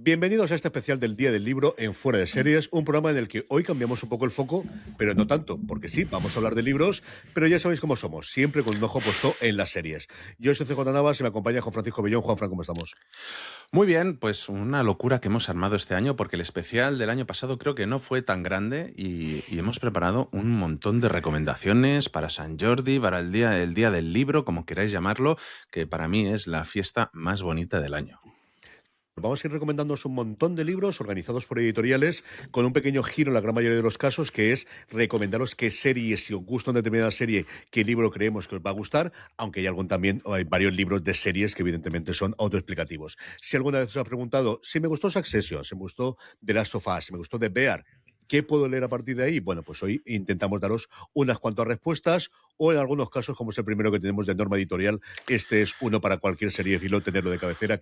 Bienvenidos a este especial del Día del Libro en Fuera de Series, un programa en el que hoy cambiamos un poco el foco, pero no tanto, porque sí, vamos a hablar de libros, pero ya sabéis cómo somos, siempre con un ojo puesto en las series. Yo soy CJ Navas y me acompaña Juan Francisco Bellón. Juanfran, ¿cómo estamos? Muy bien, pues una locura que hemos armado este año porque el especial del año pasado creo que no fue tan grande y hemos preparado un montón de recomendaciones para San Jordi, para el día del libro, como queráis llamarlo, que para mí es la fiesta más bonita del año. Vamos a ir recomendándoos un montón de libros organizados por editoriales, con un pequeño giro en la gran mayoría de los casos, que es recomendaros qué serie, si os gusta una determinada serie, qué libro creemos que os va a gustar, aunque hay algún también, hay varios libros de series que evidentemente son autoexplicativos. Si alguna vez os ha preguntado si me gustó Succession, si me gustó The Last of Us, si me gustó The Bear, ¿qué puedo leer a partir de ahí? Bueno, pues hoy intentamos daros unas cuantas respuestas, o en algunos casos, como es el primero que tenemos de Norma Editorial, este es uno para cualquier serie de filo, tenerlo de cabecera.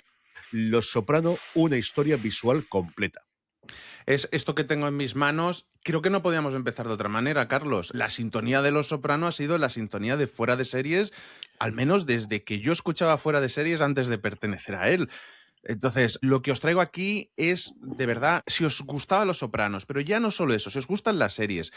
Los Soprano, una historia visual completa. Es esto que tengo en mis manos. Creo que no podíamos empezar de otra manera, Carlos. La sintonía de Los Soprano ha sido la sintonía de Fuera de Series, al menos desde que yo escuchaba Fuera de Series antes de pertenecer a él. Entonces, lo que os traigo aquí es, de verdad, si os gustaba Los Sopranos, pero ya no solo eso, si os gustan las series,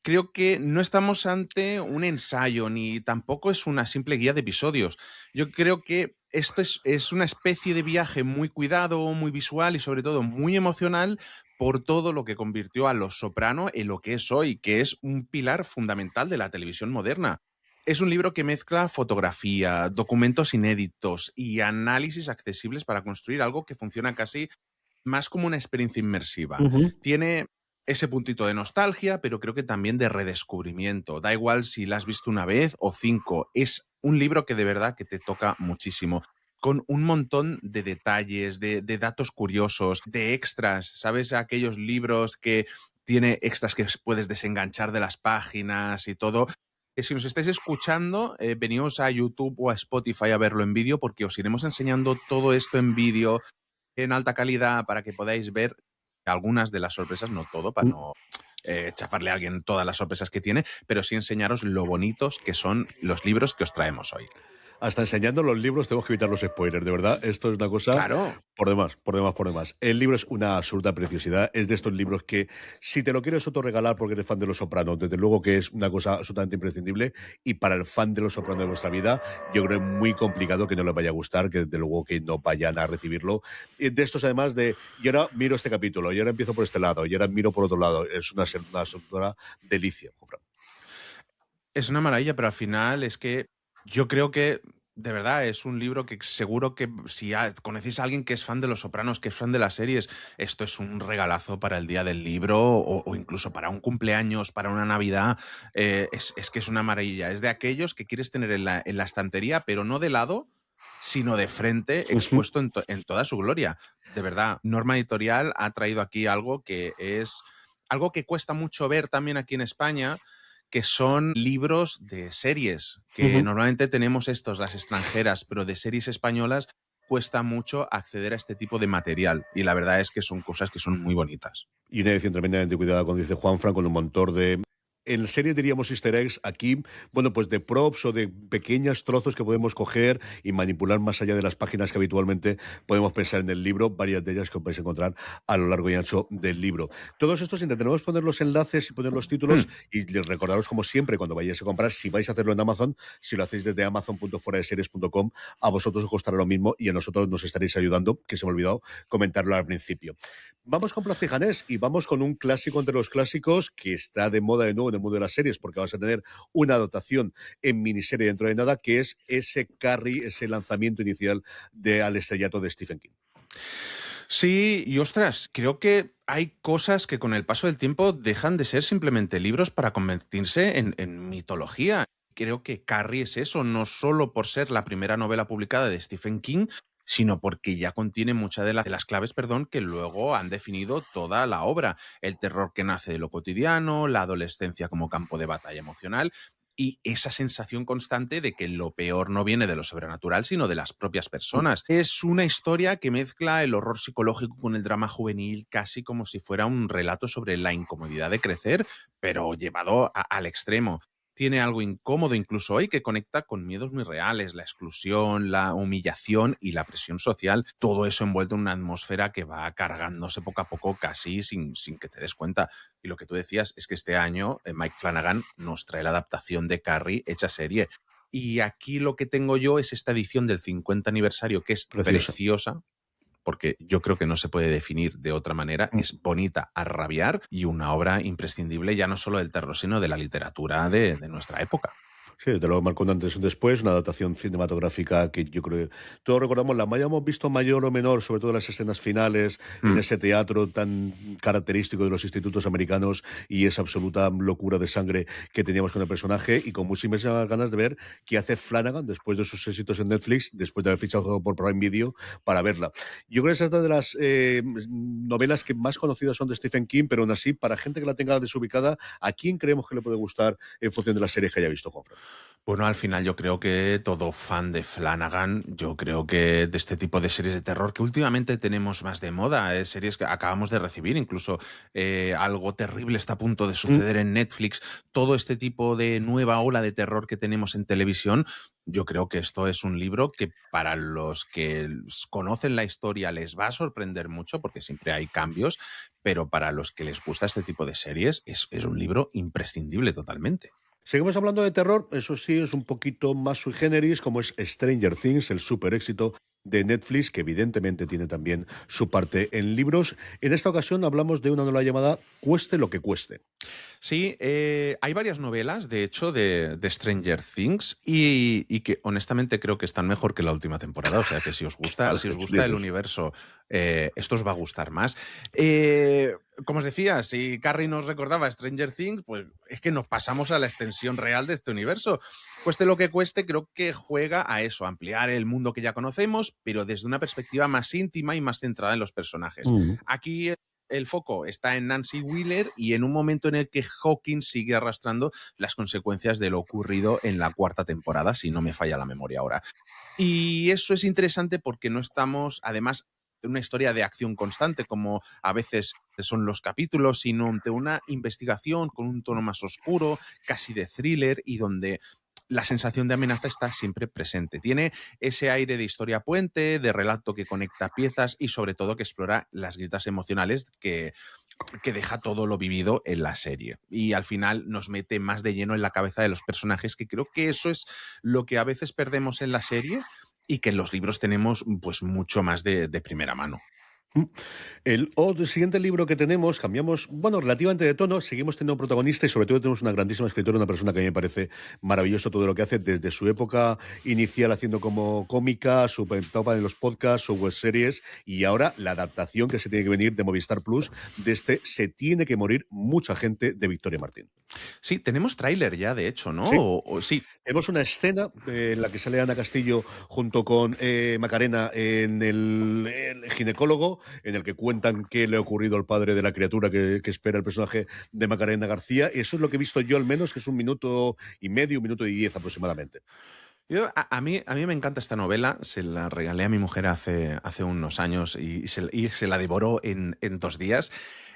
creo que no estamos ante un ensayo ni tampoco es una simple guía de episodios. Yo creo que esto es una especie de viaje muy cuidado, muy visual y sobre todo muy emocional por todo lo que convirtió a Los Soprano en lo que es hoy, que es un pilar fundamental de la televisión moderna. Es un libro que mezcla fotografía, documentos inéditos y análisis accesibles para construir algo que funciona casi más como una experiencia inmersiva. Ujú. Tiene ese puntito de nostalgia, pero creo que también de redescubrimiento. Da igual si la has visto una vez o cinco. Es un libro que de verdad que te toca muchísimo. Con un montón de detalles, de datos curiosos, de extras. ¿Sabes? Aquellos libros que tiene extras que puedes desenganchar de las páginas y todo. Que si nos estáis escuchando, veníos a YouTube o a Spotify a verlo en vídeo porque os iremos enseñando todo esto en vídeo en alta calidad para que podáis ver algunas de las sorpresas, no todo, para no chafarle a alguien todas las sorpresas que tiene, pero sí enseñaros lo bonitos que son los libros que os traemos hoy. Hasta enseñando los libros tenemos que evitar los spoilers, de verdad. Esto es una cosa Claro. por demás, por demás, por demás. El libro es una absoluta preciosidad. Es de estos libros que, si te lo quieres autorregalar porque eres fan de Los Sopranos, desde luego que es una cosa absolutamente imprescindible. Y para el fan de Los Sopranos de vuestra vida, yo creo que es muy complicado que no les vaya a gustar, que desde luego que no vayan a recibirlo. Y de estos, además de, y ahora miro este capítulo, y ahora empiezo por este lado, y ahora miro por otro lado. Es una absoluta delicia. Es una maravilla, pero al final es que yo creo que de verdad es un libro que seguro que si conocéis a alguien que es fan de Los Sopranos, que es fan de las series, esto es un regalazo para el día del libro o incluso para un cumpleaños, para una Navidad. Es que es una maravilla. Es de aquellos que quieres tener en la estantería, pero no de lado, sino de frente, Ujú. expuesto en toda su gloria. De verdad, Norma Editorial ha traído aquí algo que es algo que cuesta mucho ver también aquí en España, que son libros de series, que Ujú. normalmente tenemos estos, las extranjeras, pero de series españolas cuesta mucho acceder a este tipo de material. Y la verdad es que son cosas que son muy bonitas. Y una edición tremendamente cuidada, como dice Juanfran, con un montón de... En series diríamos easter eggs, aquí, bueno, pues de props o de pequeños trozos que podemos coger y manipular más allá de las páginas que habitualmente podemos pensar en el libro, varias de ellas que os vais a encontrar a lo largo y ancho del libro. Todos estos intentaremos poner los enlaces y poner los títulos Hmm. y recordaros como siempre cuando vayáis a comprar, si vais a hacerlo en Amazon, si lo hacéis desde amazon.foradeseries.com, a vosotros os costará lo mismo y a nosotros nos estaréis ayudando, que se me ha olvidado comentarlo al principio. Vamos con Plaza y Janés y vamos con un clásico entre los clásicos que está de moda de nuevo en el mundo de las series porque vas a tener una dotación en miniserie dentro de nada que es ese Carrie, ese lanzamiento inicial de Al estrellato de Stephen King. Sí, y ostras, creo que hay cosas que con el paso del tiempo dejan de ser simplemente libros para convertirse en mitología. Creo que Carrie es eso, no solo por ser la primera novela publicada de Stephen King, sino porque ya contiene muchas de las claves, perdón, que luego han definido toda la obra. El terror que nace de lo cotidiano, la adolescencia como campo de batalla emocional y esa sensación constante de que lo peor no viene de lo sobrenatural, sino de las propias personas. Es una historia que mezcla el horror psicológico con el drama juvenil, casi como si fuera un relato sobre la incomodidad de crecer, pero llevado al extremo. tiene algo incómodo incluso hoy que conecta con miedos muy reales, la exclusión, la humillación y la presión social, todo eso envuelto en una atmósfera que va cargándose poco a poco casi sin que te des cuenta. Y lo que tú decías es que este año Mike Flanagan nos trae la adaptación de Carrie hecha serie. Y aquí lo que tengo yo es esta edición del 50 aniversario que es Preciosa. preciosa, porque yo creo que no se puede definir de otra manera. Es bonita a rabiar y una obra imprescindible ya no solo del terror, sino de la literatura de nuestra época. Sí, desde luego marcó un antes y un después, una adaptación cinematográfica que yo creo que todos recordamos, la hayamos visto mayor o menor, sobre todo en las escenas finales, en Mm. ese teatro tan característico de los institutos americanos y esa absoluta locura de sangre que teníamos con el personaje y con muchísimas ganas de ver qué hace Flanagan después de sus éxitos en Netflix, después de haber fichado por Prime Video para verla. Yo creo que esa es una de las novelas que más conocidas son de Stephen King, pero aún así, para gente que la tenga desubicada, ¿a quién creemos que le puede gustar en función de la serie que haya visto, Juanfran? Bueno, al final yo creo que todo fan de Flanagan, yo creo que de este tipo de series de terror que últimamente tenemos más de moda, series que acabamos de recibir, incluso algo terrible está a punto de suceder en Netflix, todo este tipo de nueva ola de terror que tenemos en televisión, yo creo que esto es un libro que para los que conocen la historia les va a sorprender mucho porque siempre hay cambios, pero para los que les gusta este tipo de series es un libro imprescindible totalmente. Seguimos hablando de terror, eso sí, es un poquito más sui generis, como es Stranger Things, el super éxito de Netflix, que evidentemente tiene también su parte en libros. En esta ocasión hablamos de una novela llamada Cueste lo que cueste. Sí, hay varias novelas, de hecho, de Stranger Things y que honestamente creo que están mejor que la última temporada. O sea que si os gusta el universo, esto os va a gustar más. Como os decía, si Carrie nos recordaba Stranger Things, pues es que nos pasamos a la extensión real de este universo. Cueste lo que cueste, creo que juega a eso, a ampliar el mundo que ya conocemos, pero desde una perspectiva más íntima y más centrada en los personajes. Mm. Aquí el foco está en Nancy Wheeler y en un momento en el que Hawkins sigue arrastrando las consecuencias de lo ocurrido en la cuarta temporada, si no me falla la memoria ahora. Y eso es interesante porque no estamos, además, en una historia de acción constante, como a veces son los capítulos, sino ante una investigación con un tono más oscuro, casi de thriller, y donde la sensación de amenaza está siempre presente. Tiene ese aire de historia puente, de relato que conecta piezas y sobre todo que explora las grietas emocionales que deja todo lo vivido en la serie. Y al final nos mete más de lleno en la cabeza de los personajes, que creo que eso es lo que a veces perdemos en la serie y que en los libros tenemos pues mucho más de primera mano. Mm. El siguiente libro que tenemos, cambiamos, bueno, relativamente de tono, seguimos teniendo un protagonista y sobre todo tenemos una grandísima escritora, una persona que a mí me parece maravilloso todo lo que hace desde su época inicial haciendo como cómica, su etapa en los podcasts, su web series y ahora la adaptación que se tiene que venir de Movistar Plus de este Se tiene que morir mucha gente de Victoria Martín. Sí, tenemos tráiler ya, de hecho, ¿no? Sí, Sí. tenemos una escena en la que sale Ana Castillo junto con Macarena en el ginecólogo, en el que cuentan qué le ha ocurrido al padre de la criatura que espera el personaje de Macarena García. Eso es lo que he visto yo al menos, que es 1 minuto y medio, 1 minuto y 10 aproximadamente. A mí me encanta esta novela, se la regalé a mi mujer hace unos años y se la devoró en 2 días.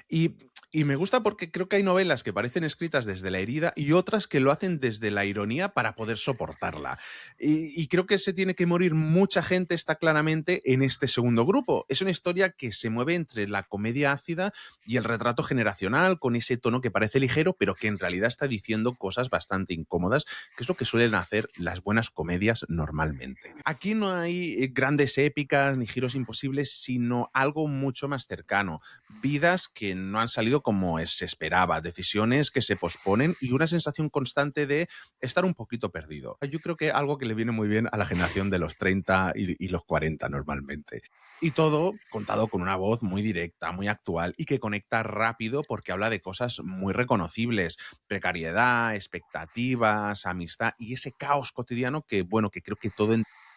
Y, y me gusta porque creo que hay novelas que parecen escritas desde la herida y otras que lo hacen desde la ironía para poder soportarla. Y creo que se tiene que morir mucha gente, está claramente en este segundo grupo. Es una historia que se mueve entre la comedia ácida y el retrato generacional, con ese tono que parece ligero, pero que en realidad está diciendo cosas bastante incómodas, que es lo que suelen hacer las buenas comedias normalmente. Aquí no hay grandes épicas ni giros imposibles, sino algo mucho más cercano. Vidas que no han salido como se esperaba, decisiones que se posponen y una sensación constante de estar un poquito perdido. Yo creo que algo que le viene muy bien a la generación de los 30 y los 40 normalmente. Y todo contado con una voz muy directa, muy actual y que conecta rápido porque habla de cosas muy reconocibles: precariedad, expectativas, amistad y ese caos cotidiano que, bueno, que creo que todo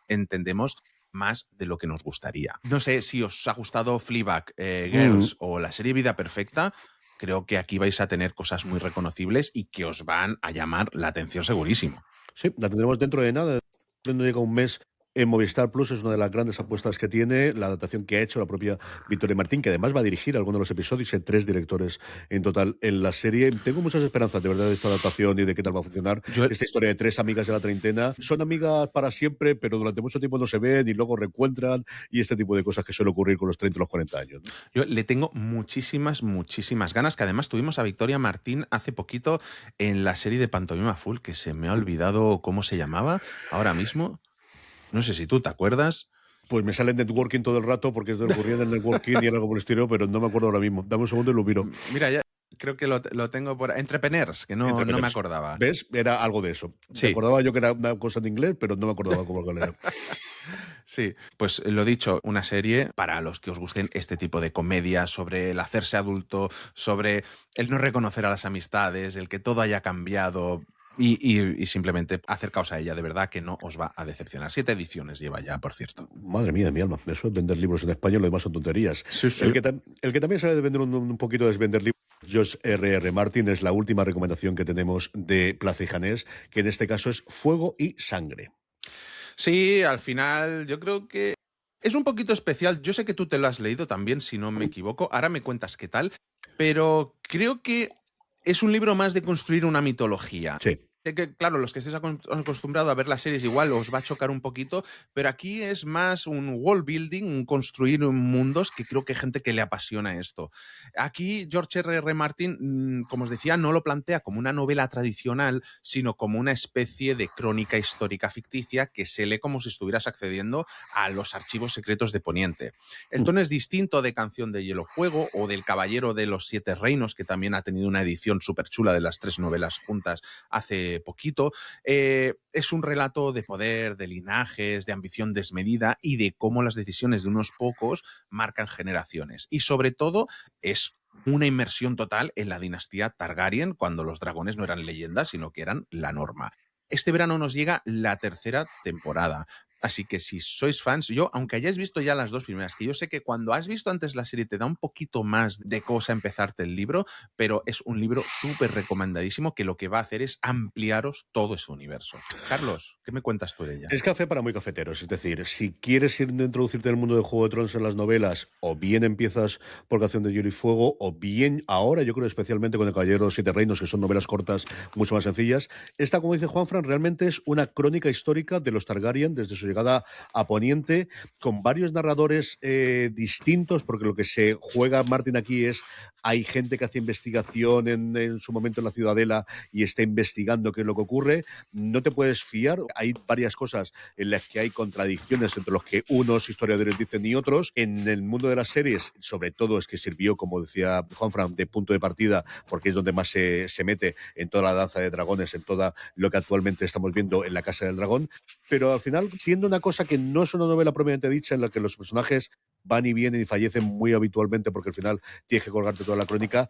entendemos más de lo que nos gustaría. No sé si os ha gustado Fleabag, Mm. Girls o la serie Vida Perfecta. Creo que aquí vais a tener cosas muy reconocibles y que os van a llamar la atención segurísimo. Sí, la tendremos dentro de nada. No llega un mes en Movistar Plus. Es una de las grandes apuestas que tiene, la adaptación que ha hecho la propia Victoria Martín, que además va a dirigir algunos de los episodios. Hay 3 directores en total en la serie. Tengo muchas esperanzas, de verdad, de esta adaptación y de qué tal va a funcionar. Yo, Esta historia de 3 amigas de la treintena. Son amigas para siempre, pero durante mucho tiempo no se ven y luego reencuentran, y este tipo de cosas que suele ocurrir con los 30 y los 40 años, ¿no? yo le tengo muchísimas ganas, que además tuvimos a Victoria Martín hace poquito en la serie de Pantomima Full, que se me ha olvidado cómo se llamaba ahora mismo. No sé si tú te acuerdas. Pues me sale en networking todo el rato porque es de ocurría en el networking y era algo por el estilo, pero no me acuerdo ahora mismo. Dame un segundo y lo miro. Mira, ya creo que lo tengo por Entrepreneurs, que no me acordaba. ¿Ves? Era algo de eso. Sí. Me acordaba yo que era una cosa en inglés, pero no me acordaba cómo era. Sí, pues lo dicho, una serie para los que os gusten este tipo de comedia sobre el hacerse adulto, sobre el no reconocer a las amistades, el que todo haya cambiado. Y simplemente acercaos a ella, de verdad que no os va a decepcionar. 7 ediciones lleva ya, por cierto. Madre mía de mi alma, eso es vender libros en español, lo demás son tonterías. Sí, sí. El que también sabe de vender un poquito es vender libros. George R.R. Martin es la última recomendación que tenemos de Plaza y Janés, que en este caso es Fuego y Sangre. Sí, al final yo creo que es un poquito especial. Yo sé que tú te lo has leído también, si no me equivoco. Ahora me cuentas qué tal, pero creo que es un libro más de construir una mitología. Sí. Sé que, claro, los que estéis acostumbrados a ver las series igual os va a chocar un poquito, pero aquí es más un world building, un construir mundos, que creo que hay gente que le apasiona esto. Aquí George R.R. Martin, como os decía, no lo plantea como una novela tradicional, sino como una especie de crónica histórica ficticia que se lee como si estuvieras accediendo a los archivos secretos de Poniente. El tono es distinto de Canción de Hielo Fuego o del Caballero de los Siete Reinos, que también ha tenido una edición súper chula de las 3 novelas juntas hace poquito. Es un relato de poder, de linajes, de ambición desmedida y de cómo las decisiones de unos pocos marcan generaciones. Y sobre todo es una inmersión total en la dinastía Targaryen, cuando los dragones no eran leyendas, sino que eran la norma. Este verano nos llega la 3ª temporada. Así que si sois fans, aunque hayáis visto ya las 2 primeras, que yo sé que cuando has visto antes la serie te da un poquito más de cosa empezarte el libro, pero es un libro súper recomendadísimo que lo que va a hacer es ampliaros todo ese universo. Carlos, ¿qué me cuentas tú de ella? Es café para muy cafeteros, es decir, si quieres introducirte en el mundo de Juego de Tronos en las novelas, o bien empiezas por Canción de Hielo y Fuego, o bien ahora, yo creo especialmente con El Caballero de los Siete Reinos, que son novelas cortas, mucho más sencillas. Esta, como dice Juanfran, realmente es una crónica histórica de los Targaryen desde su llegada a Poniente, con varios narradores distintos, porque lo que se juega Martin aquí es, hay gente que hace investigación en su momento en la Ciudadela y está investigando qué es lo que ocurre. No te puedes fiar, hay varias cosas en las que hay contradicciones entre los que unos historiadores dicen y otros. En el mundo de las series, sobre todo, es que sirvió, como decía Juanfran, de punto de partida, porque es donde más se mete en toda la danza de dragones, en todo lo que actualmente estamos viendo en la Casa del Dragón. Pero al final, siendo una cosa que no es una novela propiamente dicha, en la que los personajes van y vienen y fallecen muy habitualmente, porque al final tienes que colgarte toda la crónica,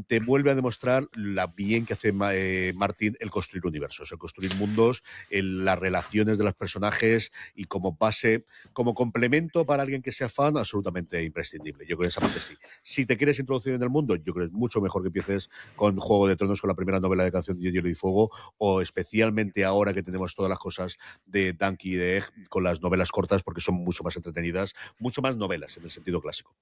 te vuelve a demostrar la bien que hace Martin el construir universos, el construir mundos, las relaciones de los personajes, y como base, como complemento para alguien que sea fan, absolutamente imprescindible. Yo creo que esa parte sí. Si te quieres introducir en el mundo, yo creo que es mucho mejor que empieces con Juego de Tronos, con la primera novela de Canción de Hielo y Fuego, o especialmente ahora que tenemos todas las cosas de Danky y de Egg, con las novelas cortas, porque son mucho más entretenidas, mucho más novelas en el sentido clásico.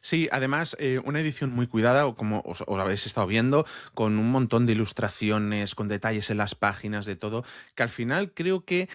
Sí, además, una edición muy cuidada, o como os habéis estado viendo, con un montón de ilustraciones, con detalles en las páginas, de todo, que al final creo que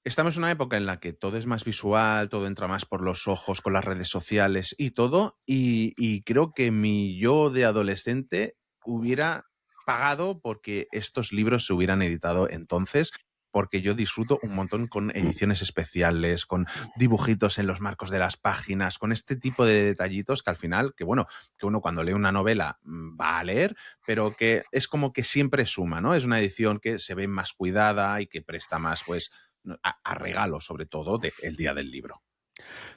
estamos en una época en la que todo es más visual, todo entra más por los ojos, con las redes sociales y todo, y creo que mi yo de adolescente hubiera pagado porque estos libros se hubieran editado entonces, porque yo disfruto un montón con ediciones especiales, con dibujitos en los marcos de las páginas, con este tipo de detallitos que al final, que bueno, que uno cuando lee una novela va a leer, pero que es como que siempre suma, ¿no? Es una edición que se ve más cuidada y que presta más, pues, a regalo, sobre todo, del día del libro.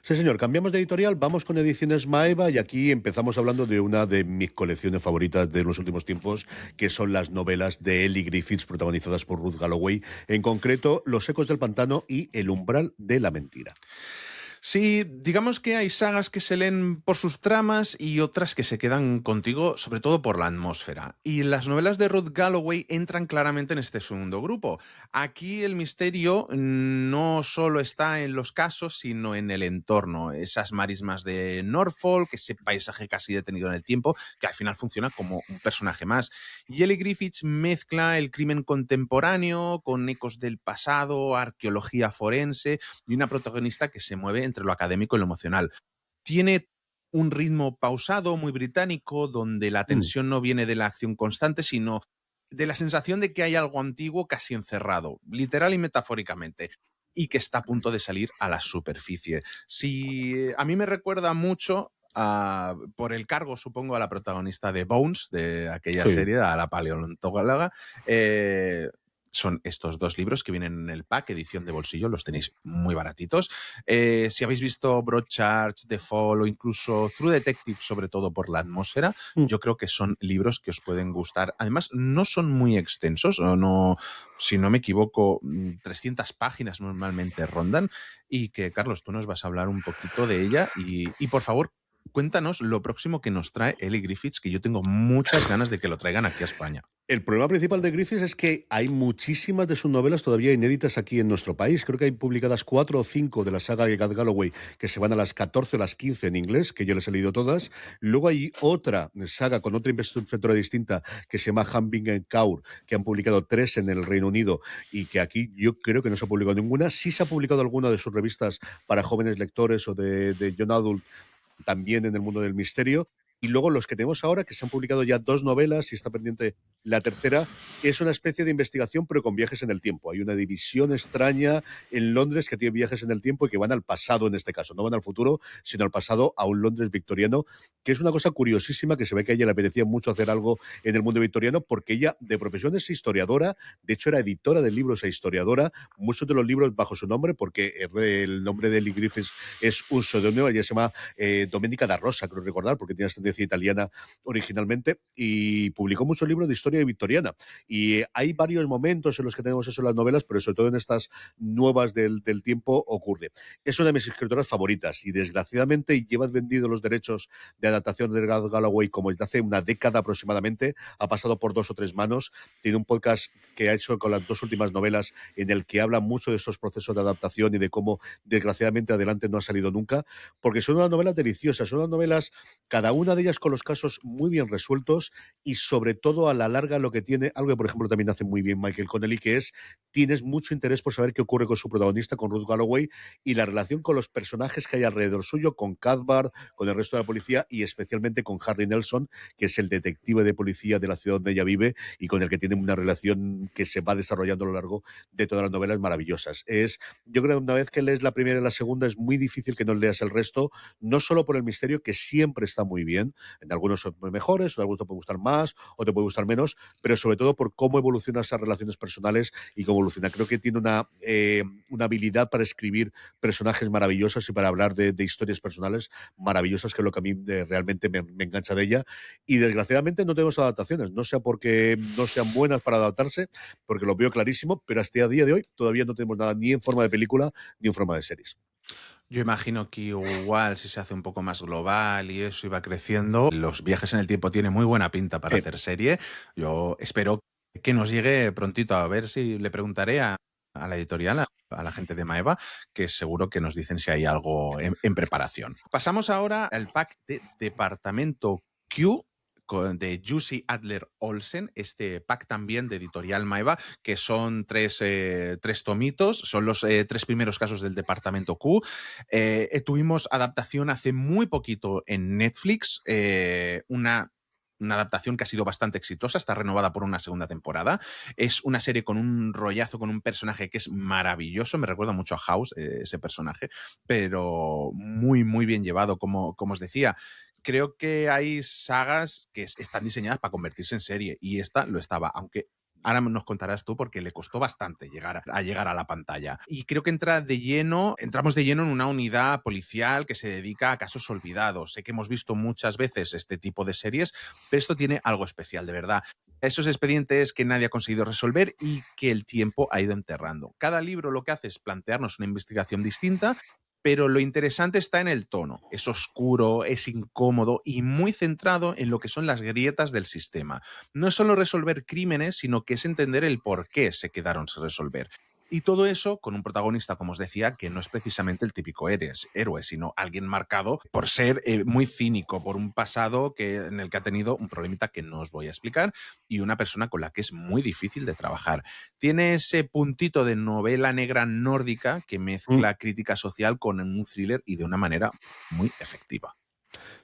Sí, señor. Cambiamos de editorial, vamos con Ediciones Maeva, y aquí empezamos hablando de una de mis colecciones favoritas de los últimos tiempos, que son las novelas de Ellie Griffiths, protagonizadas por Ruth Galloway, en concreto Los Ecos del Pantano y El Umbral de la Mentira. Sí, digamos que hay sagas que se leen por sus tramas y otras que se quedan contigo, sobre todo por la atmósfera. Y las novelas de Ruth Galloway entran claramente en este segundo grupo. Aquí el misterio no solo está en los casos, sino en el entorno. Esas marismas de Norfolk, ese paisaje casi detenido en el tiempo, que al final funciona como un personaje más. Y Ellie Griffiths mezcla el crimen contemporáneo con ecos del pasado, arqueología forense y una protagonista que se mueve entre lo académico y lo emocional. Tiene un ritmo pausado, muy británico, donde la Mm. tensión no viene de la acción constante, sino de la sensación de que hay algo antiguo casi encerrado, literal y metafóricamente, y que está a punto de salir a la superficie. Si a mí me recuerda mucho por el cargo, supongo, a la protagonista de Bones, de aquella Sí. serie, a la paleontóloga, son estos dos libros que vienen en el pack, edición de bolsillo, los tenéis muy baratitos. Si habéis visto Broadchurch, The Fall o incluso True Detective, sobre todo por la atmósfera, Mm. yo creo que son libros que os pueden gustar. Además, no son muy extensos, o no, si no me equivoco, 300 páginas normalmente rondan, y que, Carlos, tú nos vas a hablar un poquito de ella y por favor, cuéntanos lo próximo que nos trae Ellie Griffiths, que yo tengo muchas ganas de que lo traigan aquí a España. El problema principal de Griffiths es que hay muchísimas de sus novelas todavía inéditas aquí en nuestro país. Creo que hay publicadas 4 o 5 de la saga de Gad Galloway que se van a las 14 o las 15 en inglés, que yo les he leído todas. Luego hay otra saga con otra inspectora distinta que se llama Humping and Kaur, que han publicado 3 en el Reino Unido y que aquí yo creo que no se ha publicado ninguna. Sí se ha publicado alguna de sus revistas para jóvenes lectores o de Young Adult también en el mundo del misterio. Y luego los que tenemos ahora, que se han publicado ya 2 novelas y está pendiente la tercera, es una especie de investigación, pero con viajes en el tiempo. Hay una división extraña en Londres que tiene viajes en el tiempo y que van al pasado en este caso. No van al futuro, sino al pasado, a un Londres victoriano, que es una cosa curiosísima, que se ve que a ella le apetecía mucho hacer algo en el mundo victoriano, porque ella de profesión es historiadora, de hecho era editora de libros e historiadora, muchos de los libros bajo su nombre, porque el nombre de Ellie Griffiths es un seudónimo, ella se llama Domenica da Rosa, creo recordar, porque tiene ascendencia italiana originalmente, y publicó muchos libros de historia victoriana. Y hay varios momentos en los que tenemos eso en las novelas, pero sobre todo en estas nuevas del tiempo ocurre. Es una de mis escritoras favoritas y desgraciadamente lleva vendido los derechos de adaptación de Gad Galloway como desde hace una década aproximadamente, ha pasado por 2 o 3 manos, tiene un podcast que ha hecho con las 2 últimas novelas en el que habla mucho de estos procesos de adaptación y de cómo desgraciadamente adelante no ha salido nunca, porque son unas novelas deliciosas, son unas novelas, cada una de ellas con los casos muy bien resueltos y sobre todo a la larga lo que tiene, algo que por ejemplo también hace muy bien Michael Connelly, que es, tienes mucho interés por saber qué ocurre con su protagonista, con Ruth Galloway, y la relación con los personajes que hay alrededor suyo, con Cathbart, con el resto de la policía y especialmente con Harry Nelson, que es el detective de policía de la ciudad donde ella vive y con el que tiene una relación que se va desarrollando a lo largo de todas las novelas maravillosas. Yo creo que una vez que lees la primera y la segunda es muy difícil que no leas el resto, no solo por el misterio, que siempre está muy bien, en algunos son mejores, en algunos te puede gustar más o te puede gustar menos, pero sobre todo por cómo evolucionan esas relaciones personales y cómo evoluciona. Creo que tiene una habilidad para escribir personajes maravillosos y para hablar de historias personales maravillosas, que es lo que a mí realmente me engancha de ella. Y desgraciadamente no tenemos adaptaciones, no sea porque no sean buenas para adaptarse, porque lo veo clarísimo, pero hasta el día de hoy todavía no tenemos nada ni en forma de película ni en forma de series. Yo imagino que igual si se hace un poco más global y eso iba creciendo, los viajes en el tiempo tienen muy buena pinta para hacer serie. Yo espero que nos llegue prontito, a ver si le preguntaré a la editorial, a la gente de Maeva, que seguro que nos dicen si hay algo en preparación. Pasamos ahora al pack de Departamento Q de Jussi Adler Olsen, este pack también de editorial Maeva, que son tres tomitos, son los 3 primeros casos del Departamento Q. Tuvimos adaptación hace muy poquito en Netflix, una adaptación que ha sido bastante exitosa, está renovada por una segunda temporada. Es una serie con un rollazo, con un personaje que es maravilloso, me recuerda mucho a House, ese personaje, pero muy, muy bien llevado, como os decía. Creo que hay sagas que están diseñadas para convertirse en serie y esta lo estaba, aunque ahora nos contarás tú porque le costó bastante llegar a la pantalla. Y creo que entramos de lleno en una unidad policial que se dedica a casos olvidados. Sé que hemos visto muchas veces este tipo de series, pero esto tiene algo especial, de verdad. Esos expedientes que nadie ha conseguido resolver y que el tiempo ha ido enterrando. Cada libro lo que hace es plantearnos una investigación distinta Pero lo interesante está en el tono. Es oscuro, es incómodo y muy centrado en lo que son las grietas del sistema. No es solo resolver crímenes, sino que es entender el por qué se quedaron sin resolver. Y todo eso con un protagonista, como os decía, que no es precisamente el típico héroe, sino alguien marcado por ser muy cínico, por un pasado en el que ha tenido un problemita que no os voy a explicar y una persona con la que es muy difícil de trabajar. Tiene ese puntito de novela negra nórdica que Mm. mezcla crítica social con un thriller y de una manera muy efectiva.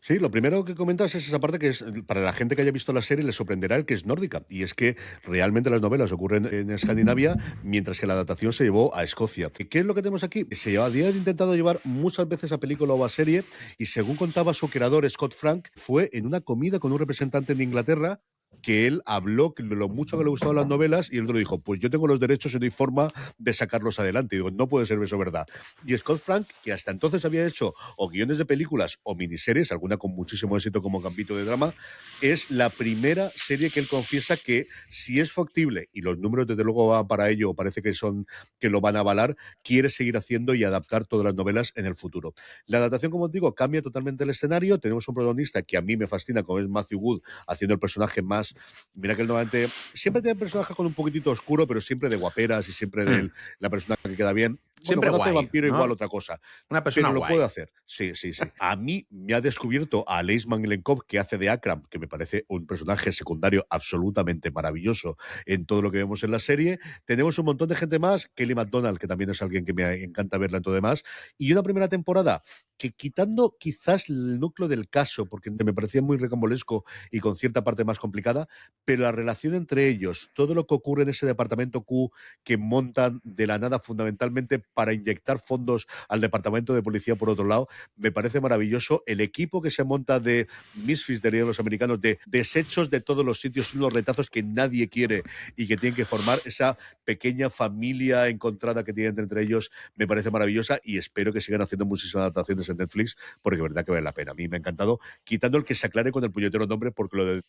Sí, lo primero que comentas es esa parte que es, para la gente que haya visto la serie le sorprenderá el que es nórdica, y es que realmente las novelas ocurren en Escandinavia, mientras que la adaptación se llevó a Escocia. ¿Qué es lo que tenemos aquí? Se había intentado llevar muchas veces a película o a serie, y según contaba su creador Scott Frank, fue en una comida con un representante de Inglaterra que él habló de lo mucho que le gustaban las novelas y él le dijo, pues yo tengo los derechos y no hay forma de sacarlos adelante. Y digo, no puede ser eso verdad. Y Scott Frank, que hasta entonces había hecho o guiones de películas o miniseries, alguna con muchísimo éxito como Gambito de Drama, es la primera serie que él confiesa que si es factible, y los números desde luego van para ello, parece que son que lo van a avalar, quiere seguir haciendo y adaptar todas las novelas en el futuro. La adaptación, como os digo, cambia totalmente el escenario. Tenemos un protagonista que a mí me fascina, como es Matthew Wood, haciendo el personaje más. Mira que él normalmente siempre tiene personajes con un poquitito oscuro, pero siempre de guaperas y siempre de Hmm. él, la persona que queda bien. Bueno, Siempre cuando hace guay, vampiro igual ¿no? otra cosa, Una persona pero lo puede guay. hacer. Sí, sí, sí. A mí me ha descubierto a Leisman Lenkov, que hace de Akram, que me parece un personaje secundario absolutamente maravilloso en todo lo que vemos en la serie. Tenemos un montón de gente más, Kelly MacDonald, que también es alguien que me encanta verla en todo demás, y una primera temporada que, quitando quizás el núcleo del caso, porque me parecía muy recambolesco y con cierta parte más complicada, pero la relación entre ellos, todo lo que ocurre en ese departamento Q que montan de la nada fundamentalmente para inyectar fondos al departamento de policía por otro lado, me parece maravilloso. El equipo que se monta de misfits de los americanos, de desechos de todos los sitios, unos retazos que nadie quiere y que tienen que formar esa pequeña familia encontrada que tienen entre ellos, me parece maravillosa y espero que sigan haciendo muchísimas adaptaciones en Netflix porque de verdad que vale la pena. A mí me ha encantado, quitando el que se aclare con el puñetero nombre, porque lo de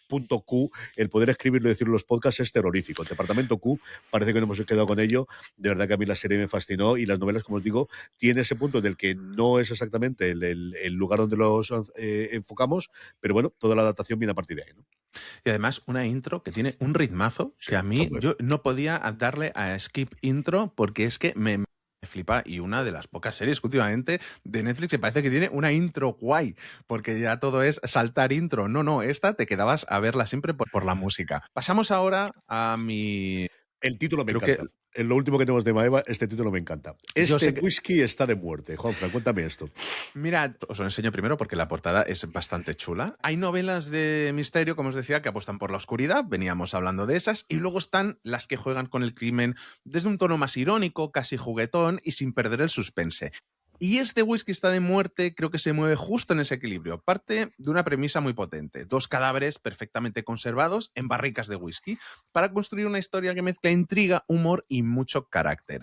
punto Q, el poder escribirlo y decirlo en los podcasts es terrorífico. El departamento Q, parece que no hemos quedado con ello. De verdad que a mí la serie me fascinó y las novelas, como os digo, tiene ese punto del que no es exactamente el lugar donde los enfocamos, pero bueno, toda la adaptación viene a partir de ahí, ¿no? Y además una intro que tiene un ritmazo Sí, que a mí hombre. yo no podía darle a skip intro porque es que me flipa y una de las pocas series que últimamente de Netflix me parece que tiene una intro guay porque ya todo es saltar intro. No, esta te quedabas a verla siempre por la música. Pasamos ahora a mi... El título me Creo que encanta. En lo último que tenemos de Maeva, este título me encanta. yo Este sé que... whisky está de muerte. Juanfran, cuéntame esto. Mira, os lo enseño primero porque la portada es bastante chula. Hay novelas de misterio, como os decía, que apuestan por la oscuridad, veníamos hablando de esas, y luego están las que juegan con el crimen desde un tono más irónico, casi juguetón y sin perder el suspense. Y este whisky está de muerte creo que se mueve justo en ese equilibrio. Parte de una premisa muy potente. 2 cadáveres perfectamente conservados en barricas de whisky para construir una historia que mezcla intriga, humor y mucho carácter.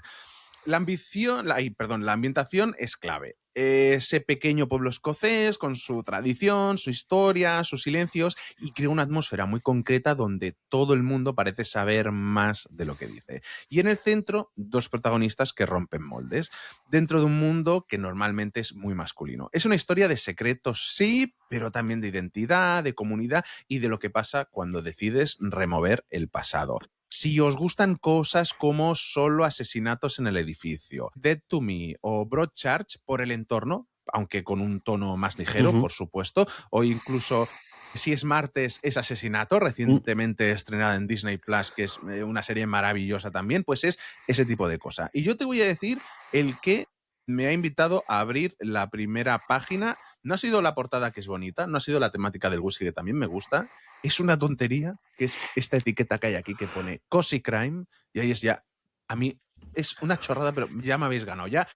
La ambición, la ambientación es clave. Ese pequeño pueblo escocés con su tradición, su historia, sus silencios y crea una atmósfera muy concreta donde todo el mundo parece saber más de lo que dice. Y en el centro, 2 protagonistas que rompen moldes dentro de un mundo que normalmente es muy masculino. Es una historia de secretos, sí, pero también de identidad, de comunidad y de lo que pasa cuando decides remover el pasado. Si os gustan cosas como Solo asesinatos en el edificio, Dead to Me o Broadchurch por el entorno, aunque con un tono más ligero, Ujú. por supuesto, o incluso Si es martes es asesinato, Mm. recientemente estrenada en Disney Plus, que es una serie maravillosa también, pues es ese tipo de cosa. Y yo te voy a decir el que me ha invitado a abrir la primera página. No ha sido la portada, que es bonita, no ha sido la temática del whisky, que también me gusta. Es una tontería, que es esta etiqueta que hay aquí que pone Cozy Crime, y ahí es ya, a mí es una chorrada, pero ya me habéis ganado. Ya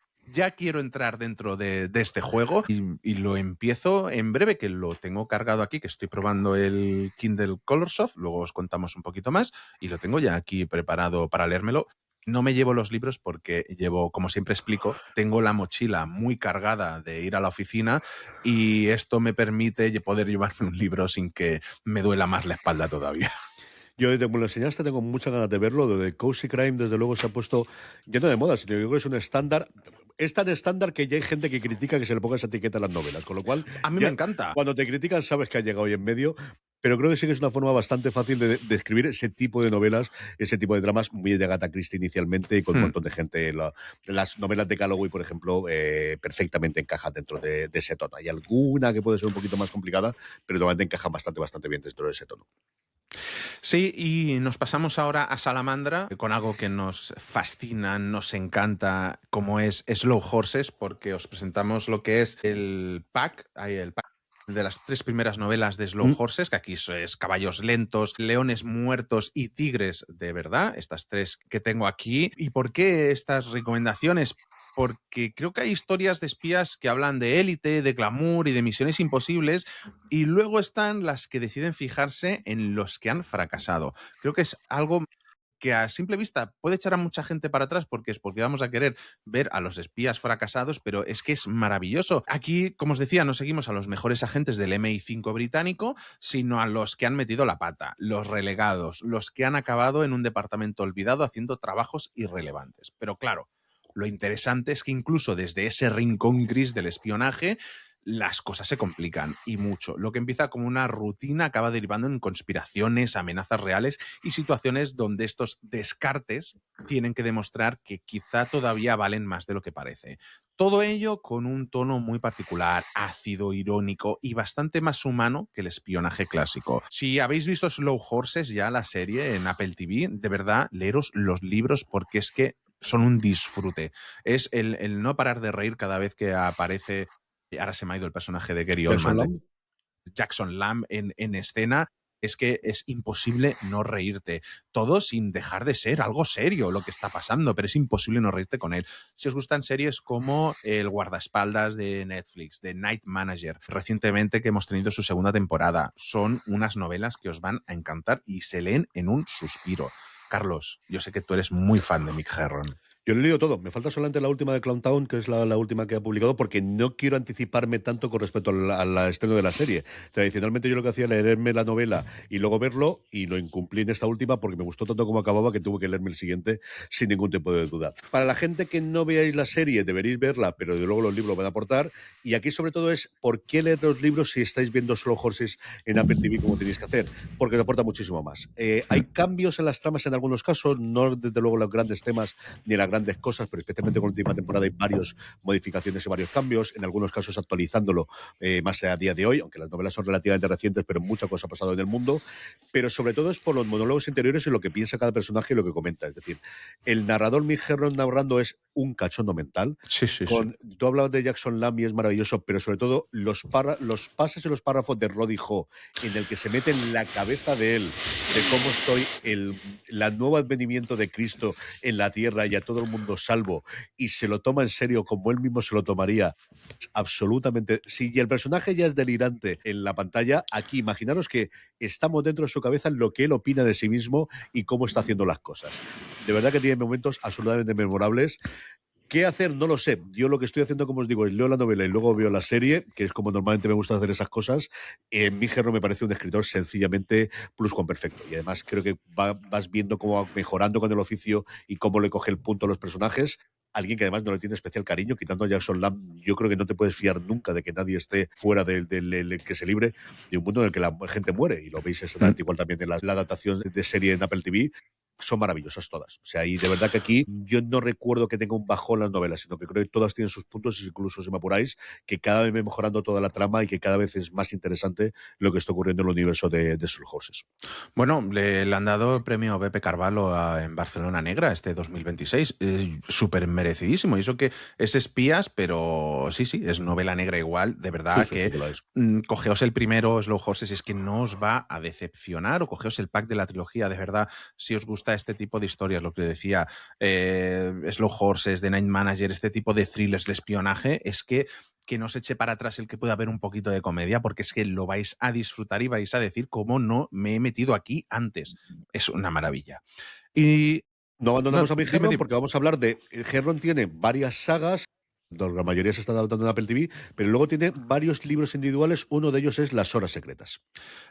quiero entrar dentro de este juego y lo empiezo en breve, que lo tengo cargado aquí, que estoy probando el Kindle Colorsoft, luego os contamos un poquito más, y lo tengo ya aquí preparado para leérmelo. No me llevo los libros porque llevo, como siempre explico, tengo la mochila muy cargada de ir a la oficina y esto me permite poder llevarme un libro sin que me duela más la espalda todavía. Yo desde que me lo enseñaste tengo muchas ganas de verlo. Lo de Cozy Crime, desde luego, se ha puesto ya no de moda, sino que yo creo que es un estándar. es tan estándar que ya hay gente que critica que se le ponga esa etiqueta a las novelas, con lo cual A mí me ya encanta. cuando te critican sabes que ha llegado ahí en medio, pero creo que sí que es una forma bastante fácil de escribir ese tipo de novelas, ese tipo de dramas, muy de Agatha Christie inicialmente y con un Hmm. montón de gente. Las novelas de Calloway, por ejemplo, perfectamente encajan dentro de ese tono. Hay alguna que puede ser un poquito más complicada, pero normalmente encajan bastante bien dentro de ese tono. Sí, y nos pasamos ahora a Salamandra con algo que nos fascina, nos encanta, como es Slow Horses, porque os presentamos lo que es el pack de las 3 primeras novelas de Slow Mm. Horses, que aquí es caballos lentos, leones muertos y tigres de verdad, estas 3 que tengo aquí. ¿Y por qué estas recomendaciones? Porque creo que hay historias de espías que hablan de élite, de glamour y de misiones imposibles, y luego están las que deciden fijarse en los que han fracasado. Creo que es algo que a simple vista puede echar a mucha gente para atrás porque vamos a querer ver a los espías fracasados, pero es que es maravilloso. Aquí, como os decía, no seguimos a los mejores agentes del MI5 británico, sino a los que han metido la pata, los relegados, los que han acabado en un departamento olvidado haciendo trabajos irrelevantes. Pero claro, lo interesante es que incluso desde ese rincón gris del espionaje, las cosas se complican y mucho. Lo que empieza como una rutina acaba derivando en conspiraciones, amenazas reales y situaciones donde estos descartes tienen que demostrar que quizá todavía valen más de lo que parece. Todo ello con un tono muy particular, ácido, irónico y bastante más humano que el espionaje clásico. Si habéis visto Slow Horses ya, la serie en Apple TV, de verdad, leeros los libros porque es que son un disfrute. Es el no parar de reír cada vez que aparece, ahora se me ha ido el personaje de Gary Jackson Oldman, de Lamb. Jackson Lamb en escena, es que es imposible no reírte. Todo sin dejar de ser algo serio lo que está pasando, pero es imposible no reírte con él. Si os gustan series como El guardaespaldas de Netflix, The Night Manager, recientemente que hemos tenido su segunda temporada, son unas novelas que os van a encantar y se leen en un suspiro. Carlos, yo sé que tú eres muy fan de Mick Herron. Yo lo he leído todo. Me falta solamente la última de Clowntown, que es la última que ha publicado, porque no quiero anticiparme tanto con respecto al estreno de la serie. Tradicionalmente yo lo que hacía era leerme la novela y luego verlo, y lo incumplí en esta última porque me gustó tanto como acababa que tuve que leerme el siguiente sin ningún tipo de duda. Para la gente que no veáis la serie, deberéis verla, pero de luego los libros van a aportar. Y aquí sobre todo es por qué leer los libros si estáis viendo Slow Horses en Apple TV como tenéis que hacer, porque te aporta muchísimo más. Hay cambios en las tramas en algunos casos, no desde luego los grandes temas ni las grandes cosas, pero especialmente con la última temporada hay varias modificaciones y varios cambios, en algunos casos actualizándolo más a día de hoy, aunque las novelas son relativamente recientes, pero mucha cosa ha pasado en el mundo, pero sobre todo es por los monólogos interiores y lo que piensa cada personaje y lo que comenta. Es decir, el narrador Mick Herron narrando es un cachondo mental. Sí, sí, sí. Tú hablabas de Jackson Lamb y es maravilloso, pero sobre todo los pases y los párrafos de Roddy Ho en el que se mete en la cabeza de él de cómo soy la nuevo advenimiento de Cristo en la tierra y a todo el mundo salvo, y se lo toma en serio como él mismo se lo tomaría. Absolutamente. Si el personaje ya es delirante en la pantalla, aquí imaginaros que estamos dentro de su cabeza en lo que él opina de sí mismo y cómo está haciendo las cosas. De verdad que tiene momentos absolutamente memorables. ¿Qué hacer? No lo sé. Yo lo que estoy haciendo, como os digo, es leo la novela y luego veo la serie, que es como normalmente me gusta hacer esas cosas. Mijer no me parece un escritor sencillamente perfecto. Y además creo que vas viendo cómo va mejorando con el oficio y cómo le coge el punto a los personajes. Alguien que además no le tiene especial cariño, quitando a Jackson Lamb, yo creo que no te puedes fiar nunca de que nadie esté fuera del que se libre de un mundo en el que la gente muere. Y lo veis exactamente igual también en la adaptación de serie en Apple TV. Son maravillosas todas. O sea, y de verdad que aquí yo no recuerdo que tenga un bajón las novelas, sino que creo que todas tienen sus puntos, incluso si me apuráis, que cada vez va mejorando toda la trama y que cada vez es más interesante lo que está ocurriendo en el universo de Slow Horses. Bueno, le han dado premio Beppe Carvalho en Barcelona Negra este 2026. Súper merecidísimo. Y eso que es espías, pero sí, es novela negra igual. De verdad Sí, que que lo es. cogeos el primero, Slow Horses, es que no os va a decepcionar, o cogeos el pack de la trilogía. De verdad, si os gusta este tipo de historias, lo que decía, Slow Horses, The Night Manager, este tipo de thrillers de espionaje, es que no se eche para atrás el que pueda haber un poquito de comedia, porque es que lo vais a disfrutar y vais a decir cómo no me he metido aquí antes. Es una maravilla. Y No no, abandonamos a mi dime, Herron dime. porque vamos a hablar de... Herron tiene varias sagas La mayoría se están adaptando en Apple TV, pero luego tiene varios libros individuales. Uno de ellos es Las Horas Secretas.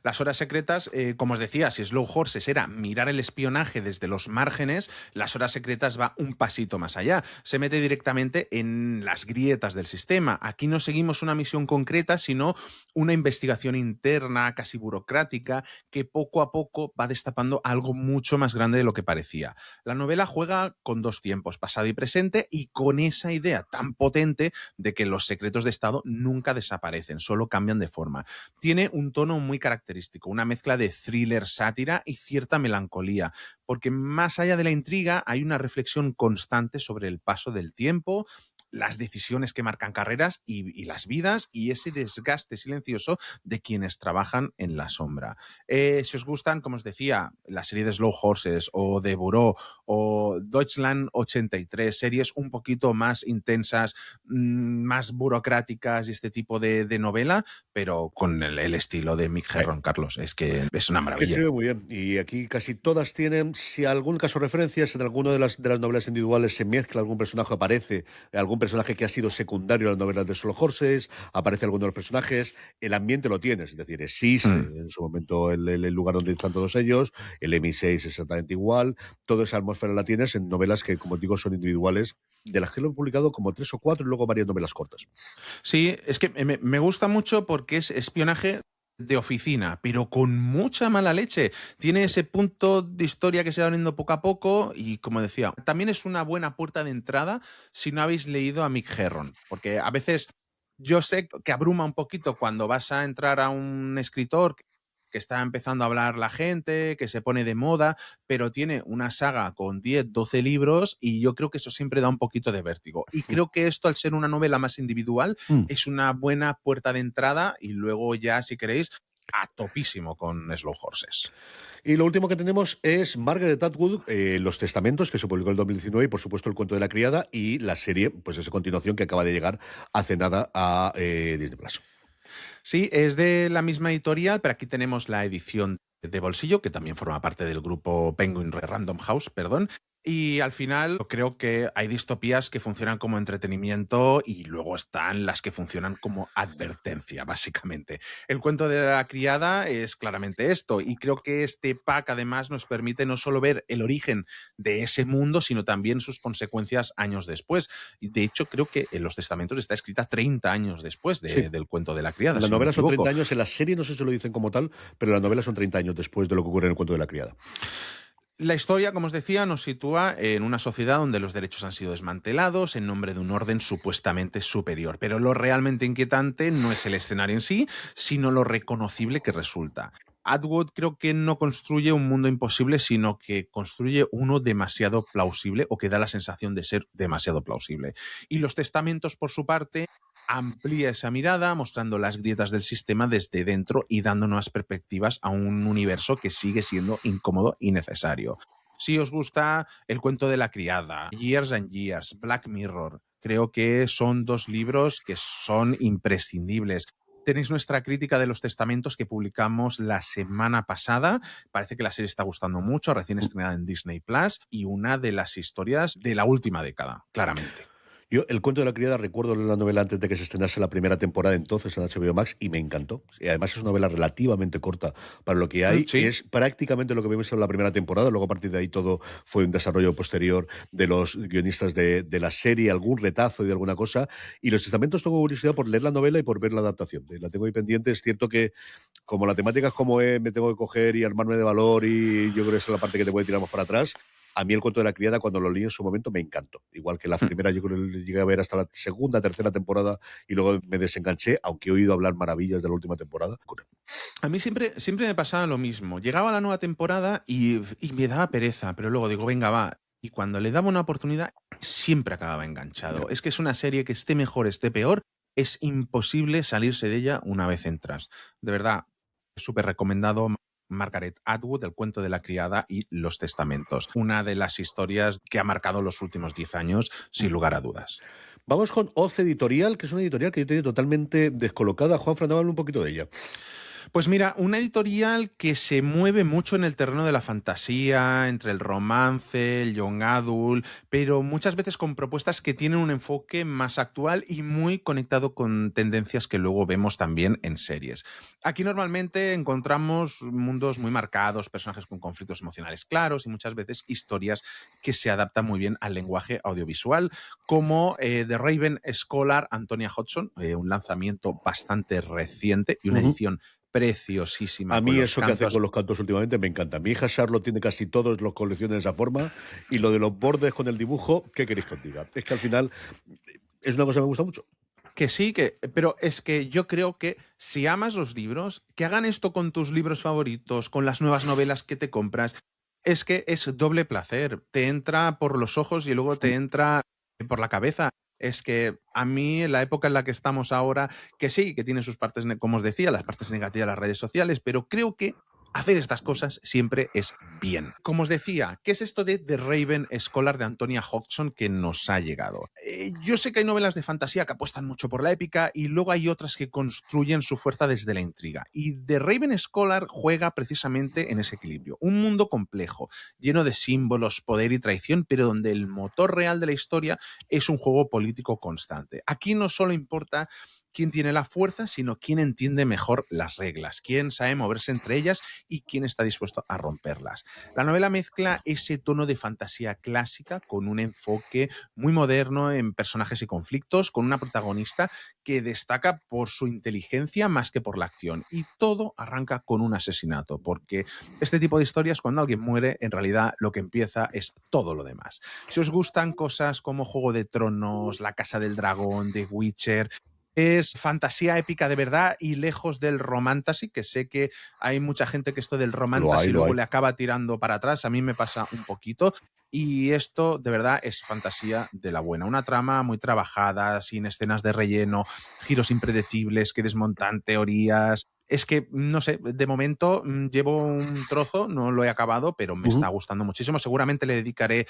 Las Horas Secretas, como os decía, si Slow Horses era mirar el espionaje desde los márgenes, Las Horas Secretas va un pasito más allá. Se mete directamente en las grietas del sistema. Aquí no seguimos una misión concreta, sino una investigación interna, casi burocrática, que poco a poco va destapando algo mucho más grande de lo que parecía. La novela juega con dos tiempos, pasado y presente, y con esa idea tan potente de que los secretos de Estado nunca desaparecen, solo cambian de forma. Tiene un tono muy característico, una mezcla de thriller, sátira y cierta melancolía, porque más allá de la intriga hay una reflexión constante sobre el paso del tiempo, las decisiones que marcan carreras y las vidas, y ese desgaste silencioso de quienes trabajan en la sombra. Si os gustan, como os decía, la serie de Slow Horses o de Bureau o Deutschland 83, series un poquito más intensas, más burocráticas y este tipo de novela, pero con el estilo de Mick Herron, Carlos. Es que es una Que maravilla. escribe muy bien. Y aquí casi todas tienen, si algún caso referencias, en alguna de las novelas individuales se mezcla algún personaje, aparece algún personaje que ha sido secundario en las novelas de Slow Horses, aparece alguno de los personajes, el ambiente lo tienes, es decir, existe en su momento el lugar donde están todos ellos, el MI6 es exactamente igual, toda esa atmósfera la tienes en novelas que, como digo, son individuales, de las que lo he publicado como 3 o 4 y luego varias novelas cortas. Sí, es que me gusta mucho porque es espionaje de oficina, pero con mucha mala leche. Tiene ese punto de historia que se va abriendo poco a poco y, como decía, también es una buena puerta de entrada si no habéis leído a Mick Herron, porque a veces yo sé que abruma un poquito cuando vas a entrar a un escritor que está empezando a hablar la gente, que se pone de moda, pero tiene una saga con 10, 12 libros y yo creo que eso siempre da un poquito de vértigo. Y creo que esto, al ser una novela más individual, es una buena puerta de entrada y luego ya, si queréis, a topísimo con Slow Horses. Y lo último que tenemos es Margaret Atwood, Los Testamentos, que se publicó en el 2019, y por supuesto El Cuento de la Criada, y la serie, pues esa continuación que acaba de llegar hace nada a Disney Plus. Sí, es de la misma editorial, pero aquí tenemos la edición de bolsillo, que también forma parte del grupo Penguin Random House, perdón. Y al final creo que hay distopías que funcionan como entretenimiento y luego están las que funcionan como advertencia, básicamente. El Cuento de la Criada es claramente esto, y creo que este pack además nos permite no solo ver el origen de ese mundo, sino también sus consecuencias años después. De hecho, creo que en Los Testamentos está escrita 30 años después del Cuento de la Criada. Las si no me novelas son equivoco. 30 años, en la serie no sé si lo dicen como tal, pero las novelas son 30 años después de lo que ocurre en El Cuento de la Criada. La historia, como os decía, nos sitúa en una sociedad donde los derechos han sido desmantelados en nombre de un orden supuestamente superior. Pero lo realmente inquietante no es el escenario en sí, sino lo reconocible que resulta. Atwood creo que no construye un mundo imposible, sino que construye uno demasiado plausible, o que da la sensación de ser demasiado plausible. Y Los Testamentos, por su parte, amplía esa mirada, mostrando las grietas del sistema desde dentro y dando nuevas perspectivas a un universo que sigue siendo incómodo y necesario. Si os gusta El Cuento de la Criada, Years and Years, Black Mirror, creo que son dos libros que son imprescindibles. Tenéis nuestra crítica de Los Testamentos que publicamos la semana pasada. Parece que la serie está gustando mucho, recién estrenada en Disney Plus, y una de las historias de la última década, claramente. Yo, El Cuento de la Criada, recuerdo la novela antes de que se estrenase la primera temporada entonces en HBO Max y me encantó. Y además es una novela relativamente corta para lo que hay. Sí. Es prácticamente lo que vimos en la primera temporada. Luego, a partir de ahí, todo fue un desarrollo posterior de los guionistas de la serie, algún retazo y de alguna cosa. Y Los Testamentos tengo curiosidad por leer la novela y por ver la adaptación. La tengo ahí pendiente. Es cierto que, como la temática es como es, me tengo que coger y armarme de valor, y yo creo que esa es la parte que te puede tirar más para atrás. A mí El Cuento de la Criada, cuando lo leí en su momento, me encantó. Igual que la primera, yo creo que llegué a ver hasta la segunda, tercera temporada y luego me desenganché, aunque he oído hablar maravillas de la última temporada. A mí siempre me pasaba lo mismo. Llegaba la nueva temporada y me daba pereza, pero luego digo, venga, va. Y cuando le daba una oportunidad, siempre acababa enganchado. Es que es una serie que esté mejor, esté peor, es imposible salirse de ella una vez entras. De verdad, súper recomendado. Margaret Atwood, El Cuento de la Criada y Los Testamentos. Una de las historias que ha marcado los últimos 10 años, sin lugar a dudas. Vamos con Oz Editorial, que es una editorial que yo tenía totalmente descolocada. Juan Fran, háblame un poquito de ella. Pues mira, una editorial que se mueve mucho en el terreno de la fantasía, entre el romance, el young adult, pero muchas veces con propuestas que tienen un enfoque más actual y muy conectado con tendencias que luego vemos también en series. Aquí normalmente encontramos mundos muy marcados, personajes con conflictos emocionales claros y muchas veces historias que se adaptan muy bien al lenguaje audiovisual, como The Raven Scholar, Antonia Hodgson, un lanzamiento bastante reciente y una Ujú. edición preciosísima A con mí los eso que hace cantos. con los cantos últimamente me encanta. Mi hija Charlotte tiene casi todos los colecciones de esa forma y lo de los bordes con el dibujo, ¿qué queréis que os diga? Es que al final es una cosa que me gusta mucho. Que sí, pero es que yo creo que si amas los libros, que hagan esto con tus libros favoritos, con las nuevas novelas que te compras, es que es doble placer. Te entra por los ojos y luego te entra por la cabeza. Es que a mí, en la época en la que estamos ahora, que sí, que tiene sus partes, como os decía, las partes negativas de las redes sociales, pero creo que hacer estas cosas siempre es bien. Como os decía, ¿qué es esto de The Raven Scholar de Antonia Hodgson que nos ha llegado? Yo sé que hay novelas de fantasía que apuestan mucho por la épica y luego hay otras que construyen su fuerza desde la intriga. Y The Raven Scholar juega precisamente en ese equilibrio. Un mundo complejo, lleno de símbolos, poder y traición, pero donde el motor real de la historia es un juego político constante. Aquí no solo importa quién tiene la fuerza, sino quién entiende mejor las reglas, quién sabe moverse entre ellas y quién está dispuesto a romperlas. La novela mezcla ese tono de fantasía clásica con un enfoque muy moderno en personajes y conflictos, con una protagonista que destaca por su inteligencia más que por la acción. Y todo arranca con un asesinato, porque este tipo de historias, cuando alguien muere, en realidad lo que empieza es todo lo demás. Si os gustan cosas como Juego de Tronos, La Casa del Dragón, The Witcher, es fantasía épica de verdad y lejos del romantasy, que sé que hay mucha gente que esto del Lo hay, romantasy lo luego hay. le acaba tirando para atrás. A mí me pasa un poquito. Y esto de verdad es fantasía de la buena. Una trama muy trabajada, sin escenas de relleno, giros impredecibles que desmontan teorías. Es que, no sé, de momento llevo un trozo, no lo he acabado, pero me está Ujú. gustando muchísimo. Seguramente le dedicaré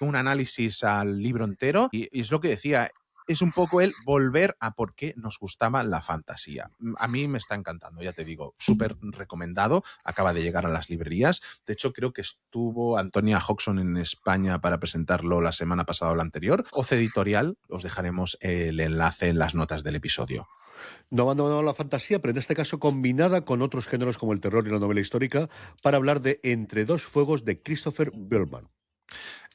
un análisis al libro entero y es lo que decía, es un poco el volver a por qué nos gustaba la fantasía. A mí me está encantando, ya te digo, súper recomendado, acaba de llegar a las librerías. De hecho, creo que estuvo Antonia Hodgson en España para presentarlo la semana pasada o la anterior. Oce Editorial, os dejaremos el enlace en las notas del episodio. No abandonamos la fantasía, pero en este caso combinada con otros géneros como el terror y la novela histórica, para hablar de Entre dos fuegos de Christopher Buehlman.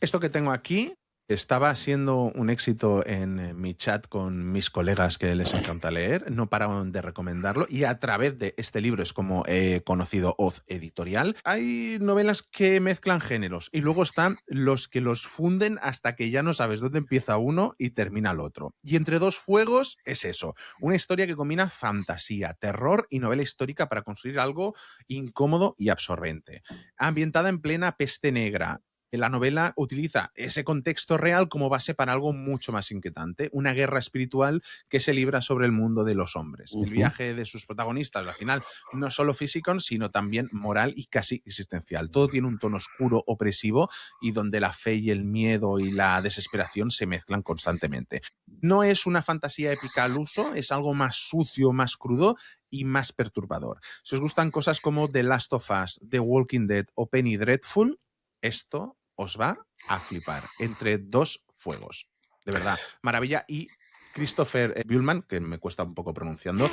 Esto que tengo aquí estaba siendo un éxito en mi chat con mis colegas que les encanta leer, no paraban de recomendarlo y a través de este libro es como he conocido Oz Editorial. Hay novelas que mezclan géneros y luego están los que los funden hasta que ya no sabes dónde empieza uno y termina el otro. Y Entre dos fuegos es eso, una historia que combina fantasía, terror y novela histórica para construir algo incómodo y absorbente. Ambientada en plena peste negra, la novela utiliza ese contexto real como base para algo mucho más inquietante, una guerra espiritual que se libra sobre el mundo de los hombres. El Ujú. viaje de sus protagonistas, al final, no es solo físico, sino también moral y casi existencial. Todo tiene un tono oscuro, opresivo, y donde la fe y el miedo y la desesperación se mezclan constantemente. No es una fantasía épica al uso, es algo más sucio, más crudo y más perturbador. Si os gustan cosas como The Last of Us, The Walking Dead o Penny Dreadful, esto os va a flipar. Entre dos fuegos. De verdad, maravilla. Y Christopher Buehlman, que me cuesta un poco pronunciando,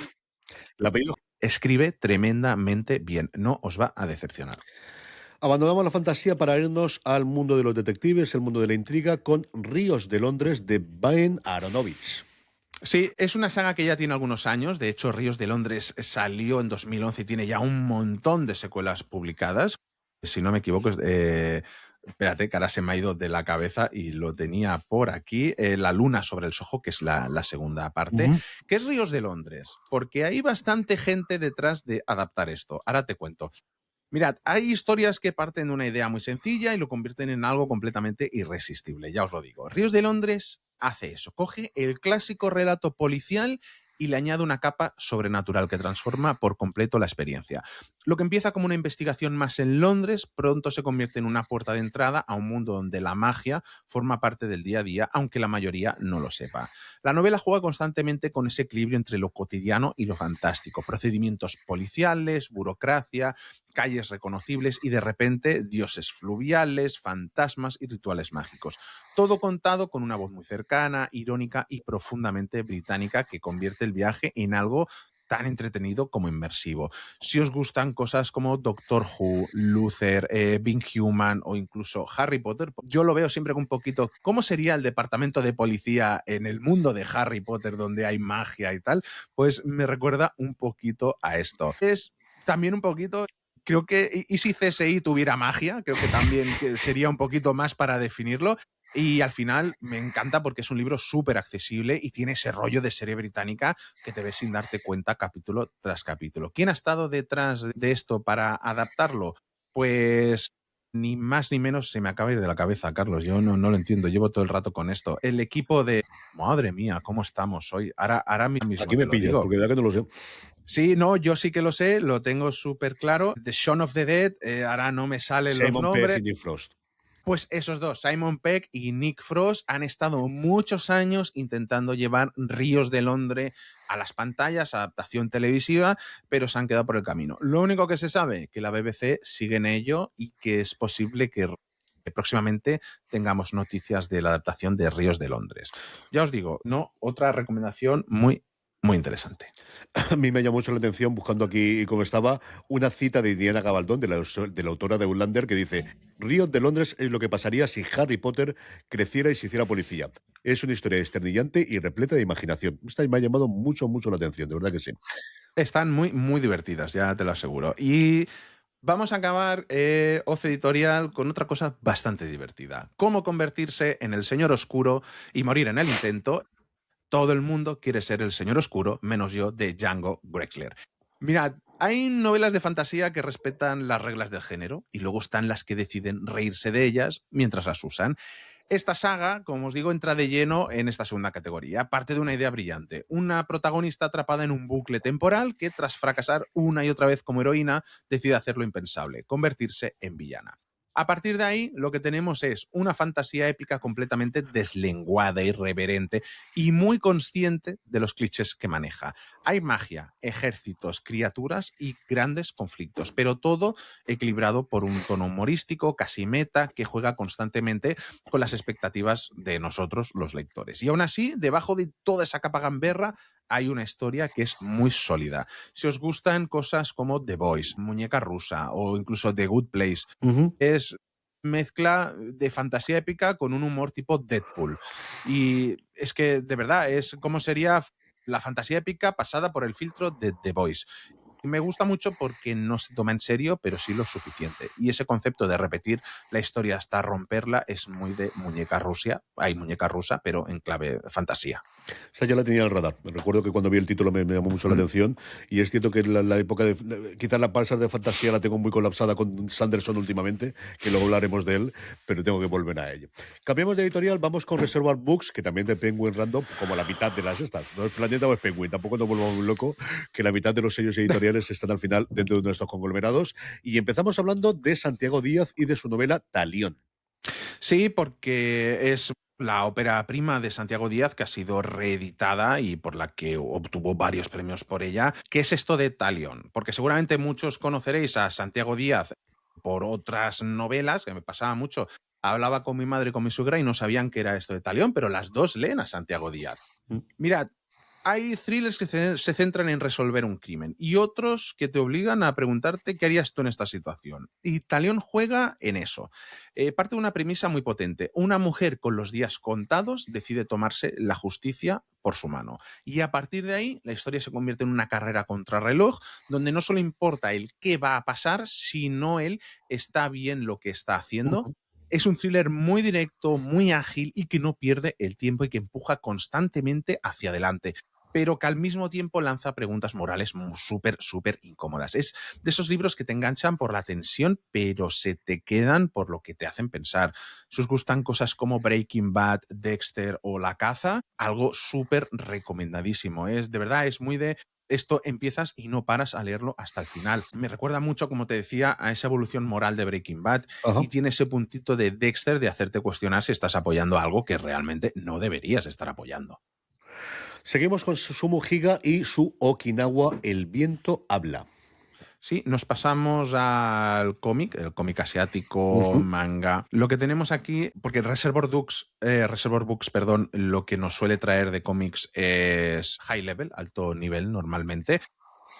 El apellido. escribe tremendamente bien. No os va a decepcionar. Abandonamos la fantasía para irnos al mundo de los detectives, el mundo de la intriga, con Ríos de Londres de Baen Aronovich. Sí, es una saga que ya tiene algunos años. De hecho, Ríos de Londres salió en 2011 y tiene ya un montón de secuelas publicadas. Si no me equivoco, espérate, que ahora se me ha ido de la cabeza y lo tenía por aquí. La luna sobre el Soho, que es la segunda parte. Ujú. ¿Qué es Ríos de Londres? Porque hay bastante gente detrás de adaptar esto. Ahora te cuento. Mirad, hay historias que parten de una idea muy sencilla y lo convierten en algo completamente irresistible, ya os lo digo. Ríos de Londres hace eso, coge el clásico relato policial y le añade una capa sobrenatural que transforma por completo la experiencia. Lo que empieza como una investigación más en Londres, pronto se convierte en una puerta de entrada a un mundo donde la magia forma parte del día a día, aunque la mayoría no lo sepa. La novela juega constantemente con ese equilibrio entre lo cotidiano y lo fantástico, procedimientos policiales, burocracia, calles reconocibles y de repente dioses fluviales, fantasmas y rituales mágicos. Todo contado con una voz muy cercana, irónica y profundamente británica que convierte el viaje en algo tan entretenido como inmersivo. Si os gustan cosas como Doctor Who, Luther, Being Human o incluso Harry Potter, yo lo veo siempre con un poquito cómo sería el departamento de policía en el mundo de Harry Potter donde hay magia y tal, pues me recuerda un poquito a esto. Es también un poquito, creo que, y si CSI tuviera magia, creo que también que sería un poquito más para definirlo. Y al final me encanta porque es un libro súper accesible y tiene ese rollo de serie británica que te ves sin darte cuenta capítulo tras capítulo. ¿Quién ha estado detrás de esto para adaptarlo? Pues ni más ni menos se me acaba de ir de la cabeza, Carlos. Yo no lo entiendo. Llevo todo el rato con esto. El equipo de... Madre mía, ¿cómo estamos hoy? Ahora mismo Aquí te me lo pillas, digo. porque da que no lo sé. Sí, no, yo sí que lo sé, lo tengo súper claro. The Shaun of the Dead, ahora no me salen los Simon Pegg nombres. y Nick Frost. Pues esos dos, Simon Pegg y Nick Frost, han estado muchos años intentando llevar Ríos de Londres a las pantallas, adaptación televisiva, pero se han quedado por el camino. Lo único que se sabe, que la BBC sigue en ello y que es posible que próximamente tengamos noticias de la adaptación de Ríos de Londres. Ya os digo, no, otra recomendación muy interesante. A mí me llamó mucho la atención, buscando aquí cómo estaba, una cita de Indiana Gabaldón, de la autora de Outlander, que dice: Ríos de Londres es lo que pasaría si Harry Potter creciera y se hiciera policía. Es una historia esternillante y repleta de imaginación. Esta me ha llamado mucho la atención, de verdad que sí. Están muy divertidas, ya te lo aseguro. Y vamos a acabar Oce Editorial con otra cosa bastante divertida. Cómo convertirse en el Señor Oscuro y morir en el intento. Todo el mundo quiere ser el Señor Oscuro, menos yo, de Django Drexler. Mirad, hay novelas de fantasía que respetan las reglas del género y luego están las que deciden reírse de ellas mientras las usan. Esta saga, como os digo, entra de lleno en esta segunda categoría. Parte de una idea brillante. Una protagonista atrapada en un bucle temporal que, tras fracasar una y otra vez como heroína, decide hacer lo impensable, convertirse en villana. A partir de ahí, lo que tenemos es una fantasía épica completamente deslenguada, irreverente y muy consciente de los clichés que maneja. Hay magia, ejércitos, criaturas y grandes conflictos, pero todo equilibrado por un tono humorístico, casi meta, que juega constantemente con las expectativas de nosotros, los lectores. Y aún así, debajo de toda esa capa gamberra, hay una historia que es muy sólida. Si os gustan cosas como The Boys, Muñeca Rusa o incluso The Good Place, Ujú. es mezcla de fantasía épica con un humor tipo Deadpool. Y es que, de verdad, es como sería la fantasía épica pasada por el filtro de The Voice. Y me gusta mucho porque no se toma en serio, pero sí lo suficiente. Y ese concepto de repetir la historia hasta romperla es muy de muñeca rusa. Hay muñeca rusa, pero en clave fantasía. Esa ya la tenía en el radar. Me recuerdo que cuando vi el título me llamó mucho la Mm. atención. Y es cierto que la época quizás la pasas de fantasía la tengo muy colapsada con Sanderson últimamente, que luego hablaremos de él, pero tengo que volver a ello. Cambiamos de editorial, vamos con Reservoir Books, que también de Penguin Random, como la mitad de las estas. No es Planeta o es Penguin, tampoco nos volvamos muy loco, que la mitad de los sellos editoriales están al final dentro de nuestros conglomerados. Y empezamos hablando de Santiago Díaz y de su novela Talión. Sí, porque es la ópera prima de Santiago Díaz, que ha sido reeditada y por la que obtuvo varios premios por ella. ¿Qué es esto de Talión? Porque seguramente muchos conoceréis a Santiago Díaz por otras novelas, que me pasaba mucho. Hablaba con mi madre y con mi suegra y no sabían qué era esto de Talión, pero las dos leen a Santiago Díaz. Mm. Mirad, hay thrillers que se centran en resolver un crimen y otros que te obligan a preguntarte qué harías tú en esta situación. Y Talión juega en eso. Parte de una premisa muy potente. Una mujer con los días contados decide tomarse la justicia por su mano. Y a partir de ahí, la historia se convierte en una carrera contrarreloj, donde no solo importa el qué va a pasar, sino el está bien lo que está haciendo. Ujú. Es un thriller muy directo, muy ágil y que no pierde el tiempo y que empuja constantemente hacia adelante. pero que al mismo tiempo lanza preguntas morales súper incómodas. Es de esos libros que te enganchan por la tensión, pero se te quedan por lo que te hacen pensar. Si os gustan cosas como Breaking Bad, Dexter o La Caza, algo súper recomendadísimo. De verdad, es muy de esto empiezas y no paras a leerlo hasta el final. Me recuerda mucho, como te decía, a esa evolución moral de Breaking Bad Ajá. y tiene ese puntito de Dexter de hacerte cuestionar si estás apoyando algo que realmente no deberías estar apoyando. Seguimos con Susumu Higa y su Okinawa, El viento habla. Sí, nos pasamos al cómic, el cómic asiático, Ujú. manga. Lo que tenemos aquí, porque Reservoir Books, perdón, lo que nos suele traer de cómics es high level, alto nivel normalmente.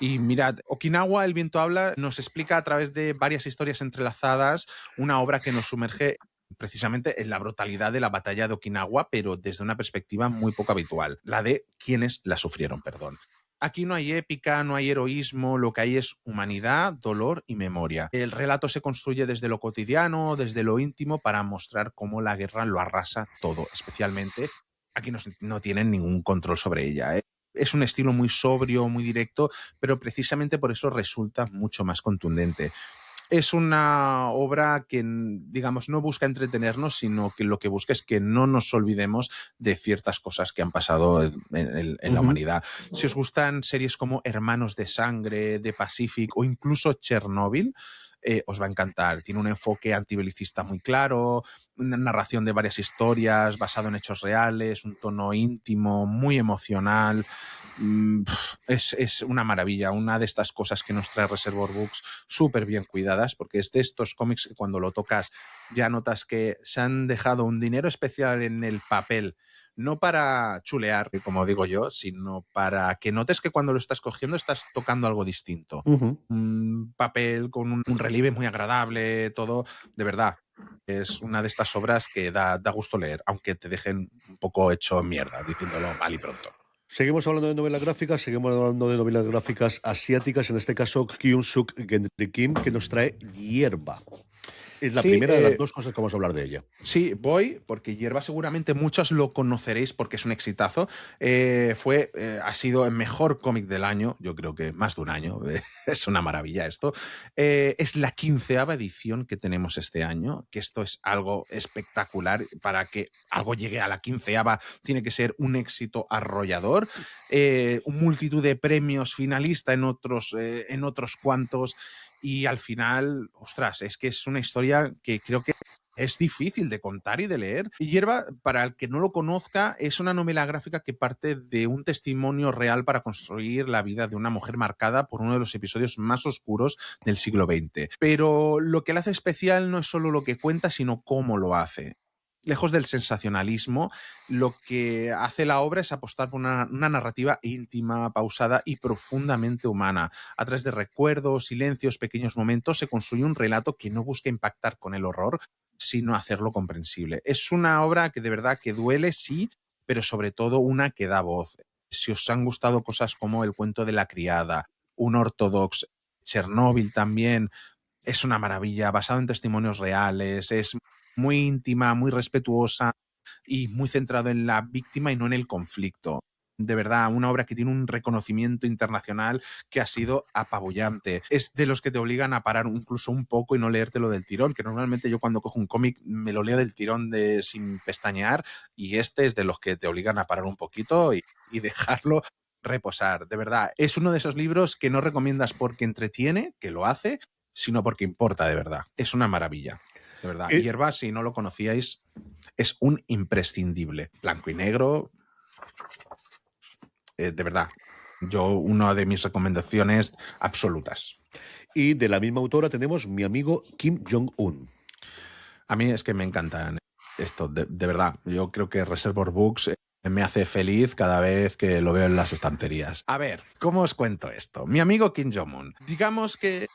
Y mirad, Okinawa, El viento habla, nos explica a través de varias historias entrelazadas una obra que nos sumerge precisamente en la brutalidad de la batalla de Okinawa, pero desde una perspectiva muy poco habitual, la de quienes la sufrieron, perdón. Aquí no hay épica, no hay heroísmo, lo que hay es humanidad, dolor y memoria. El relato se construye desde lo cotidiano, desde lo íntimo, para mostrar cómo la guerra lo arrasa todo, especialmente aquí no tienen ningún control sobre ella. Es un estilo muy sobrio, muy directo, pero precisamente por eso resulta mucho más contundente. Es una obra que, digamos, no busca entretenernos, sino que lo que busca es que no nos olvidemos de ciertas cosas que han pasado en la Ujú. humanidad. Si os gustan series como Hermanos de Sangre, The Pacific o incluso Chernobyl, os va a encantar. Tiene un enfoque antibelicista muy claro, una narración de varias historias basado en hechos reales, un tono íntimo, muy emocional. Es una maravilla, una de estas cosas que nos trae Reservoir Books súper bien cuidadas, porque es de estos cómics que cuando lo tocas ya notas que se han dejado un dinero especial en el papel, no para chulear, como digo yo, sino para que notes que cuando lo estás cogiendo estás tocando algo distinto. Ujú. Un papel con un relieve muy agradable, todo, de verdad. Es una de estas obras que da gusto leer, aunque te dejen un poco hecho mierda, diciéndolo mal y pronto. Seguimos hablando de novelas gráficas, seguimos hablando de novelas gráficas asiáticas, en este caso Kyung-Suk Gendry Kim, que nos trae Hierba. Es la Sí, primera de las dos cosas que vamos a hablar de ella. sí, voy, porque Hierba seguramente muchos lo conoceréis porque es un exitazo. Ha sido el mejor cómic del año, yo creo que más de un año, es una maravilla esto. Es la 15ª edición que tenemos este año, que esto es algo espectacular. Para que algo llegue a la 15ª tiene que ser un éxito arrollador. Un multitud de premios finalista en otros cuantos. Y al final, ostras, es que es una historia que creo que es difícil de contar y de leer. Y Hierba, para el que no lo conozca, es una novela gráfica que parte de un testimonio real para construir la vida de una mujer marcada por uno de los episodios más oscuros del siglo XX. Pero lo que la hace especial no es solo lo que cuenta, sino cómo lo hace. Lejos del sensacionalismo, lo que hace la obra es apostar por una narrativa íntima, pausada y profundamente humana. A través de recuerdos, silencios, pequeños momentos, se construye un relato que no busca impactar con el horror, sino hacerlo comprensible. Es una obra que de verdad que duele, sí, pero sobre todo una que da voz. Si os han gustado cosas como El cuento de la criada, Un ortodox, Chernóbil también, es una maravilla, basado en testimonios reales, es muy íntima, muy respetuosa y muy centrado en la víctima y no en el conflicto. De verdad, una obra que tiene un reconocimiento internacional que ha sido apabullante. Es de los que te obligan a parar incluso un poco y no leértelo del tirón, que normalmente yo cuando cojo un cómic me lo leo del tirón sin pestañear, y este es de los que te obligan a parar un poquito y dejarlo reposar. De verdad, es uno de esos libros que no recomiendas porque entretiene, que lo hace, sino porque importa de verdad. Es una maravilla. De verdad. Eh, Hierba, si no lo conocíais, es un imprescindible. Blanco y negro, de verdad. Una de mis recomendaciones absolutas. y de la misma autora tenemos Mi amigo Kim Jong-un. A mí es que me encantan esto, de verdad. Yo creo que Reservoir Books me hace feliz cada vez que lo veo en las estanterías. A ver, ¿cómo os cuento esto? Mi amigo Kim Jong-un. Digamos que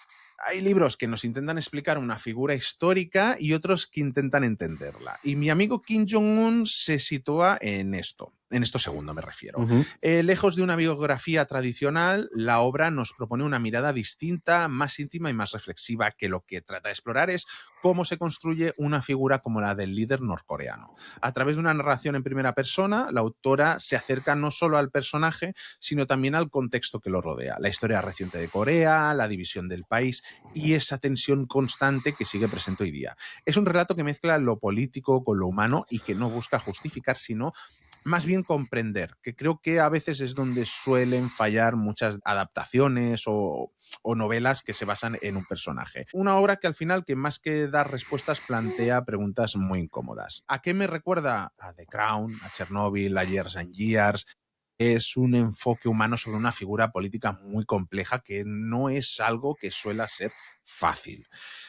hay libros que nos intentan explicar una figura histórica y otros que intentan entenderla. Y mi amigo Kim Jong-un se sitúa en esto. En esto segundo me refiero. Ujú. Lejos de una biografía tradicional, la obra nos propone una mirada distinta, más íntima y más reflexiva, que lo que trata de explorar es cómo se construye una figura como la del líder norcoreano. A través de una narración en primera persona, la autora se acerca no solo al personaje, sino también al contexto que lo rodea. La historia reciente de Corea, la división del país y esa tensión constante que sigue presente hoy día. Es un relato que mezcla lo político con lo humano y que no busca justificar, sino más bien comprender, que creo que a veces es donde suelen fallar muchas adaptaciones o novelas que se basan en un personaje. Una obra que al final, que más que dar respuestas, plantea preguntas muy incómodas. ¿A qué me recuerda? A The Crown, a Chernobyl, a Years and Years. Es un enfoque humano sobre una figura política muy compleja que no es algo que suele ser fácil.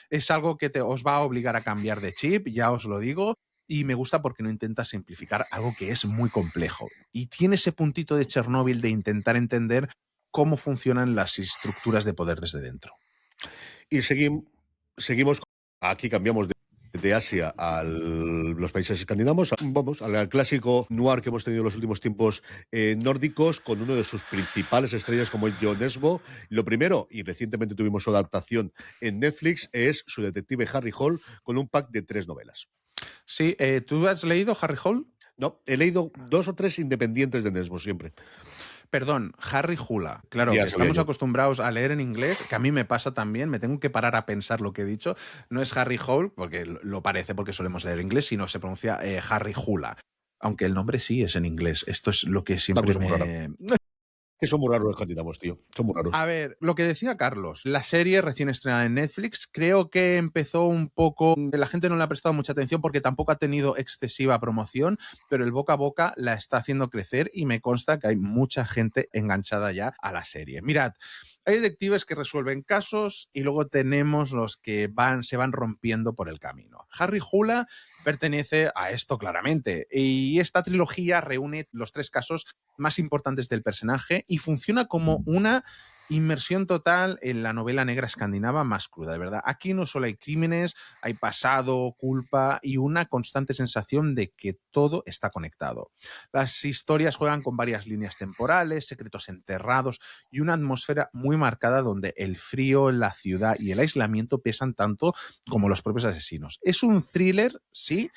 Es algo que os va a obligar a cambiar de chip, ya os lo digo, y me gusta porque no intenta simplificar algo que es muy complejo. Y tiene ese puntito de Chernóbil de intentar entender cómo funcionan las estructuras de poder desde dentro. Y seguimos, aquí cambiamos de Asia a los países escandinavos, vamos, al clásico noir que hemos tenido en los últimos tiempos nórdicos, con uno de sus principales estrellas como es Jon Snow. Lo primero, y recientemente tuvimos su adaptación en Netflix, es su detective Harry Hole, con un pack de 3 novelas. Sí, ¿tú has leído Harry Hole? No, he leído 2 o 3 independientes de Nesbo siempre. Perdón, Harry Hula. Claro, Ya que sabía estamos yo. acostumbrados a leer en inglés, que a mí me pasa también, me tengo que parar a pensar lo que he dicho. No es Harry Hole, porque lo parece porque solemos leer inglés, sino se pronuncia Harry Hula. Aunque el nombre sí es en inglés. Esto es lo que Una siempre cosa muy rara. me... Que son muy raros los escandinavos, tío. Son muy raros. A ver, lo que decía Carlos, la serie recién estrenada en Netflix, creo que empezó un poco, la gente no le ha prestado mucha atención porque tampoco ha tenido excesiva promoción, pero el boca a boca la está haciendo crecer y me consta que hay mucha gente enganchada ya a la serie. Mirad, hay detectives que resuelven casos y luego tenemos los que se van rompiendo por el camino. Harry Hula pertenece a esto claramente y esta trilogía reúne los 3 casos más importantes del personaje y funciona como una inmersión total en la novela negra escandinava más cruda, de verdad. Aquí no solo hay crímenes, hay pasado, culpa y una constante sensación de que todo está conectado. Las historias juegan con varias líneas temporales, secretos enterrados y una atmósfera muy marcada donde el frío, la ciudad y el aislamiento pesan tanto como los propios asesinos. Es un thriller, sí,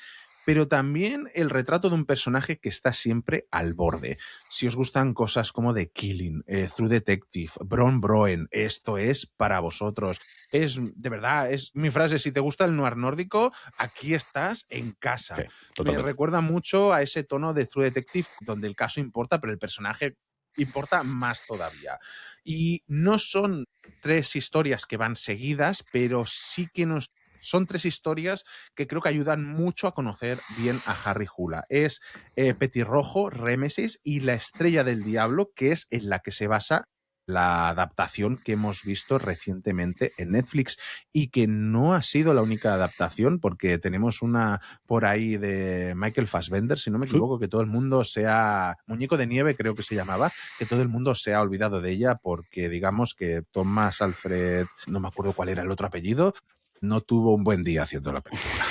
pero también el retrato de un personaje que está siempre al borde. Si os gustan cosas como The Killing, True Detective, Bron Broen, esto es para vosotros. Es, de verdad, es mi frase, si te gusta el noir nórdico, aquí estás en Sí, casa. Me totalmente. recuerda mucho a ese tono de True Detective donde el caso importa, pero el personaje importa más todavía. Y no son 3 historias que van seguidas, pero sí que nos son 3 historias que creo que ayudan mucho a conocer bien a Harry Hula. Es Petirrojo, Rémesis y La Estrella del Diablo, que es en la que se basa la adaptación que hemos visto recientemente en Netflix y que no ha sido la única adaptación porque tenemos una por ahí de Michael Fassbender, si no me Sí. equivoco, que todo el mundo sea Muñeco de Nieve, creo que se llamaba, que todo el mundo se ha olvidado de ella porque digamos que Thomas Alfred, no me acuerdo cuál era el otro apellido, no tuvo un buen día haciendo la película.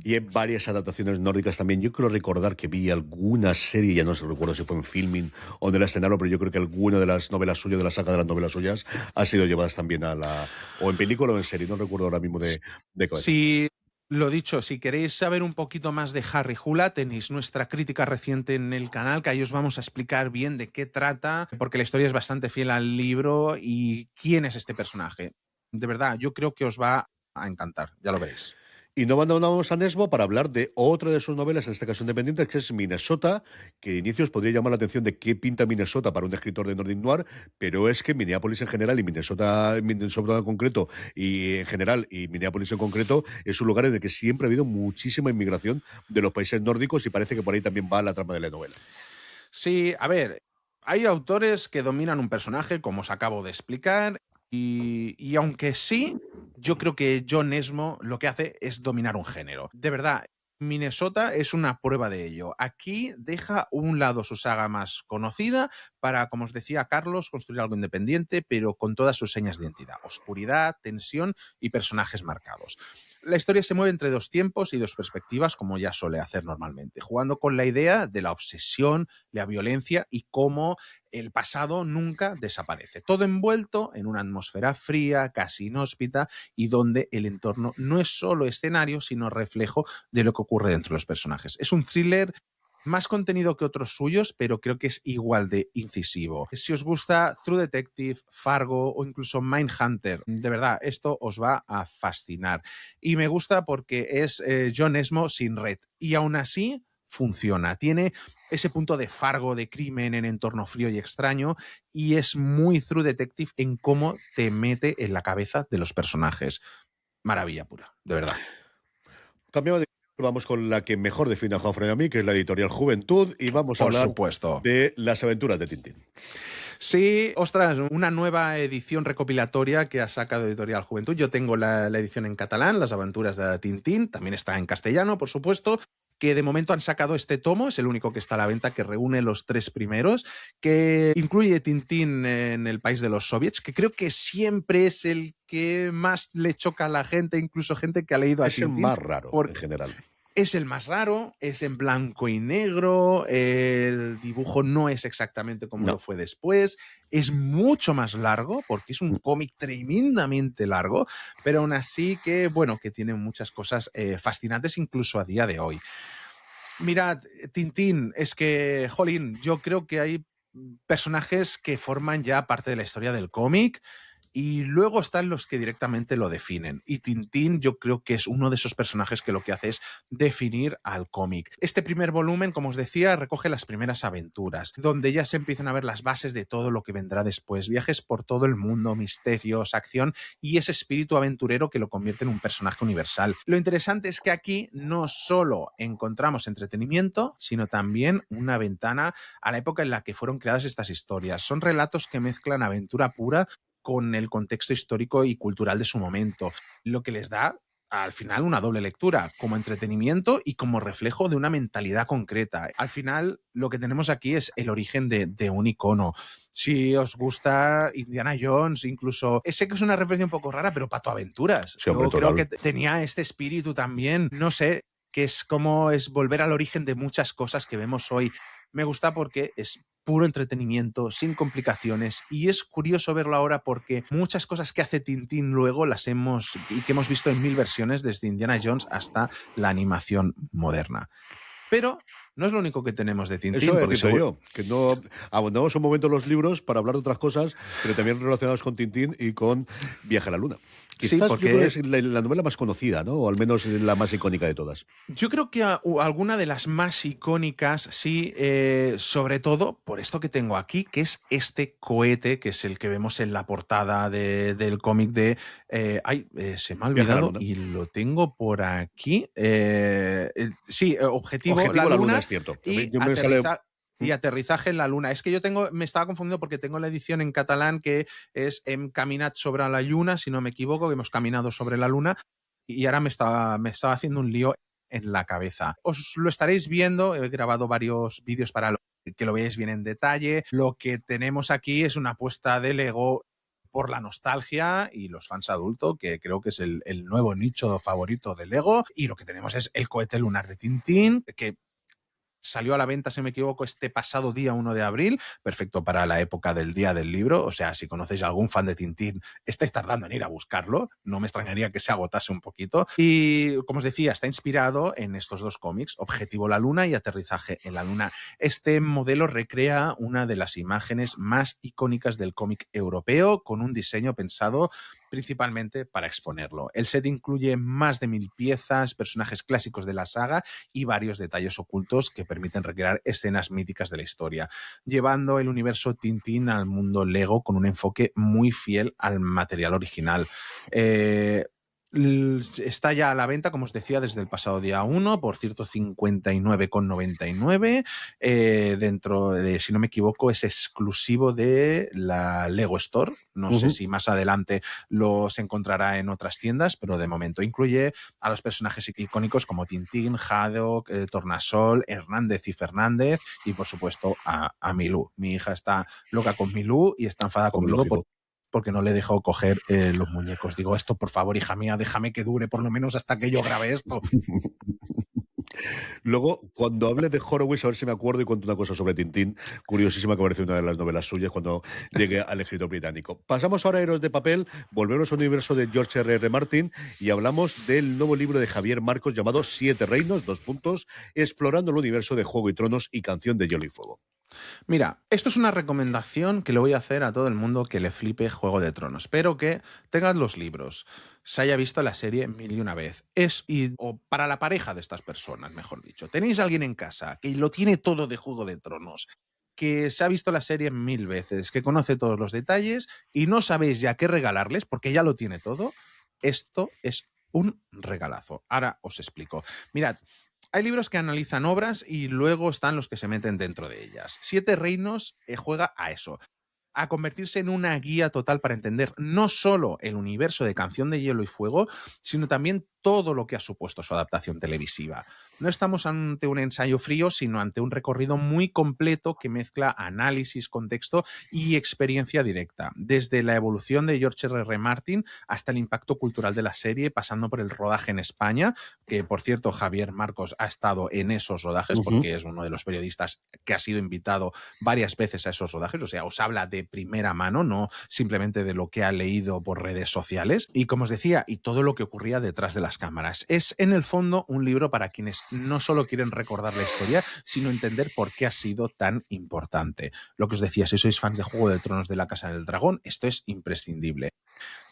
Y hay varias adaptaciones nórdicas también. Yo creo recordar que vi alguna serie, ya no se recuerdo si fue en Filmin o en el escenario, pero yo creo que alguna de las novelas suyas, de la saga de las novelas suyas, ha sido llevadas también a o en película o en serie. No recuerdo ahora mismo de cabeza. Si lo dicho, si queréis saber un poquito más de Harry Hula, tenéis nuestra crítica reciente en el canal, que ahí os vamos a explicar bien de qué trata, porque la historia es bastante fiel al libro y quién es este personaje. De verdad, yo creo que os va a encantar, ya lo veréis. Y no abandonamos a Nesbo para hablar de otra de sus novelas, en este caso independiente, que es Minnesota, que de inicio os podría llamar la atención de qué pinta Minnesota para un escritor de Nordic Noir, pero es que Minneapolis en general y Minnesota en concreto y en general y Minneapolis en concreto es un lugar en el que siempre ha habido muchísima inmigración de los países nórdicos y parece que por ahí también va la trama de la novela. Sí, a ver, hay autores que dominan un personaje, como os acabo de explicar, y aunque sí, yo creo que John Esmo lo que hace es dominar un género. De verdad, Minnesota es una prueba de ello. Aquí deja a un lado su saga más conocida para, como os decía Carlos, construir algo independiente, pero con todas sus señas de identidad. Oscuridad, tensión y personajes marcados. La historia se mueve entre dos tiempos y dos perspectivas, como ya suele hacer normalmente, jugando con la idea de la obsesión, la violencia y cómo el pasado nunca desaparece. Todo envuelto en una atmósfera fría, casi inhóspita, y donde el entorno no es solo escenario, sino reflejo de lo que ocurre dentro de los personajes. Es un thriller más contenido que otros suyos, pero creo que es igual de incisivo. Si os gusta True Detective, Fargo o incluso Mindhunter, de verdad, esto os va a fascinar. Y me gusta porque es John Esmo sin red. Y aún así funciona. Tiene ese punto de Fargo, de crimen en entorno frío y extraño, y es muy True Detective en cómo te mete en la cabeza de los personajes. Maravilla pura, de verdad. Cambiamos de... Vamos con la que mejor define a Juanfran y a mí, que es la editorial Juventud, y vamos a Por hablar supuesto. de Las aventuras de Tintín. Sí, ostras, una nueva edición recopilatoria que ha sacado Editorial Juventud. Yo tengo la edición en catalán, Las aventuras de Tintín, también está en castellano, por supuesto, que de momento han sacado este tomo, es el único que está a la venta, que reúne los tres primeros, que incluye Tintín en el país de los soviets, que creo que siempre es el que más le choca a la gente, incluso gente que ha leído a Es el Tintín. más raro, en general. Es el más raro, es en blanco y negro, el dibujo no es exactamente como lo fue después, es mucho más largo, porque es un cómic tremendamente largo, pero aún así que, bueno, que tiene muchas cosas fascinantes incluso a día de hoy. Mirad, Tintín, es que, jolín, yo creo que hay personajes que forman ya parte de la historia del cómic, y luego están los que directamente lo definen. Y Tintín yo creo que es uno de esos personajes que lo que hace es definir al cómic. Este primer volumen, como os decía, recoge las primeras aventuras, donde ya se empiezan a ver las bases de todo lo que vendrá después. Viajes por todo el mundo, misterios, acción y ese espíritu aventurero que lo convierte en un personaje universal. Lo interesante es que aquí no solo encontramos entretenimiento, sino también una ventana a la época en la que fueron creadas estas historias. Son relatos que mezclan aventura pura con el contexto histórico y cultural de su momento, lo que les da al final una doble lectura, como entretenimiento y como reflejo de una mentalidad concreta. Al final lo que tenemos aquí es el origen de un icono. Si os gusta Indiana Jones, incluso, sé que es una referencia un poco rara, pero Pato Aventuras. Sí, hombre, yo total. creo que tenía este espíritu también, no sé, que es como es volver al origen de muchas cosas que vemos hoy. Me gusta porque es puro entretenimiento, sin complicaciones, y es curioso verlo ahora porque muchas cosas que hace Tintín luego las hemos y que hemos visto en 1000 versiones, desde Indiana Jones hasta la animación moderna. Pero no es lo único que tenemos de Tintín. Eso he dicho yo, que no abundamos un momento los libros para hablar de otras cosas, pero también relacionados con Tintín y con Viaje a la Luna. Quizás sí, porque yo creo que es la novela más conocida, ¿no? O al menos la más icónica de todas. Yo creo que alguna de las más icónicas, sí, sobre todo por esto que tengo aquí, que es este cohete, que es el que vemos en la portada del cómic de... se me ha olvidado y lo tengo por aquí. Sí, Objetivo la Luna, es cierto. Y aterrizaje en la Luna. Es que me estaba confundiendo porque tengo la edición en catalán que es Hem caminat sobre la Lluna, si no me equivoco, que hemos caminado sobre la Luna, y ahora me estaba haciendo un lío en la cabeza. Os lo estaréis viendo, he grabado varios vídeos para que lo veáis bien en detalle. Lo que tenemos aquí es una apuesta de Lego por la nostalgia y los fans adultos, que creo que es el nuevo nicho favorito de Lego, y lo que tenemos es el cohete lunar de Tintín, que salió a la venta, si no me equivoco, este pasado día 1 de abril, perfecto para la época del Día del Libro. O sea, si conocéis a algún fan de Tintín, estáis tardando en ir a buscarlo. No me extrañaría que se agotase un poquito. Y, como os decía, está inspirado en estos dos cómics, Objetivo la Luna y Aterrizaje en la Luna. Este modelo recrea una de las imágenes más icónicas del cómic europeo, con un diseño pensado principalmente para exponerlo. El set incluye más de 1000 piezas, personajes clásicos de la saga y varios detalles ocultos que permiten recrear escenas míticas de la historia, llevando el universo Tintín al mundo Lego con un enfoque muy fiel al material original. Está ya a la venta, como os decía, desde el pasado día 1 por 159,99. Dentro de, si no me equivoco, es exclusivo de la Lego Store. No sé si más adelante se encontrará en otras tiendas, pero de momento incluye a los personajes icónicos como Tintín, Haddock, Tornasol, Hernández y Fernández, y por supuesto a Milú. Mi hija está loca con Milú y está enfadada con Milú porque no le dejo coger los muñecos. Digo, esto por favor, hija mía, déjame que dure por lo menos hasta que yo grabe esto. Luego, cuando hable de Horowitz, a ver si me acuerdo y cuento una cosa sobre Tintín, curiosísima que parece una de las novelas suyas cuando llegue al escritor británico. Pasamos ahora a Héroes de Papel, volvemos al universo de George R.R. Martin y hablamos del nuevo libro de Javier Marcos llamado Siete Reinos, explorando el universo de Juego y Tronos y Canción de Hielo y Fuego. Mira, esto es una recomendación que le voy a hacer a todo el mundo que le flipe Juego de Tronos, pero que tengan los libros, se haya visto la serie mil y una vez. O para la pareja de estas personas, mejor dicho. Tenéis a alguien en casa que lo tiene todo de Juego de Tronos, que se ha visto la serie mil veces, que conoce todos los detalles y no sabéis ya qué regalarles porque ya lo tiene todo. Esto es un regalazo. Ahora os explico. Mirad, hay libros que analizan obras y luego están los que se meten dentro de ellas. Siete Reinos juega a eso, a convertirse en una guía total para entender no solo el universo de Canción de Hielo y Fuego, sino también todo lo que ha supuesto su adaptación televisiva. No estamos ante un ensayo frío, sino ante un recorrido muy completo que mezcla análisis, contexto y experiencia directa, desde la evolución de George R.R. Martin hasta el impacto cultural de la serie, pasando por el rodaje en España, que por cierto Javier Marcos ha estado en esos rodajes porque es uno de los periodistas que ha sido invitado varias veces a esos rodajes, o sea, os habla de primera mano, no simplemente de lo que ha leído por redes sociales, y como os decía, y todo lo que ocurría detrás de las cámaras. Es en el fondo un libro para quienes no solo quieren recordar la historia, sino entender por qué ha sido tan importante. Lo que os decía, si sois fans de Juego de Tronos de la Casa del Dragón, esto es imprescindible.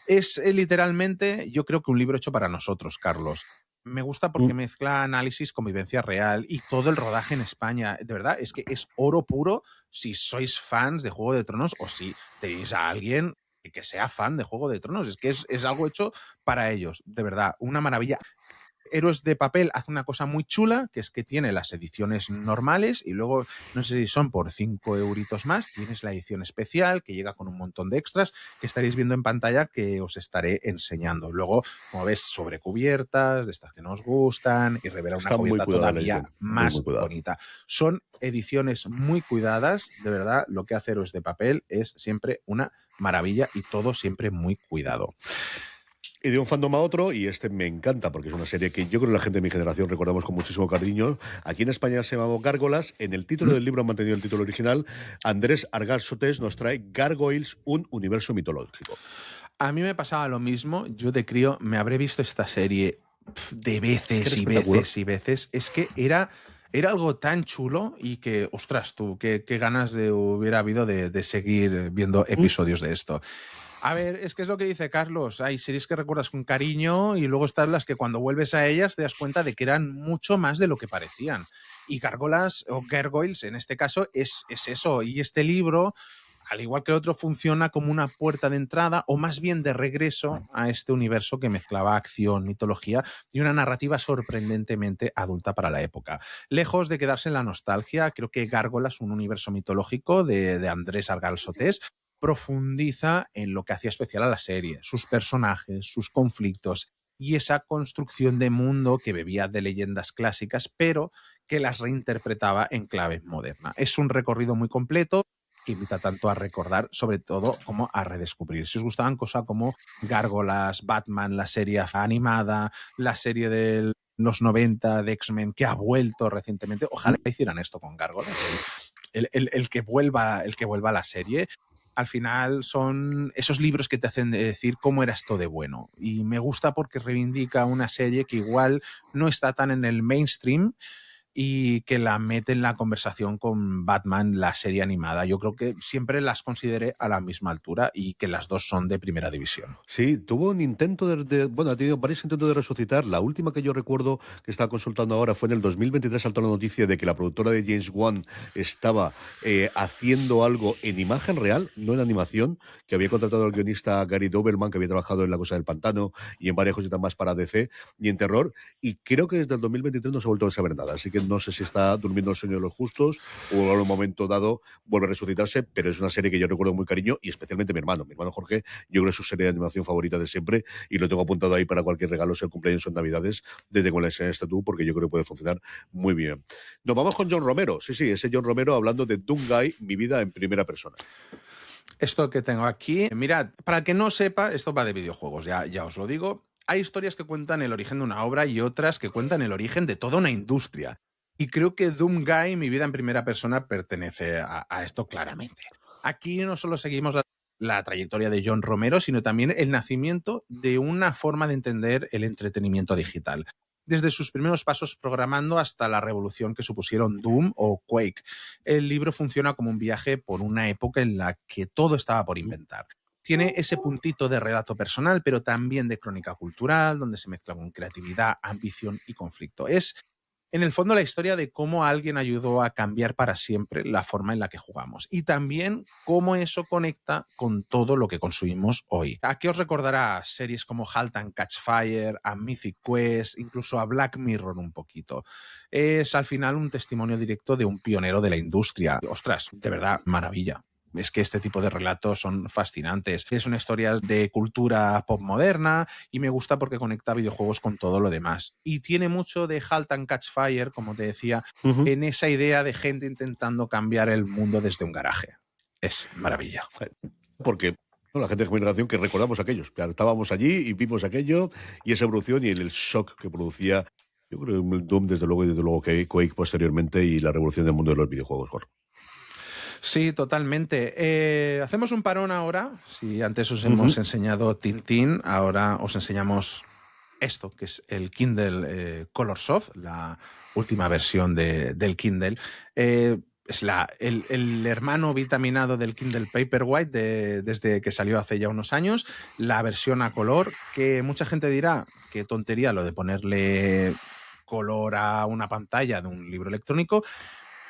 Es literalmente, yo creo que un libro hecho para nosotros, Carlos. Me gusta porque mezcla análisis con vivencia real y todo el rodaje en España. De verdad, es que es oro puro si sois fans de Juego de Tronos o si tenéis a alguien que sea fan de Juego de Tronos. Es que es algo hecho para ellos. De verdad, una maravilla. Héroes de Papel hace una cosa muy chula, que es que tiene las ediciones normales y luego, no sé si son por 5 euritos más, tienes la edición especial que llega con un montón de extras que estaréis viendo en pantalla que os estaré enseñando. Luego, como ves, sobrecubiertas, de estas que nos gustan, y revela una cubierta todavía más bonita. Son ediciones muy cuidadas, de verdad, lo que hace Héroes de Papel es siempre una maravilla y todo siempre muy cuidado. Y de un fandom a otro, y este me encanta porque es una serie que yo creo que la gente de mi generación recordamos con muchísimo cariño. Aquí en España se llamaba Gárgolas. En el título del libro han mantenido el título original. Andrés Argal Sotés nos trae Gargoyles, un universo mitológico. A mí me pasaba lo mismo. Yo de crío me habré visto esta serie de veces y veces y veces. Es que era algo tan chulo y que, ostras, tú, qué ganas hubiera habido de seguir viendo episodios de esto. A ver, es que es lo que dice Carlos. Hay series que recuerdas con cariño y luego están las que cuando vuelves a ellas te das cuenta de que eran mucho más de lo que parecían. Y Gárgolas, o Gargoyles, en este caso, es eso. Y este libro, al igual que el otro, funciona como una puerta de entrada o más bien de regreso a este universo que mezclaba acción, mitología y una narrativa sorprendentemente adulta para la época. Lejos de quedarse en la nostalgia, creo que Gárgolas, un universo mitológico de Andrés Argal Sotés, profundiza en lo que hacía especial a la serie, sus personajes, sus conflictos y esa construcción de mundo que bebía de leyendas clásicas, pero que las reinterpretaba en clave moderna. Es un recorrido muy completo que invita tanto a recordar, sobre todo, como a redescubrir. Si os gustaban cosas como Gárgolas, Batman, la serie animada, la serie de los 90 de X-Men, que ha vuelto recientemente, ojalá hicieran esto con Gárgolas, el que vuelva a la serie. Al final son esos libros que te hacen decir cómo era esto de bueno. Y me gusta porque reivindica una serie que igual no está tan en el mainstream y que la mete en la conversación con Batman, la serie animada. Yo creo que siempre las consideré a la misma altura y que las dos son de primera división. Sí, tuvo un intento bueno, ha tenido varios intentos de resucitar. La última que yo recuerdo que estaba consultando ahora fue en el 2023, saltó la noticia de que la productora de James Wan estaba haciendo algo en imagen real, no en animación, que había contratado al guionista Gary Doberman, que había trabajado en La Cosa del Pantano y en varias cositas más para DC y en terror, y creo que desde el 2023 no se ha vuelto a saber nada, así que no sé si está durmiendo el sueño de los justos o en un momento dado vuelve a resucitarse, pero es una serie que yo recuerdo muy cariño y especialmente mi hermano Jorge, yo creo que es su serie de animación favorita de siempre y lo tengo apuntado ahí para cualquier regalo, sea el cumpleaños o en Navidades, desde con la enseñaste tú, porque yo creo que puede funcionar muy bien. Nos vamos con John Romero, sí, ese John Romero hablando de Doomguy, mi vida en primera persona. Esto que tengo aquí, mirad, para el que no sepa, esto va de videojuegos, ya os lo digo. Hay historias que cuentan el origen de una obra y otras que cuentan el origen de toda una industria. Y creo que Doom Guy, mi vida en primera persona, pertenece a esto claramente. Aquí no solo seguimos la trayectoria de John Romero, sino también el nacimiento de una forma de entender el entretenimiento digital. Desde sus primeros pasos programando hasta la revolución que supusieron Doom o Quake. El libro funciona como un viaje por una época en la que todo estaba por inventar. Tiene ese puntito de relato personal, pero también de crónica cultural, donde se mezcla con creatividad, ambición y conflicto. Es, en el fondo, la historia de cómo alguien ayudó a cambiar para siempre la forma en la que jugamos y también cómo eso conecta con todo lo que consumimos hoy. ¿A qué os recordará series como Halt and Catch Fire, a Mythic Quest, incluso a Black Mirror un poquito? Es al final un testimonio directo de un pionero de la industria. Ostras, de verdad, maravilla. Es que este tipo de relatos son fascinantes. Es una historia de cultura pop moderna y me gusta porque conecta videojuegos con todo lo demás. Y tiene mucho de Halt and Catch Fire, como te decía, en esa idea de gente intentando cambiar el mundo desde un garaje. Es maravilla. Porque la gente de generación que recordamos aquellos. Claro, estábamos allí y vimos aquello y esa evolución y el shock que producía, yo creo, el Doom, desde luego que Quake posteriormente y la revolución del mundo de los videojuegos. Jorge. Sí, totalmente. Hacemos un parón ahora. Si antes os hemos enseñado Tintín, ahora os enseñamos esto, que es el Kindle Color Soft, la última versión del Kindle. Es el hermano vitaminado del Kindle Paperwhite desde que salió hace ya unos años. La versión a color, que mucha gente dirá, qué tontería lo de ponerle color a una pantalla de un libro electrónico.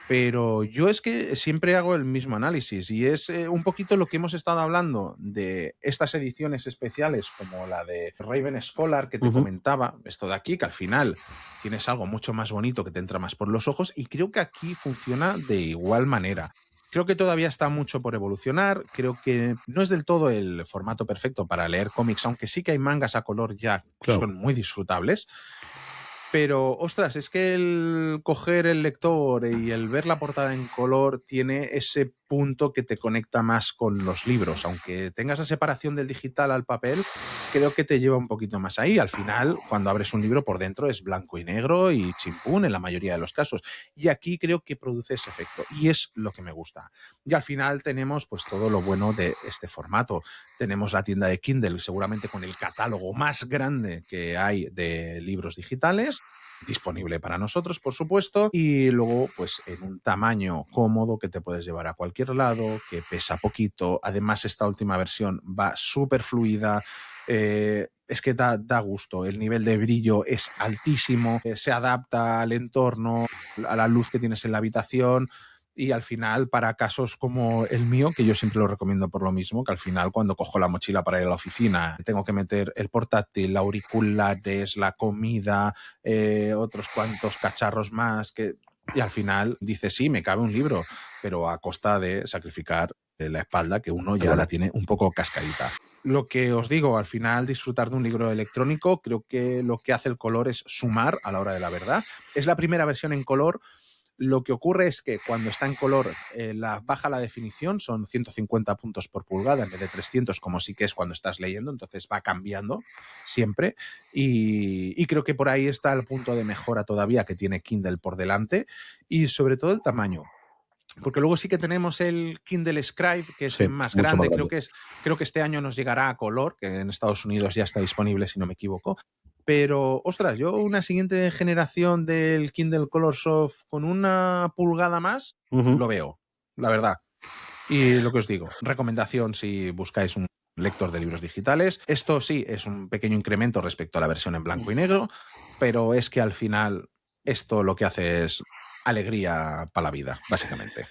Pero yo es que siempre hago el mismo análisis y es un poquito lo que hemos estado hablando de estas ediciones especiales como la de Raven Scholar que te comentaba, esto de aquí, que al final tienes algo mucho más bonito que te entra más por los ojos y creo que aquí funciona de igual manera. Creo que todavía está mucho por evolucionar, creo que no es del todo el formato perfecto para leer cómics, aunque sí que hay mangas a color ya que son muy disfrutables. Pero, ostras, es que el coger el lector y el ver la portada en color tiene ese punto que te conecta más con los libros. Aunque tengas la separación del digital al papel, creo que te lleva un poquito más ahí. Al final, cuando abres un libro por dentro es blanco y negro y chimpún en la mayoría de los casos. Y aquí creo que produce ese efecto y es lo que me gusta. Y al final tenemos pues todo lo bueno de este formato. Tenemos la tienda de Kindle, seguramente con el catálogo más grande que hay de libros digitales, disponible para nosotros, por supuesto, y luego, pues en un tamaño cómodo que te puedes llevar a cualquier lado, que pesa poquito. Además, esta última versión va súper fluida. Es que da gusto, el nivel de brillo es altísimo, se adapta al entorno, a la luz que tienes en la habitación. Y al final, para casos como el mío, que yo siempre lo recomiendo por lo mismo, que al final cuando cojo la mochila para ir a la oficina, tengo que meter el portátil, auriculares, la comida, otros cuantos cacharros más, y al final dices, sí, me cabe un libro, pero a costa de sacrificar la espalda, que uno ya la tiene un poco cascadita. Lo que os digo, al final disfrutar de un libro electrónico, creo que lo que hace el color es sumar a la hora de la verdad. Es la primera versión en color. Lo que ocurre es que cuando está en color baja la definición, son 150 puntos por pulgada en vez de 300, como sí que es cuando estás leyendo, entonces va cambiando siempre y creo que por ahí está el punto de mejora todavía que tiene Kindle por delante y sobre todo el tamaño. Porque luego sí que tenemos el Kindle Scribe, que es más grande. Creo que este año nos llegará a color, que en Estados Unidos ya está disponible, si no me equivoco. Pero, ostras, yo una siguiente generación del Kindle Color Soft con una pulgada más, lo veo, la verdad. Y lo que os digo, recomendación si buscáis un lector de libros digitales. Esto sí es un pequeño incremento respecto a la versión en blanco y negro, pero es que al final esto lo que hace es alegría para la vida, básicamente.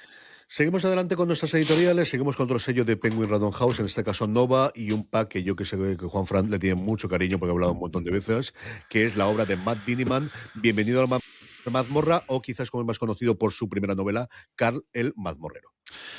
Seguimos adelante con nuestras editoriales, seguimos con otro sello de Penguin Random House, en este caso Nova, y un pack que yo que sé que Juan Fran le tiene mucho cariño porque ha hablado un montón de veces, que es la obra de Matt Diniman, Bienvenido a la mazmorra, o quizás como es más conocido por su primera novela, Carl el mazmorrero.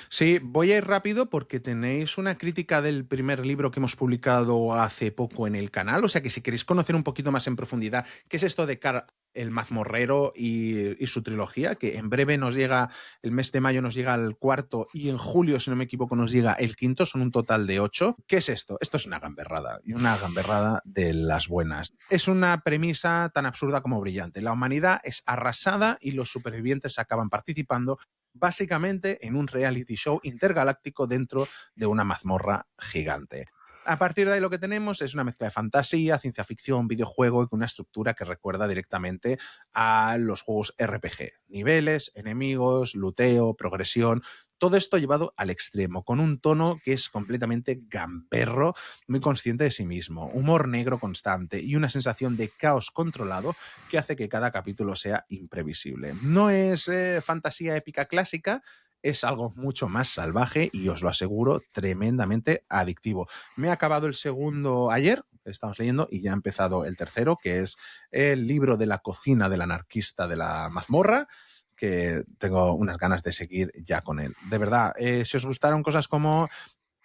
Sí, voy a ir rápido porque tenéis una crítica del primer libro que hemos publicado hace poco en el canal, o sea que si queréis conocer un poquito más en profundidad qué es esto de Carl El Mazmorrero y su trilogía, que en breve nos llega, el mes de mayo nos llega el cuarto y en julio, si no me equivoco, nos llega el quinto, son un total de 8. ¿Qué es esto? Esto es una gamberrada, y una gamberrada de las buenas. Es una premisa tan absurda como brillante. La humanidad es arrasada y los supervivientes acaban participando básicamente en un reality show intergaláctico dentro de una mazmorra gigante. A partir de ahí lo que tenemos es una mezcla de fantasía, ciencia ficción, videojuego y con una estructura que recuerda directamente a los juegos RPG. Niveles, enemigos, luteo, progresión, todo esto llevado al extremo, con un tono que es completamente gamberro, muy consciente de sí mismo, humor negro constante y una sensación de caos controlado que hace que cada capítulo sea imprevisible. No es fantasía épica clásica, es algo mucho más salvaje y os lo aseguro, tremendamente adictivo. Me he acabado el segundo ayer, estamos leyendo, y ya ha empezado el tercero, que es el libro de la cocina del anarquista de la mazmorra, que tengo unas ganas de seguir ya con él. De verdad, si os gustaron cosas como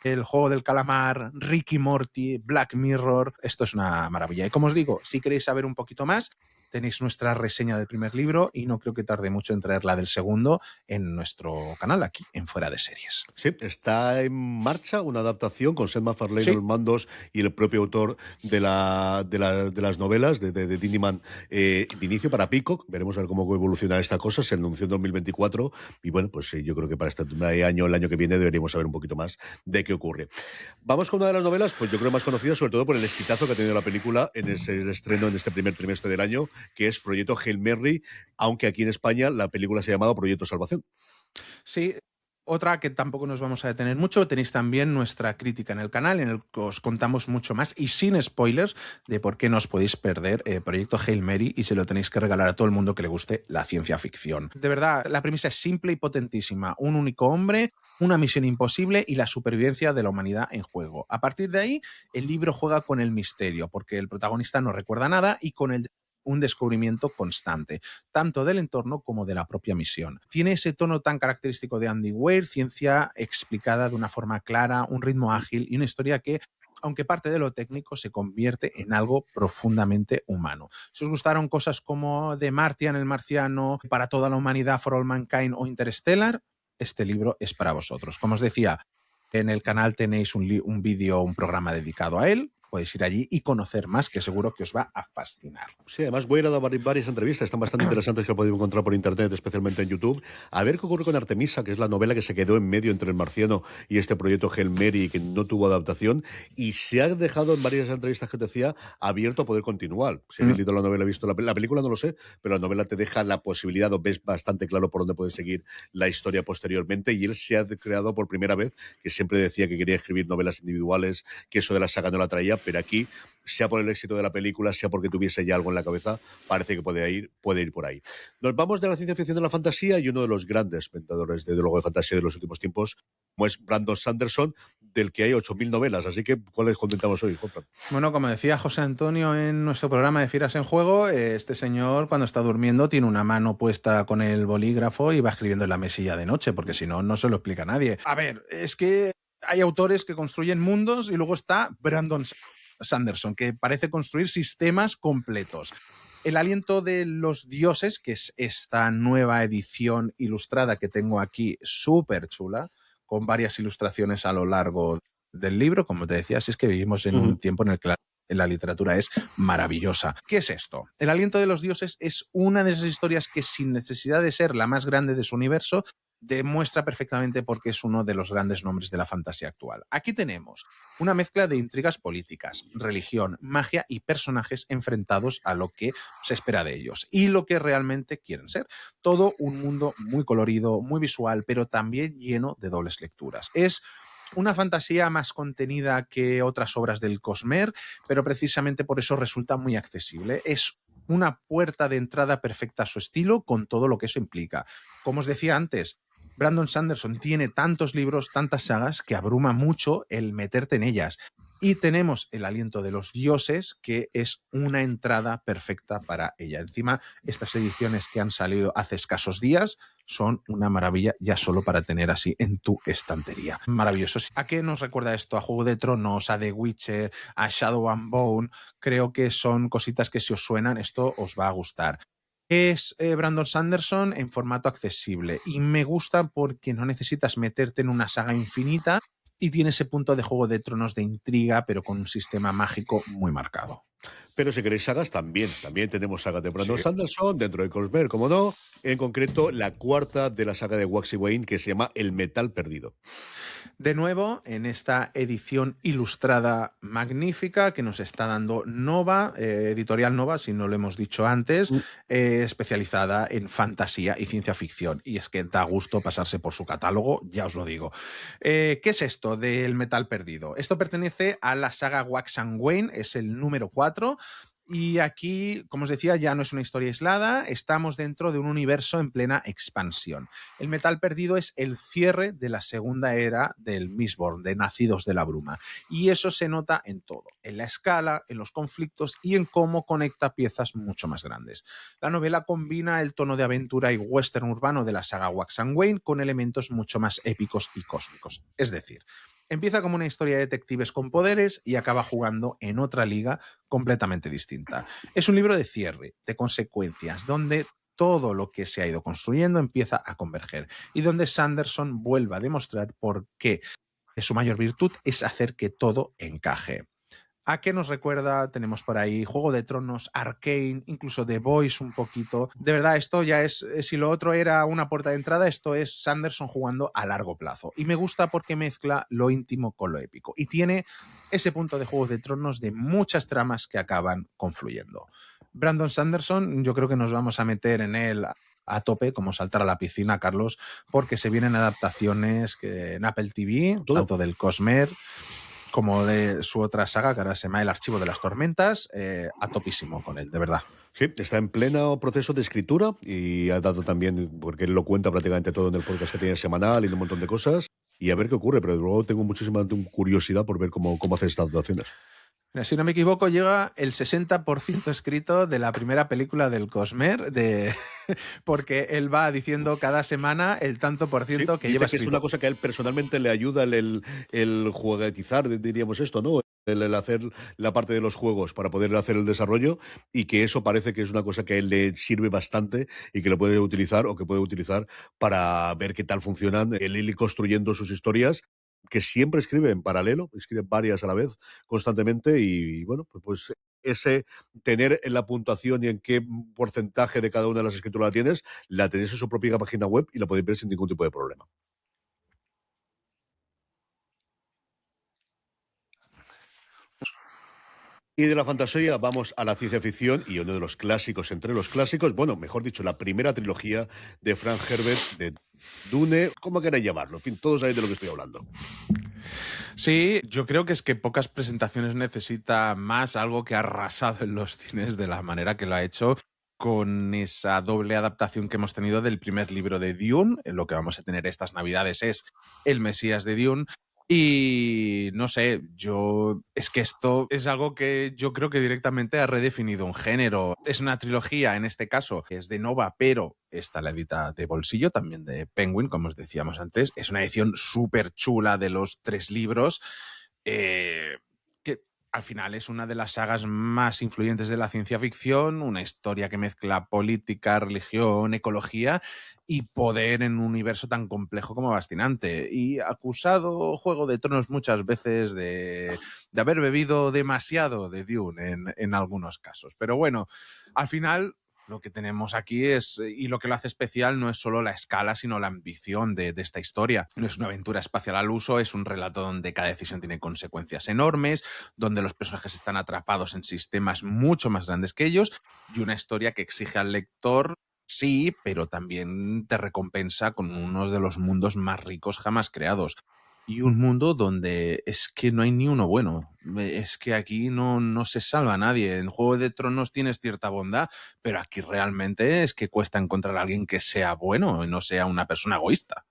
el juego del calamar, Ricky Morty, Black Mirror, esto es una maravilla. Y como os digo, si queréis saber un poquito más, tenéis nuestra reseña del primer libro y no creo que tarde mucho en traer la del segundo en nuestro canal, aquí en Fuera de Series. Sí, está en marcha una adaptación con Seth MacFarlane Sí. los mandos y el propio autor de las novelas de Tinniman de inicio para Peacock. Veremos a ver cómo evoluciona esta cosa. Se anunció en 2024 y bueno, pues sí, yo creo que para este año, el año que viene, deberíamos saber un poquito más de qué ocurre. Vamos con una de las novelas, pues yo creo más conocida, sobre todo por el exitazo que ha tenido la película en ese estreno en este primer trimestre del año, que es Proyecto Hail Mary, aunque aquí en España la película se ha llamado Proyecto Salvación. Sí, otra que tampoco nos vamos a detener mucho, tenéis también nuestra crítica en el canal, en el que os contamos mucho más y sin spoilers de por qué no os podéis perder Proyecto Hail Mary y se lo tenéis que regalar a todo el mundo que le guste la ciencia ficción. De verdad, la premisa es simple y potentísima. Un único hombre, una misión imposible y la supervivencia de la humanidad en juego. A partir de ahí, el libro juega con el misterio, porque el protagonista no recuerda nada y con un descubrimiento constante, tanto del entorno como de la propia misión. Tiene ese tono tan característico de Andy Weir, ciencia explicada de una forma clara, un ritmo ágil y una historia que, aunque parte de lo técnico, se convierte en algo profundamente humano. Si os gustaron cosas como The Martian, El Marciano, Para toda la humanidad, For All Mankind o Interstellar, este libro es para vosotros. Como os decía, en el canal tenéis un vídeo, un programa dedicado a él. Podéis ir allí y conocer más, que seguro que os va a fascinar. Sí, además voy a ir a dar varias entrevistas, están bastante interesantes que podéis encontrar por internet, especialmente en YouTube, a ver qué ocurre con Artemisa, que es la novela que se quedó en medio entre El Marciano y este proyecto Hail Mary, que no tuvo adaptación, y se ha dejado en varias entrevistas que te decía abierto a poder continuar. Si habéis leído la novela, visto la película, no lo sé, pero la novela te deja la posibilidad, o ves bastante claro por dónde puedes seguir la historia posteriormente, y él se ha creado por primera vez, que siempre decía que quería escribir novelas individuales, que eso de la saga no la traía, pero aquí, sea por el éxito de la película, sea porque tuviese ya algo en la cabeza, parece que puede ir por ahí. Nos vamos de la ciencia ficción a la fantasía y uno de los grandes inventadores de luego de fantasía de los últimos tiempos, como es Brandon Sanderson, del que hay 8.000 novelas. Así que, ¿cuáles contentamos hoy, Juanfran? Bueno, como decía José Antonio en nuestro programa de Fieras en Juego, este señor cuando está durmiendo tiene una mano puesta con el bolígrafo y va escribiendo en la mesilla de noche, porque si no, no se lo explica a nadie. A ver, es que hay autores que construyen mundos y luego está Brandon Sanderson, que parece construir sistemas completos. El aliento de los dioses, que es esta nueva edición ilustrada que tengo aquí, súper chula, con varias ilustraciones a lo largo del libro, como te decía, si es que vivimos en un tiempo en el que la literatura es maravillosa. ¿Qué es esto? El aliento de los dioses es una de esas historias que, sin necesidad de ser la más grande de su universo, demuestra perfectamente por qué es uno de los grandes nombres de la fantasía actual. Aquí tenemos una mezcla de intrigas políticas, religión, magia y personajes enfrentados a lo que se espera de ellos y lo que realmente quieren ser. Todo un mundo muy colorido, muy visual, pero también lleno de dobles lecturas. Es una fantasía más contenida que otras obras del Cosmer, pero precisamente por eso resulta muy accesible. Es una puerta de entrada perfecta a su estilo, con todo lo que eso implica. Como os decía antes, Brandon Sanderson tiene tantos libros, tantas sagas, que abruma mucho el meterte en ellas. Y tenemos El aliento de los dioses, que es una entrada perfecta para ella. Encima, estas ediciones que han salido hace escasos días son una maravilla ya solo para tener así en tu estantería. Maravilloso. ¿A qué nos recuerda esto? A Juego de Tronos, a The Witcher, a Shadow and Bone. Creo que son cositas que si os suenan, esto os va a gustar. Es Brandon Sanderson en formato accesible y me gusta porque no necesitas meterte en una saga infinita y tiene ese punto de Juego de Tronos de intriga, pero con un sistema mágico muy marcado. Pero si queréis sagas, también tenemos sagas de Brandon Sí. Sanderson, dentro de Cosmer, como no. En concreto, la cuarta de la saga de Waxy Wayne, que se llama El Metal Perdido. De nuevo, en esta edición ilustrada magnífica que nos está dando Nova, Editorial Nova, si no lo hemos dicho antes, especializada en fantasía y ciencia ficción. Y es que da gusto pasarse por su catálogo, ya os lo digo. ¿Qué es esto del Metal Perdido? Esto pertenece a la saga Wax and Wayne, es el número 4. Y aquí, como os decía, ya no es una historia aislada, estamos dentro de un universo en plena expansión. El Metal Perdido es el cierre de la segunda era del Mistborn, de Nacidos de la Bruma. Y eso se nota en todo, en la escala, en los conflictos y en cómo conecta piezas mucho más grandes. La novela combina el tono de aventura y western urbano de la saga Wax and Wayne con elementos mucho más épicos y cósmicos. Es decir, empieza como una historia de detectives con poderes y acaba jugando en otra liga completamente distinta. Es un libro de cierre, de consecuencias, donde todo lo que se ha ido construyendo empieza a converger y donde Sanderson vuelve a demostrar por qué su mayor virtud es hacer que todo encaje. ¿A qué nos recuerda? Tenemos por ahí Juego de Tronos, Arcane, incluso The Voice un poquito. De verdad, esto ya es, si lo otro era una puerta de entrada, esto es Sanderson jugando a largo plazo. Y me gusta porque mezcla lo íntimo con lo épico. Y tiene ese punto de Juego de Tronos de muchas tramas que acaban confluyendo. Brandon Sanderson, yo creo que nos vamos a meter en él a tope, como saltar a la piscina, Carlos, porque se vienen adaptaciones en Apple TV, Todo. tanto del Cosmer como de su otra saga, que ahora se llama El Archivo de las Tormentas, a topísimo con él, de verdad. Sí, está en pleno proceso de escritura y ha dado también, porque él lo cuenta prácticamente todo en el podcast que tiene semanal y un montón de cosas. Y a ver qué ocurre, pero luego tengo muchísima curiosidad por ver cómo hace estas adaptaciones. Si no me equivoco, llega el 60% escrito de la primera película del Cosmer, porque él va diciendo cada semana el tanto por ciento que dice lleva que escrito. es una cosa que a él personalmente le ayuda el juguetizar, diríamos esto, ¿no? El hacer la parte de los juegos para poder hacer el desarrollo y que eso parece que es una cosa que a él le sirve bastante y que lo puede utilizar o que puede utilizar para ver qué tal funcionan, el ir construyendo sus historias que siempre escribe en paralelo, escribe varias a la vez, constantemente, y bueno, pues ese tener en la puntuación y en qué porcentaje de cada una de las escrituras la tienes, la tenéis en su propia página web y la podéis ver sin ningún tipo de problema. Y de la fantasía vamos a la ciencia ficción y uno de los clásicos entre los clásicos, bueno, mejor dicho, la primera trilogía de Frank Herbert, de Dune, como queráis llamarlo, en fin, todos sabéis de lo que estoy hablando. Sí, yo creo que es que pocas presentaciones necesita más algo que ha arrasado en los cines de la manera que lo ha hecho con esa doble adaptación que hemos tenido del primer libro de Dune. Lo que vamos a tener estas navidades es El Mesías de Dune. Y no sé, es que esto es algo que yo creo que directamente ha redefinido un género. Es una trilogía, en este caso, que es de Nova, pero está la edita de bolsillo, también de Penguin, como os decíamos antes. Es una edición súper chula de los 3 libros. Que al final es una de las sagas más influyentes de la ciencia ficción, una historia que mezcla política, religión, ecología y poder en un universo tan complejo como fascinante. Y acusado Juego de Tronos muchas veces de haber bebido demasiado de Dune en algunos casos. Pero bueno, al final lo que tenemos aquí es, y lo que lo hace especial no es solo la escala, sino la ambición de esta historia. No es una aventura espacial al uso, es un relato donde cada decisión tiene consecuencias enormes, donde los personajes están atrapados en sistemas mucho más grandes que ellos y una historia que exige al lector. Sí, pero también te recompensa con uno de los mundos más ricos jamás creados. Y un mundo donde es que no hay ni uno bueno. Es que aquí no se salva a nadie. En Juego de Tronos tienes cierta bondad, pero aquí realmente es que cuesta encontrar a alguien que sea bueno y no sea una persona egoísta.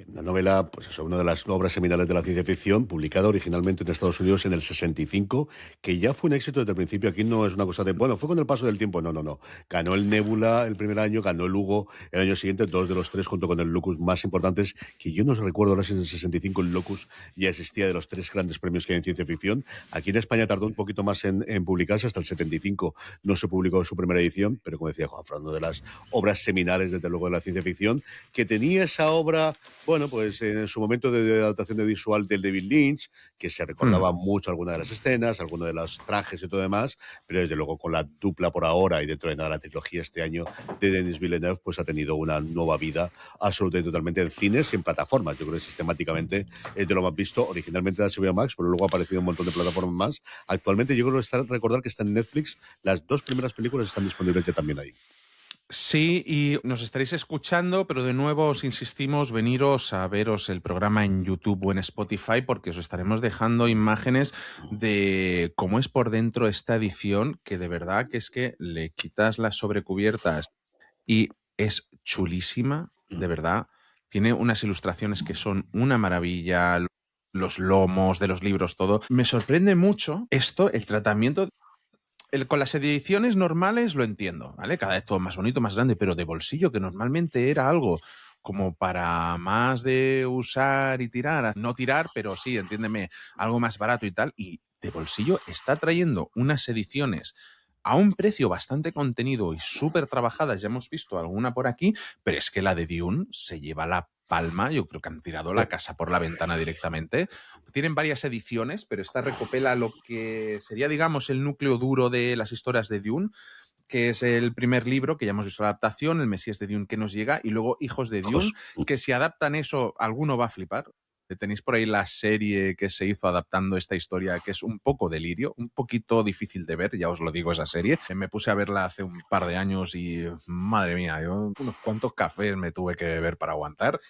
Una novela, pues eso, una de las obras seminales de la ciencia ficción, publicada originalmente en Estados Unidos en el 65, que ya fue un éxito desde el principio. Aquí no es una cosa de, bueno, fue con el paso del tiempo. No, no, no. Ganó el Nebula el primer año, ganó el Hugo el año siguiente, dos de los tres junto con el Locus más importantes, que yo no recuerdo ahora si en el 65 el Locus ya existía, de los tres grandes premios que hay en ciencia ficción. Aquí en España tardó un poquito más en publicarse, hasta el 75 no se publicó su primera edición, pero como decía Juan Fran, una de las obras seminales, desde luego, de la ciencia ficción, que tenía esa obra, bueno, pues en su momento de adaptación de visual del David Lynch, que se Mm. recordaba mucho alguna de las escenas, alguno de los trajes y todo demás, pero desde luego con la dupla por ahora y dentro de nada la trilogía este año de Denis Villeneuve, pues ha tenido una nueva vida absoluta y totalmente en cines y en plataformas. Yo creo que sistemáticamente es de lo más visto, originalmente de HBO Max, pero luego ha aparecido un montón de plataformas más. Actualmente yo creo que recordar que está en Netflix, las dos primeras películas están disponibles ya también ahí. Sí, y nos estaréis escuchando, pero de nuevo os insistimos, veniros a veros el programa en YouTube o en Spotify, porque os estaremos dejando imágenes de cómo es por dentro esta edición, que de verdad que es que le quitas las sobrecubiertas y es chulísima, de verdad. Tiene unas ilustraciones que son una maravilla, los lomos de los libros, todo. Me sorprende mucho esto, el tratamiento. Con las ediciones normales lo entiendo, ¿vale? Cada vez todo más bonito, más grande, pero de bolsillo, que normalmente era algo como para más de usar y tirar, no tirar, pero sí, entiéndeme, algo más barato y tal, y de bolsillo está trayendo unas ediciones a un precio bastante contenido y súper trabajadas, ya hemos visto alguna por aquí, pero es que la de Dune se lleva la palma, yo creo que han tirado la casa por la ventana directamente. Tienen varias ediciones, pero esta recopila lo que sería, digamos, el núcleo duro de las historias de Dune, que es el primer libro, que ya hemos visto la adaptación, El Mesías de Dune que nos llega, y luego Hijos de Dune, que si adaptan eso, alguno va a flipar. Tenéis por ahí la serie que se hizo adaptando esta historia, que es un poco delirio, un poquito difícil de ver, ya os lo digo, esa serie. Me puse a verla hace un par de años y, madre mía, yo unos cuantos cafés me tuve que beber para aguantar.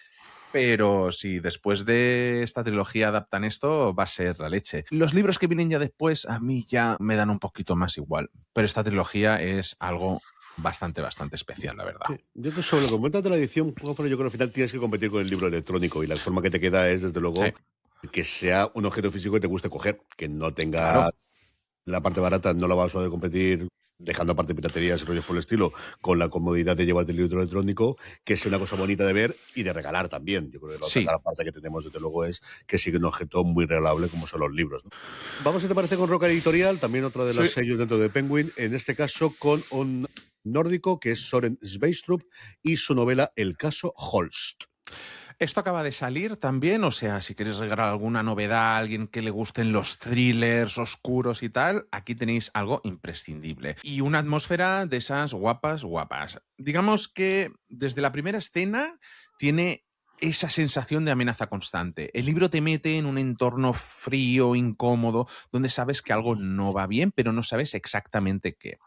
Pero si después de esta trilogía adaptan esto, va a ser la leche. Los libros que vienen ya después, a mí ya me dan un poquito más igual. Pero esta trilogía es algo bastante, bastante especial, la verdad. Sí. Yo que sobre lo que comentas de la edición, Juanfran, yo creo que al final tienes que competir con el libro electrónico y la forma que te queda es, desde Sí, luego, que sea un objeto físico que te guste coger, que no tenga claro. la parte barata, no la vas a poder competir dejando aparte piraterías y rollos por el estilo, con la comodidad de llevarte el libro electrónico, que sea una cosa bonita de ver y de regalar también. Yo creo que la otra Sí. cara parte que tenemos, desde luego, es que sigue un objeto muy regalable como son los libros, ¿no? Vamos, si te parece, con Roca Editorial, también otro de los Sí. sellos dentro de Penguin, en este caso con un nórdico que es Soren Sveistrup y su novela El caso Holst. Esto acaba de salir también, o sea, si queréis regalar alguna novedad a alguien que le gusten los thrillers oscuros y tal, aquí tenéis algo imprescindible. Y una atmósfera de esas guapas, guapas. Digamos que desde la primera escena tiene esa sensación de amenaza constante. El libro te mete en un entorno frío, incómodo, donde sabes que algo no va bien, pero no sabes exactamente qué.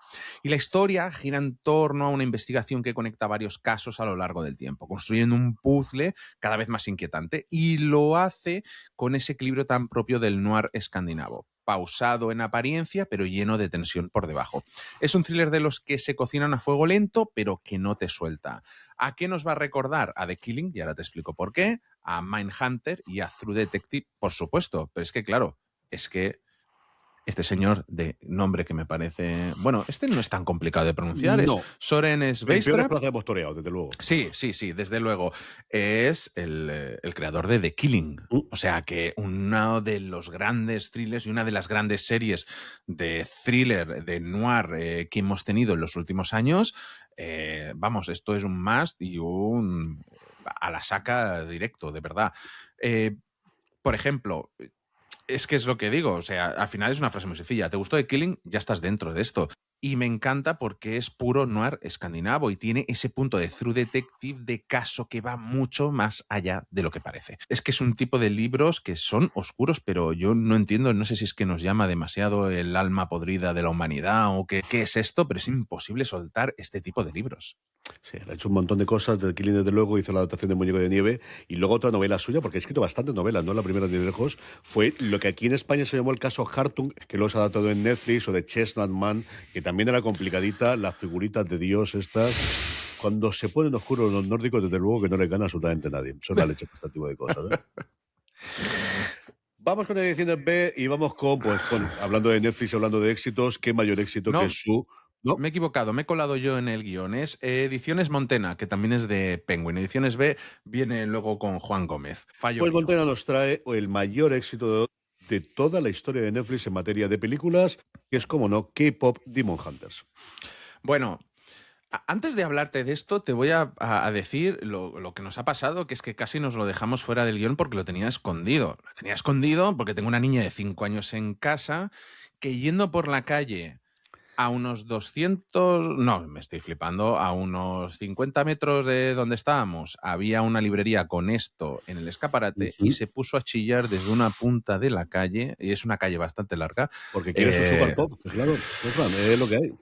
Y la historia gira en torno a una investigación que conecta varios casos a lo largo del tiempo, construyendo un puzzle cada vez más inquietante, y lo hace con ese equilibrio tan propio del noir escandinavo. Pausado en apariencia, pero lleno de tensión por debajo. Es un thriller de los que se cocinan a fuego lento, pero que no te suelta. ¿A qué nos va a recordar? A The Killing, y ahora te explico por qué, a Mindhunter y a True Detective, por supuesto. Pero es que, claro, es que este señor de nombre que me parece... Bueno, este no es tan complicado de pronunciar, es No, Soren el peor Sveistrup. desplazo hemos toreado, desde luego. Sí, sí, sí, desde luego. Es el creador de The Killing. Mm. O sea que uno de los grandes thrillers y una de las grandes series de thriller, de noir que hemos tenido en los últimos años, vamos, esto es un must y un a la saca directo, de verdad. Eh, por ejemplo, es que es lo que digo, o sea, al final es una frase muy sencilla. ¿Te gustó The Killing? Ya estás dentro de esto. Y me encanta porque es puro noir escandinavo y tiene ese punto de True Detective de caso que va mucho más allá de lo que parece. Es que es un tipo de libros que son oscuros, pero yo no entiendo, no sé si es que nos llama demasiado el alma podrida de la humanidad o qué es esto, pero es imposible soltar este tipo de libros. Sí, él ha hecho un montón de cosas. De Killing, desde luego, hizo la adaptación de Muñeco de Nieve y luego otra novela suya, porque ha escrito bastantes novelas, no la primera ni de lejos, fue lo que aquí en España se llamó el caso Hartung, que luego se ha adaptado en Netflix, o de Chestnut Man, que también era complicadita, las figuritas de Dios estas, Cuando se ponen oscuros los nórdicos, desde luego que no les gana absolutamente nadie. Son la leche para este tipo de cosas, ¿eh? Vamos con Ediciones B y vamos con, hablando de Netflix, hablando de éxitos, qué mayor éxito que No, su... ¿No? me he equivocado, me he colado yo en el guión. Es Ediciones Montena, que también es de Penguin. Ediciones B viene luego con Juan Gómez. Fallo Pues mío. Montana nos trae el mayor éxito de toda la historia de Netflix en materia de películas, que es, como no, K-Pop Demon Hunters. Bueno, antes de hablarte de esto, te voy a decir lo que nos ha pasado, que es que casi nos lo dejamos fuera del guión porque lo tenía escondido. Lo tenía escondido porque tengo una niña de 5 años en casa que yendo por la calle a unos 200, no, me estoy flipando, a unos 50 metros de donde estábamos había una librería con esto en el escaparate y se puso a chillar desde una punta de la calle, y es una calle bastante larga. Porque quiere su super pop, claro, es lo que hay.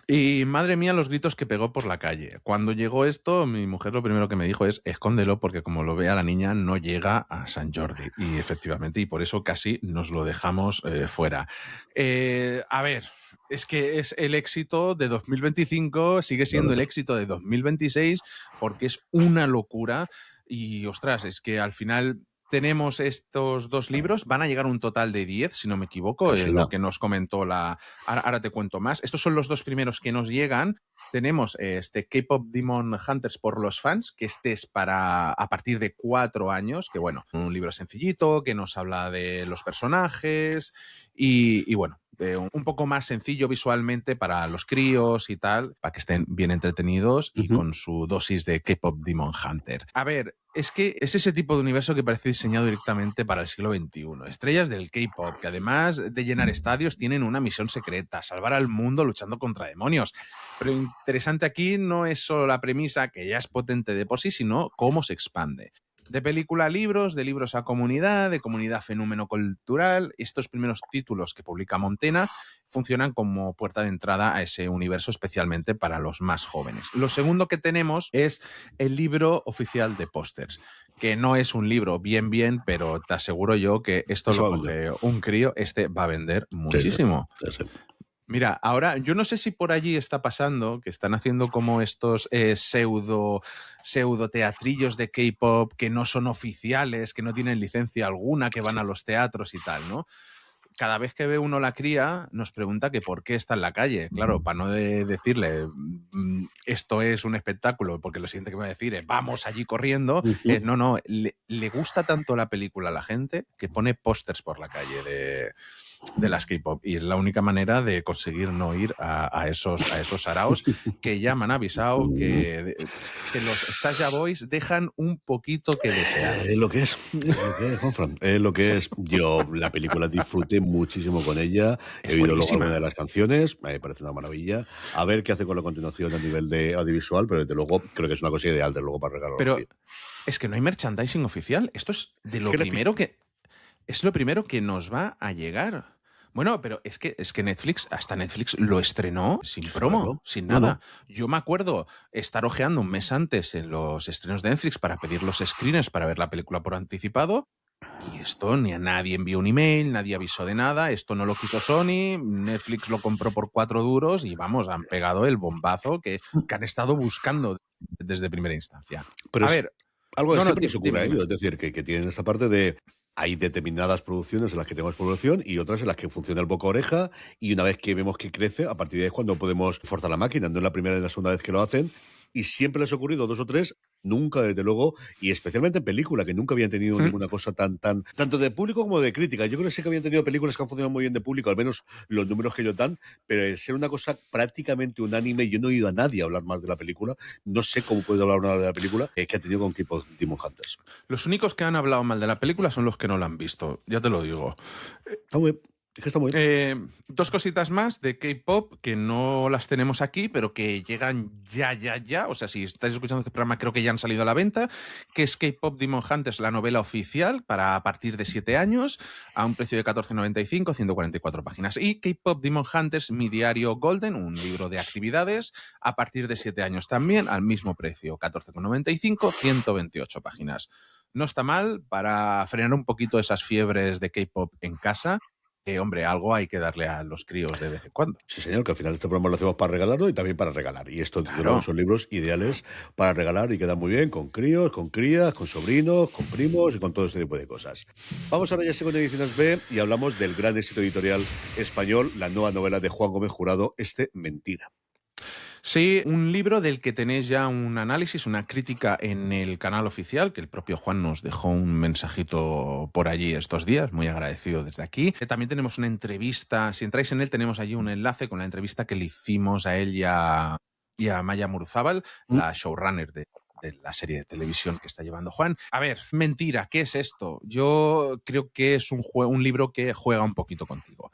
Y madre mía los gritos que pegó por la calle. Cuando llegó esto, mi mujer lo primero que me dijo es escóndelo porque como lo vea la niña no llega a San Jordi. Y efectivamente, y por eso casi nos lo dejamos fuera. A ver, es que es el éxito de 2025, sigue siendo el éxito de 2026 porque es una locura. Y ostras, es que al final tenemos estos 2 libros, van a llegar a un total de 10, si no me equivoco, lo que nos comentó ahora te cuento más. Estos son los 2 primeros que nos llegan. Tenemos este K-Pop Demon Hunters por los fans, que este es para a partir de 4 años, que bueno, un libro sencillito, que nos habla de los personajes y bueno, un poco más sencillo visualmente para los críos y tal, para que estén bien entretenidos y con su dosis de K-Pop Demon Hunter. A ver, es que es ese tipo de universo que parece diseñado directamente para el siglo XXI. Estrellas del K-Pop, que además de llenar estadios, tienen una misión secreta, salvar al mundo luchando contra demonios. Pero interesante aquí no es solo la premisa, que ya es potente de por sí, sino cómo se expande. De película a libros, de libros a comunidad, de comunidad a fenómeno cultural. Estos primeros títulos que publica Montena funcionan como puerta de entrada a ese universo, especialmente para los más jóvenes. Lo segundo que tenemos es el libro oficial de pósters, que no es un libro bien, pero te aseguro yo que esto lo coge un crío, este va a vender muchísimo. Sí. Mira, ahora yo no sé si por allí está pasando que están haciendo como estos pseudo teatrillos de K-pop que no son oficiales, que no tienen licencia alguna, que van a los teatros y tal, ¿no? Cada vez que ve uno la cría, nos pregunta que por qué está en la calle. Claro, para no decirle esto es un espectáculo, porque lo siguiente que me va a decir es vamos allí corriendo. No, le gusta tanto la película a la gente que pone pósters por la calle de las K-pop. Y es la única manera de conseguir no ir a esos saraos que ya me han avisado que los Sasha Boys dejan un poquito que desear. Es lo que es, Juanfran. Es lo que es. Yo la película disfruté muchísimo con ella. He oído luego alguna de las canciones. Me parece una maravilla. A ver qué hace con la continuación a nivel de audiovisual, pero desde luego creo que es una cosa ideal, desde luego, para regalar. Pero es que no hay merchandising oficial. Esto es de lo primero que... Es lo primero que nos va a llegar. Bueno, pero es que Netflix, hasta Netflix lo estrenó sin promo, sin nada. Yo me acuerdo estar ojeando un mes antes en los estrenos de Netflix para pedir los screeners para ver la película por anticipado. Y esto ni a nadie envió un email, nadie avisó de nada, esto no lo quiso Sony, Netflix lo compró por 4 duros y vamos, han pegado el bombazo que han estado buscando desde primera instancia. Pero a ver, algo de siempre se ocurre a ellos, es decir, que tienen esta parte de hay determinadas producciones en las que tenemos población y otras en las que funciona el boca oreja y una vez que vemos que crece, a partir de ahí es cuando podemos forzar la máquina, no es la primera ni la segunda vez que lo hacen y siempre les ha ocurrido 2 o 3, nunca desde luego, y especialmente en película, que nunca habían tenido ninguna cosa tanto de público como de crítica. Yo creo que sí que habían tenido películas que han funcionado muy bien de público, al menos los números que ellos dan, pero el ser una cosa prácticamente unánime, yo no he oído a nadie hablar más de la película, no sé cómo puede hablar una de la película, que ha tenido con K-Pop Demon Hunters. Los únicos que han hablado mal de la película son los que no la han visto, ya te lo digo. Está muy bien. Está muy bien. 2 cositas más de K-pop que no las tenemos aquí, pero que llegan ya. O sea, si estáis escuchando este programa, creo que ya han salido a la venta. Que es K-Pop Demon Hunters, la novela oficial para a partir de 7 años, a un precio de 14,95, 144 páginas. Y K-Pop Demon Hunters, mi diario Golden, un libro de actividades, a partir de 7 años también, al mismo precio, 14,95, 128 páginas. No está mal para frenar un poquito esas fiebres de K-pop en casa. Hombre, algo hay que darle a los críos de vez en cuando. Sí, señor, que al final este programa lo hacemos para regalarlo y también para regalar. Y estos libros Claro. son libros ideales para regalar y quedan muy bien con críos, con crías, con sobrinos, con primos y con todo este tipo de cosas. Vamos ahora ya sí con Ediciones B y hablamos del gran éxito editorial español, la nueva novela de Juan Gómez Jurado, Mentira. Sí, un libro del que tenéis ya un análisis, una crítica en el canal oficial, que el propio Juan nos dejó un mensajito por allí estos días, muy agradecido desde aquí. También tenemos una entrevista, si entráis en él tenemos allí un enlace con la entrevista que le hicimos a él y a Maya Murzábal, Mm. la showrunner de la serie de televisión que está llevando Juan. A ver, mentira, ¿qué es esto? Yo creo que es un libro que juega un poquito contigo.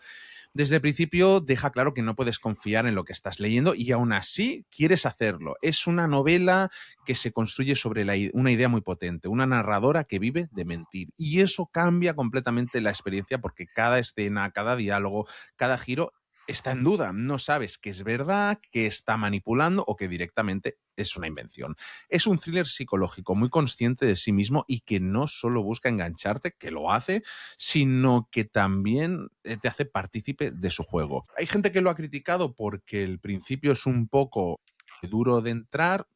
Desde el principio deja claro que no puedes confiar en lo que estás leyendo y aún así quieres hacerlo. Es una novela que se construye sobre una idea muy potente, una narradora que vive de mentir. Y eso cambia completamente la experiencia porque cada escena, cada diálogo, cada giro está en duda. No sabes que es verdad, que está manipulando o que directamente es una invención. Es un thriller psicológico muy consciente de sí mismo y que no solo busca engancharte, que lo hace, sino que también te hace partícipe de su juego. Hay gente que lo ha criticado porque el principio es un poco duro de entrar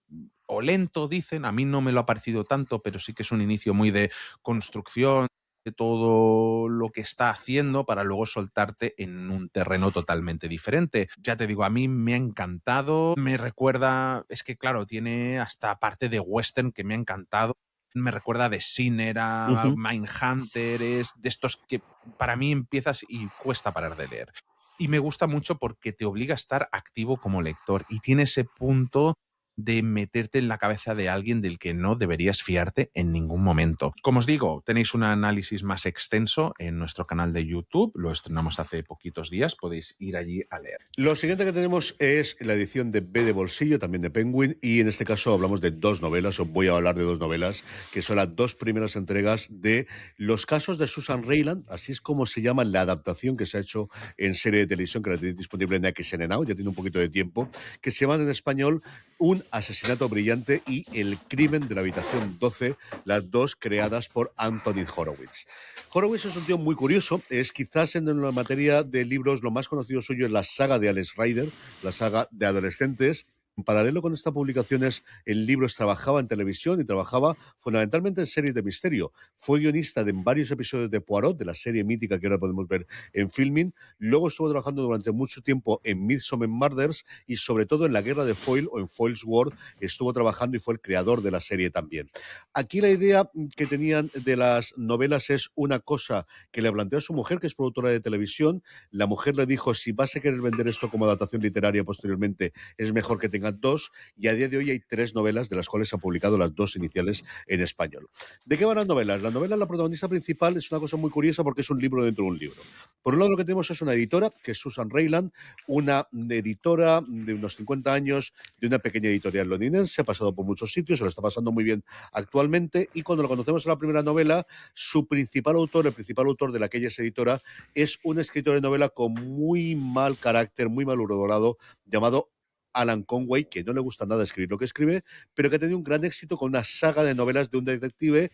o lento, dicen. A mí no me lo ha parecido tanto, pero sí que es un inicio muy de construcción de todo lo que está haciendo para luego soltarte en un terreno totalmente diferente. Ya te digo, a mí me ha encantado, me recuerda, es que claro, tiene hasta parte de western que me ha encantado. Me recuerda a The Sinner, a Ujú. Mindhunter, es de estos que para mí empiezas y cuesta parar de leer. Y me gusta mucho porque te obliga a estar activo como lector y tiene ese punto de meterte en la cabeza de alguien del que no deberías fiarte en ningún momento. Como os digo, tenéis un análisis más extenso en nuestro canal de YouTube, lo estrenamos hace poquitos días, podéis ir allí a leer. Lo siguiente que tenemos es la edición de B de Bolsillo, también de Penguin, y en este caso hablamos de dos novelas, o voy a hablar de dos novelas, que son las dos primeras entregas de Los casos de Susan Rayland, así es como se llama la adaptación que se ha hecho en serie de televisión, que la tenéis disponible en XN Now, ya tiene un poquito de tiempo, que se llaman en español Un asesinato brillante y El crimen de la habitación 12, las dos creadas por Anthony Horowitz. Horowitz es un tío muy curioso, es quizás en la materia de libros lo más conocido suyo es la saga de Alex Rider, la saga de adolescentes. En paralelo con estas publicaciones, en libros trabajaba en televisión y trabajaba fundamentalmente en series de misterio. Fue guionista de varios episodios de Poirot, de la serie mítica que ahora podemos ver en Filmin. Luego estuvo trabajando durante mucho tiempo en Midsomer Murders y sobre todo en La Guerra de Foyle o en Foyle's War estuvo trabajando y fue el creador de la serie también. Aquí la idea que tenían de las novelas es una cosa que le planteó a su mujer, que es productora de televisión. La mujer le dijo, si vas a querer vender esto como adaptación literaria posteriormente, es mejor que tengas dos, y a día de hoy hay tres novelas, de las cuales se han publicado las dos iniciales en español. ¿De qué van las novelas? La novela, la protagonista principal, es una cosa muy curiosa porque es un libro dentro de un libro. Por un lado, lo que tenemos es una editora, que es Susan Rayland, una editora de unos 50 años, de una pequeña editorial londinense, ha pasado por muchos sitios, se lo está pasando muy bien actualmente, y cuando lo conocemos en la primera novela, su principal autor, el principal autor de la que ella es editora, es un escritor de novela con muy mal carácter, muy mal humorado, llamado Alan Conway, que no le gusta nada escribir lo que escribe, pero que ha tenido un gran éxito con una saga de novelas de un detective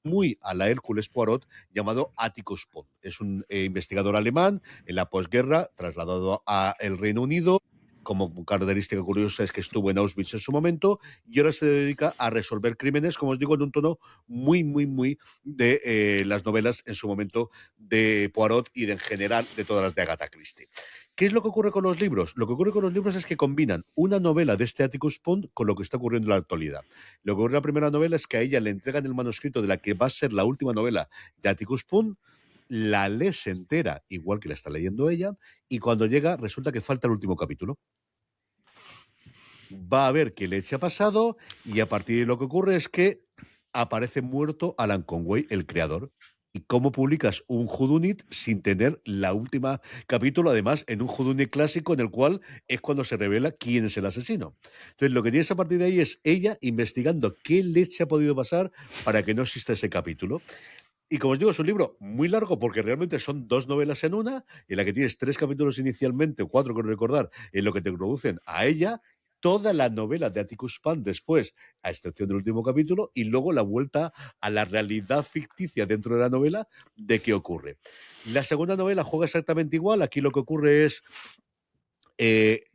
muy a la Hércules Poirot, llamado Atticus Pond. Es un investigador alemán en la posguerra, trasladado a el Reino Unido. Como característica curiosa es que estuvo en Auschwitz en su momento y ahora se dedica a resolver crímenes, como os digo, en un tono muy de las novelas en su momento de Poirot y en general de todas las de Agatha Christie. ¿Qué es lo que ocurre con los libros? Lo que ocurre con los libros es que combinan una novela de este Atticus Pond con lo que está ocurriendo en la actualidad. Lo que ocurre en la primera novela es que a ella le entregan el manuscrito de la que va a ser la última novela de Atticus Pond, la lee se entera, igual que la está leyendo ella, y cuando llega resulta que falta el último capítulo. Va a ver qué leche ha pasado y a partir de lo que ocurre es que aparece muerto Alan Conway, el creador. ¿Y cómo publicas un whodunit sin tener la última capítulo, además en un whodunit clásico en el cual es cuando se revela quién es el asesino? Entonces lo que tienes a partir de ahí es ella investigando qué leche ha podido pasar para que no exista ese capítulo. Y como os digo, es un libro muy largo porque realmente son dos novelas en una, en la que tienes tres capítulos inicialmente, o cuatro, creo recordar, en lo que te introducen a ella, toda la novela de Atticus Pant después, a excepción del último capítulo, y luego la vuelta a la realidad ficticia dentro de la novela de qué ocurre. La segunda novela juega exactamente igual. Aquí lo que ocurre es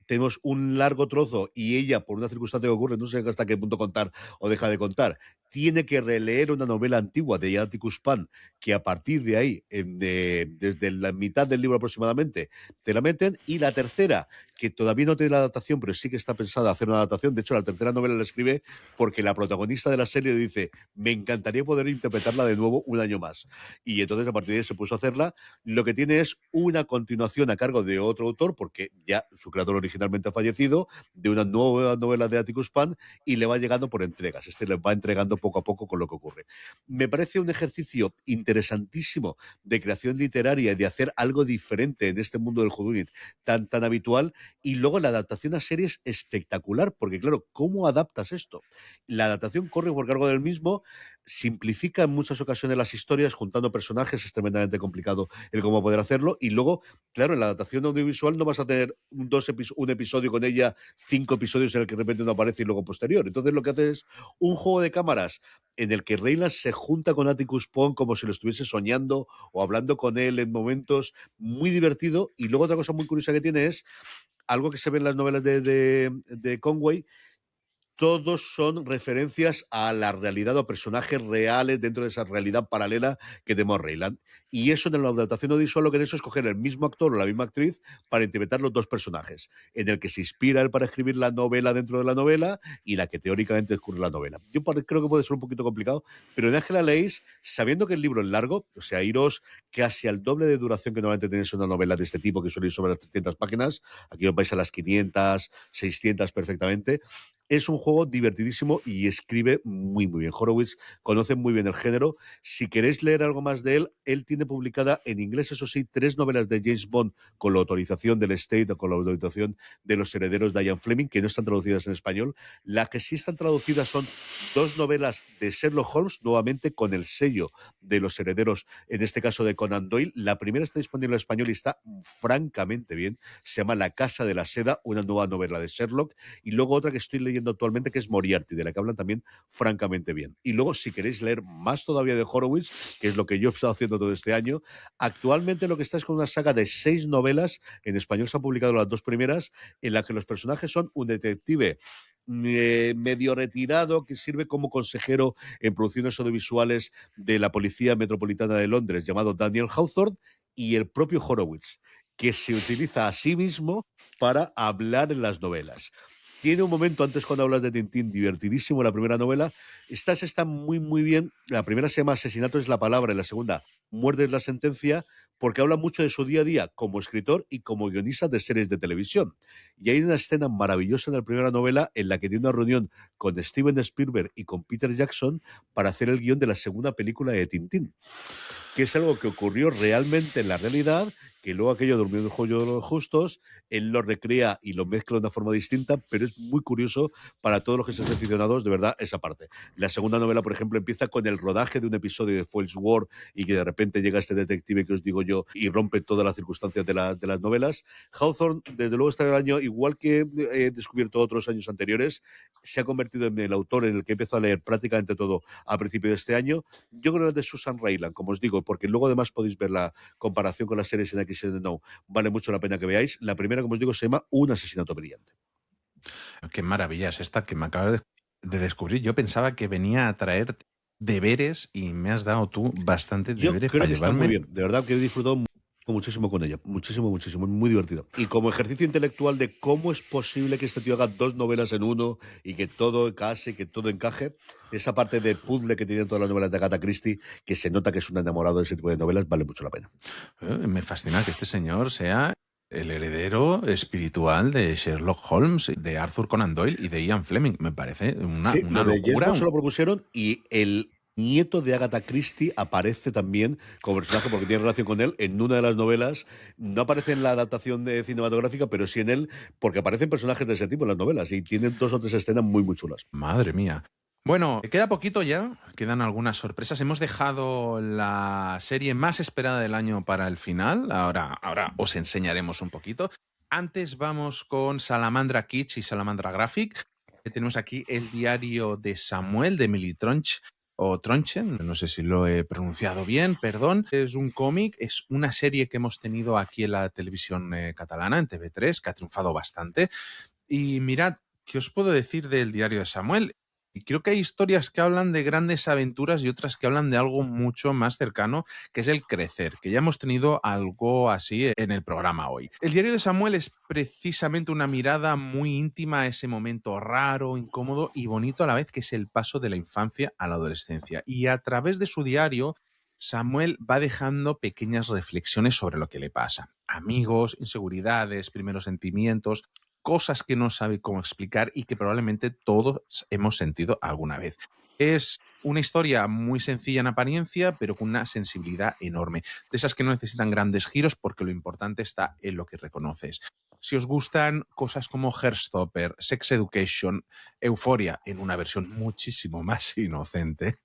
tenemos un largo trozo y ella, por una circunstancia que ocurre, no sé hasta qué punto contar o deja de contar, tiene que releer una novela antigua de Atticus Pant, que a partir de ahí, desde la mitad del libro aproximadamente, te la meten. Y la tercera, que todavía no tiene la adaptación, pero sí que está pensada hacer una adaptación. De hecho, la tercera novela la escribe porque la protagonista de la serie dice: me encantaría poder interpretarla de nuevo un año más. Y entonces, a partir de ahí, se puso a hacerla. Lo que tiene es una continuación a cargo de otro autor, porque ya su creador originalmente ha fallecido, de una nueva novela de Atticus Pant, y le va llegando por entregas. Este le va entregando poco a poco con lo que ocurre. Me parece un ejercicio interesantísimo de creación literaria y de hacer algo diferente en este mundo del whodunit tan habitual. Y luego la adaptación a series espectacular, porque claro, ¿cómo adaptas esto? La adaptación corre por cargo del mismo, simplifica en muchas ocasiones las historias juntando personajes, es tremendamente complicado el cómo poder hacerlo. Y luego, claro, en la adaptación audiovisual no vas a tener un episodio con ella, 5 episodios en el que de repente no aparece y luego posterior. Entonces lo que hace es un juego de cámaras en el que Raylan se junta con Atticus Pond como si lo estuviese soñando o hablando con él en momentos, muy divertido. Y luego otra cosa muy curiosa que tiene es algo que se ve en las novelas de Conway. Todos son referencias a la realidad o personajes reales dentro de esa realidad paralela que tenemos Rayland. Y eso, en la adaptación audiovisual, lo que han hecho es coger el mismo actor o la misma actriz para interpretar los dos personajes, en el que se inspira él para escribir la novela dentro de la novela y la que teóricamente ocurre la novela. Yo creo que puede ser un poquito complicado, pero en Ángela leéis, sabiendo que el libro es largo, o sea, iros casi al doble de duración que normalmente tenéis una novela de este tipo, que suele ir sobre las 300 páginas. Aquí os vais a las 500, 600 perfectamente. Es un juego divertidísimo y escribe muy, muy bien. Horowitz conoce muy bien el género. Si queréis leer algo más de él, él tiene publicada en inglés, eso sí, 3 novelas de James Bond con la autorización del State o con la autorización de los herederos de Ian Fleming, que no están traducidas en español. Las que sí están traducidas son 2 novelas de Sherlock Holmes, nuevamente con el sello de los herederos, en este caso de Conan Doyle. La primera está disponible en español y está francamente bien. Se llama La Casa de la Seda, una nueva novela de Sherlock. Y luego otra que estoy leyendo actualmente, que es Moriarty, de la que hablan también francamente bien. Y luego, si queréis leer más todavía de Horowitz, que es lo que yo he estado haciendo todo este año, actualmente lo que está es con una saga de 6 novelas. En español se han publicado las 2 primeras, en la que los personajes son un detective medio retirado que sirve como consejero en producciones audiovisuales de la Policía Metropolitana de Londres, llamado Daniel Hawthorne, y el propio Horowitz, que se utiliza a sí mismo para hablar en las novelas. Tiene un momento antes, cuando hablas de Tintín, divertidísimo la primera novela. Estas están muy, muy bien. La primera se llama Asesinato es la palabra, y la segunda, Muerte es la sentencia, porque habla mucho de su día a día como escritor y como guionista de series de televisión. Y hay una escena maravillosa en la primera novela en la que tiene una reunión con Steven Spielberg y con Peter Jackson para hacer el guión de la segunda película de Tintín, que es algo que ocurrió realmente en la realidad, que luego aquello durmió en el joyo de los justos. Él lo recrea y lo mezcla de una forma distinta, pero es muy curioso para todos los que sean aficionados, de verdad, esa parte. La segunda novela, por ejemplo, empieza con el rodaje de un episodio de Foyle's War, y que de repente llega este detective que os digo yo y rompe todas las circunstancias de las novelas. Hawthorne, desde luego, este año, igual que he descubierto otros años anteriores, se ha convertido en el autor en el que empiezo a leer prácticamente todo a principio de este año. Yo creo que es de Susan Rayland, como os digo, porque luego además podéis ver la comparación con las series en X and No. Vale mucho la pena que veáis. La primera, como os digo, se llama Un asesinato brillante. Qué maravilla es esta que me acabas de descubrir. Yo pensaba que venía a traer deberes y me has dado tú bastantes Yo deberes creo para que está muy llevarme. bien. De verdad que he disfrutado muchísimo con ella. Muchísimo, muchísimo. Muy divertido. Y como ejercicio intelectual de cómo es posible que este tío haga 2 novelas en uno y que todo case, que todo encaje, esa parte de puzzle que tienen todas las novelas de Agatha Christie, que se nota que es un enamorado de ese tipo de novelas, vale mucho la pena. Me fascina que este señor sea el heredero espiritual de Sherlock Holmes, de Arthur Conan Doyle y de Ian Fleming. Me parece Sí, una lo de James locura. Bond se lo propusieron, y el nieto de Agatha Christie aparece también como personaje, porque tiene relación con él en una de las novelas. No aparece en la adaptación cinematográfica, pero sí en él, porque aparecen personajes de ese tipo en las novelas y tienen 2 o 3 escenas muy, muy chulas. Madre mía. Bueno, queda poquito ya, quedan algunas sorpresas. Hemos dejado la serie más esperada del año para el final. Ahora os enseñaremos un poquito. Antes vamos con Salamandra Kids y Salamandra Graphic. Tenemos aquí el diario de Samuel de Emily Tronch, o Tronchen, no sé si lo he pronunciado bien, perdón. Es un cómic, es una serie que hemos tenido aquí en la televisión catalana, en TV3, que ha triunfado bastante. Y mirad, ¿qué os puedo decir del diario de Samuel? Y creo que hay historias que hablan de grandes aventuras y otras que hablan de algo mucho más cercano, que es el crecer, que ya hemos tenido algo así en el programa hoy. El diario de Samuel es precisamente una mirada muy íntima a ese momento raro, incómodo y bonito a la vez, que es el paso de la infancia a la adolescencia. Y a través de su diario, Samuel va dejando pequeñas reflexiones sobre lo que le pasa. Amigos, inseguridades, primeros sentimientos, cosas que no sabe cómo explicar y que probablemente todos hemos sentido alguna vez. Es una historia muy sencilla en apariencia, pero con una sensibilidad enorme. De esas que no necesitan grandes giros porque lo importante está en lo que reconoces. Si os gustan cosas como Heartstopper, Sex Education, Euphoria, en una versión muchísimo más inocente,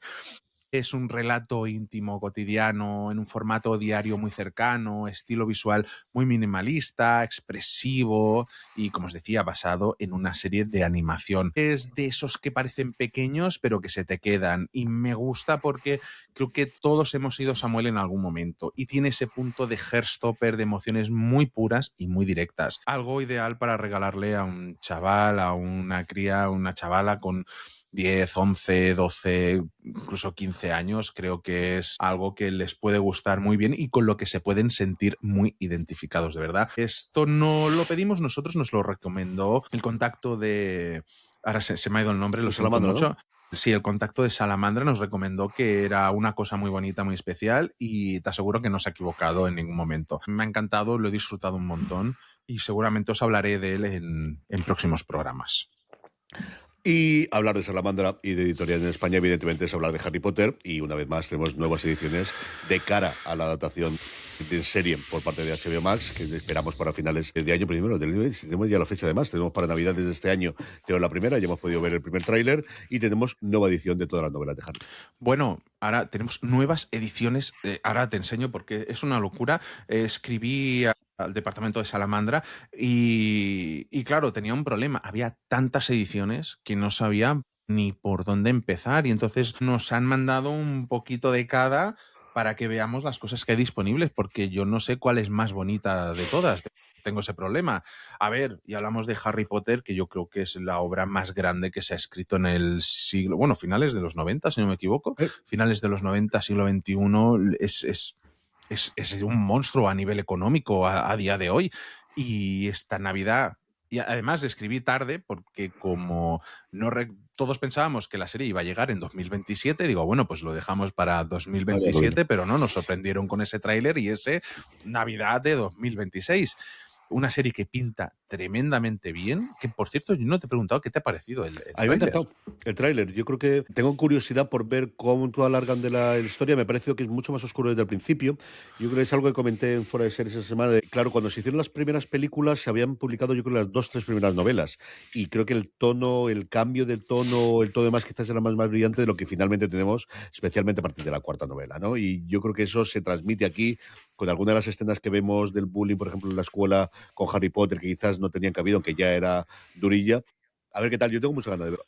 es un relato íntimo, cotidiano, en un formato diario muy cercano, estilo visual muy minimalista, expresivo y, como os decía, basado en una serie de animación. Es de esos que parecen pequeños pero que se te quedan, y me gusta porque creo que todos hemos sido Samuel en algún momento y tiene ese punto de Heartstopper, de emociones muy puras y muy directas. Algo ideal para regalarle a un chaval, a una cría, a una chavala con 10, 11, 12, incluso 15 años. Creo que es algo que les puede gustar muy bien y con lo que se pueden sentir muy identificados, de verdad. Esto no lo pedimos nosotros, nos lo recomendó el contacto de... Ahora se me ha ido el nombre, lo De siento Salamandra, ¿no? mucho. Sí, el contacto de Salamandra nos recomendó que era una cosa muy bonita, muy especial, y te aseguro que no se ha equivocado en ningún momento. Me ha encantado, lo he disfrutado un montón y seguramente os hablaré de él en próximos programas. Y hablar de Salamandra y de editorial en España, evidentemente, es hablar de Harry Potter. Y una vez más, tenemos nuevas ediciones de cara a la adaptación de serie por parte de HBO Max, que esperamos para finales de año. Primero, tenemos ya la fecha, además. Tenemos para Navidades de este año, tenemos la primera, ya hemos podido ver el primer tráiler. Y tenemos nueva edición de todas las novelas de Harry. Bueno, ahora tenemos nuevas ediciones. Ahora te enseño porque es una locura. Escribí al departamento de Salamandra y claro, tenía un problema. Había tantas ediciones que no sabía ni por dónde empezar, y entonces nos han mandado un poquito de cada para que veamos las cosas que hay disponibles, porque yo no sé cuál es más bonita de todas. Tengo ese problema. A ver, y hablamos de Harry Potter, que yo creo que es la obra más grande que se ha escrito en el siglo, bueno, finales de los 90, si no me equivoco, finales de los 90, siglo XXI, es un monstruo a nivel económico a día de hoy. Y esta Navidad, y además escribí tarde porque como no todos pensábamos que la serie iba a llegar en 2027, digo, bueno, pues lo dejamos para 2027, pero no, nos sorprendieron con ese tráiler y ese Navidad de 2026. Una serie que pinta tremendamente bien, que por cierto, yo no te he preguntado qué te ha parecido el A mí me ha tráiler. encantado el tráiler. Yo creo que tengo curiosidad por ver cómo alargan de la historia. Me parece que es mucho más oscuro desde el principio. Yo creo que es algo que comenté en Fuera de Series esa semana. Claro, cuando se hicieron las primeras películas, se habían publicado yo creo las 2, 3 primeras novelas. Y creo que el tono, el cambio del tono, el todo demás quizás era más brillante de lo que finalmente tenemos, especialmente a partir de la cuarta novela, ¿no? Y yo creo que eso se transmite aquí con algunas de las escenas que vemos del bullying, por ejemplo, en la escuela con Harry Potter, que quizás no tenían cabido, aunque ya era durilla. A ver qué tal, yo tengo mucha ganas de verlo.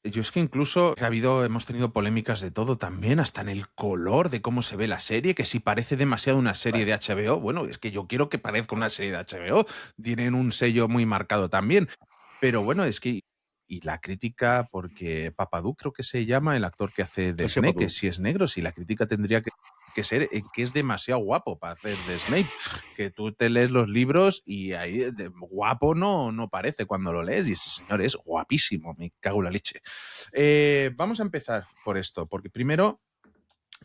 Yo es que incluso hemos tenido polémicas de todo también, hasta en el color de cómo se ve la serie, que si parece demasiado una serie de HBO, bueno, es que yo quiero que parezca una serie de HBO, tienen un sello muy marcado también, pero bueno, es que, y la crítica, porque Papadou creo que se llama el actor que hace de Ese Snape, Papu. que si es negro, si la crítica tendría que ser que es demasiado guapo para hacer de Snape, que tú te lees los libros y ahí guapo no parece cuando lo lees, y ese señor es guapísimo, me cago en la leche. Vamos a empezar por esto, porque primero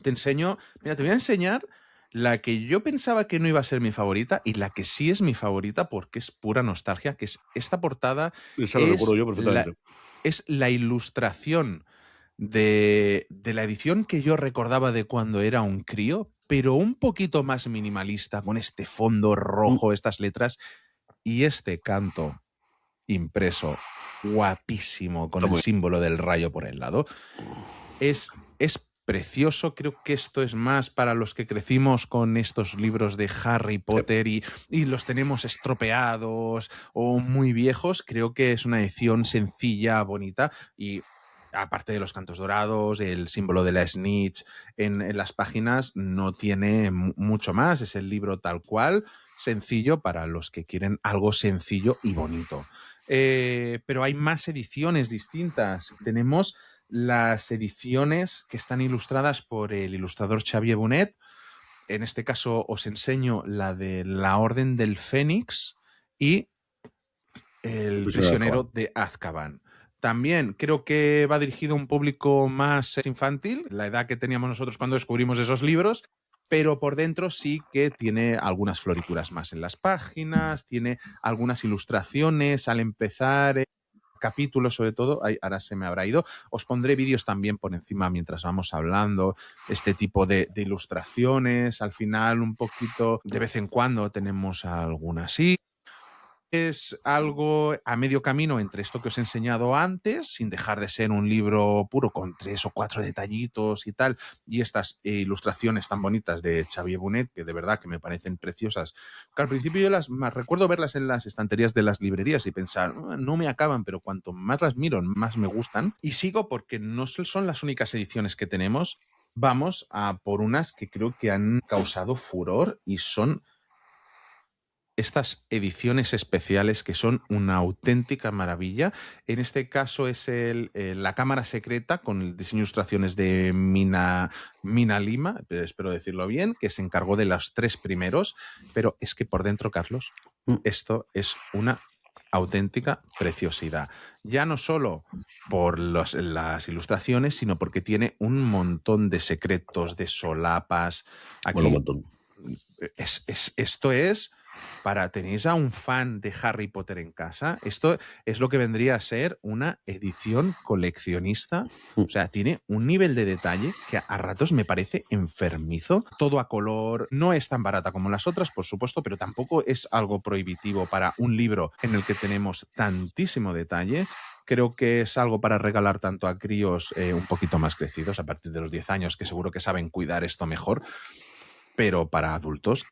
te voy a enseñar la que yo pensaba que no iba a ser mi favorita y la que sí es mi favorita porque es pura nostalgia, que es esta portada. Esa lo recuerdo es yo la, perfectamente. es la ilustración de la edición que yo recordaba de cuando era un crío, pero un poquito más minimalista, con este fondo rojo, estas letras y este canto impreso guapísimo con Está el muy símbolo del rayo por el lado. Es precioso. Creo que esto es más para los que crecimos con estos libros de Harry Potter y los tenemos estropeados o muy viejos. Creo que es una edición sencilla, bonita y aparte de los cantos dorados, el símbolo de la snitch en las páginas, no tiene mucho más. Es el libro tal cual, sencillo para los que quieren algo sencillo y bonito. Pero hay más ediciones distintas. Tenemos las ediciones que están ilustradas por el ilustrador Xavier Bonet. En este caso os enseño la de La Orden del Fénix y El prisionero de Azkaban. También creo que va dirigido a un público más infantil, la edad que teníamos nosotros cuando descubrimos esos libros, pero por dentro sí que tiene algunas florituras más en las páginas, tiene algunas ilustraciones al empezar capítulos sobre todo, ahora se me habrá ido. Os pondré vídeos también por encima mientras vamos hablando, este tipo de ilustraciones, al final un poquito, de vez en cuando tenemos algunas sí. Es algo a medio camino entre esto que os he enseñado antes, sin dejar de ser un libro puro con 3 o 4 detallitos y tal, y estas ilustraciones tan bonitas de Xavier Bonet, que de verdad que me parecen preciosas, que al principio yo recuerdo verlas en las estanterías de las librerías y pensar, no me acaban, pero cuanto más las miro, más me gustan. Y sigo porque no son las únicas ediciones que tenemos. Vamos a por unas que creo que han causado furor y son estas ediciones especiales que son una auténtica maravilla. En este caso es la cámara secreta con el diseño de ilustraciones de Mina Lima, espero decirlo bien, que se encargó de los 3 primeros, pero es que por dentro, Carlos, esto es una auténtica preciosidad. Ya no solo por las ilustraciones, sino porque tiene un montón de secretos, de solapas. Aquí, bueno, un montón. Esto es para tenéis a un fan de Harry Potter en casa. Esto es lo que vendría a ser una edición coleccionista. O sea, tiene un nivel de detalle que a ratos me parece enfermizo. Todo a color. No es tan barata como las otras, por supuesto, pero tampoco es algo prohibitivo para un libro en el que tenemos tantísimo detalle. Creo que es algo para regalar tanto a críos un poquito más crecidos, a partir de los 10 años, que seguro que saben cuidar esto mejor, pero para adultos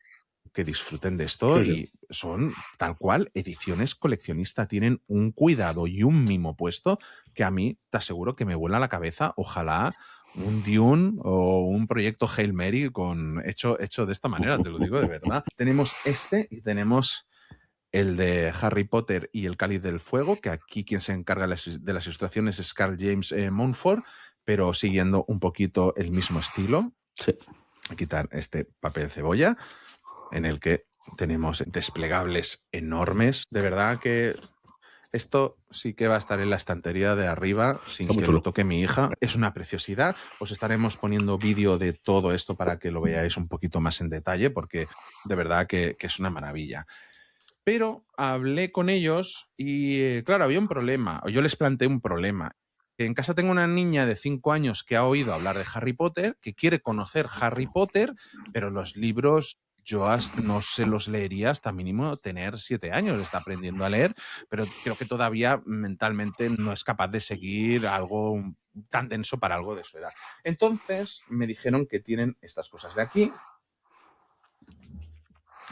que disfruten de esto. Sí. Y son tal cual ediciones coleccionistas, tienen un cuidado y un mimo puesto que a mí te aseguro que me vuela la cabeza. Ojalá un Dune o un proyecto Hail Mary hecho de esta manera, te lo digo de verdad. Tenemos este y tenemos el de Harry Potter y el Cáliz del Fuego, que aquí quien se encarga de las ilustraciones es Carl James Montfort, pero siguiendo un poquito el mismo estilo. Sí. A quitar este papel cebolla, en el que tenemos desplegables enormes. De verdad que esto sí que va a estar en la estantería de arriba sin que lo toque mi hija. Es una preciosidad. Os estaremos poniendo vídeo de todo esto para que lo veáis un poquito más en detalle, porque de verdad que es una maravilla. Pero hablé con ellos y, claro, había un problema. Yo les planteé un problema. En casa tengo una niña de 5 años que ha oído hablar de Harry Potter, que quiere conocer Harry Potter, pero los libros yo no se los leería hasta mínimo tener 7 años. Está aprendiendo a leer, pero creo que todavía mentalmente no es capaz de seguir algo tan denso para algo de su edad. Entonces me dijeron que tienen estas cosas de aquí,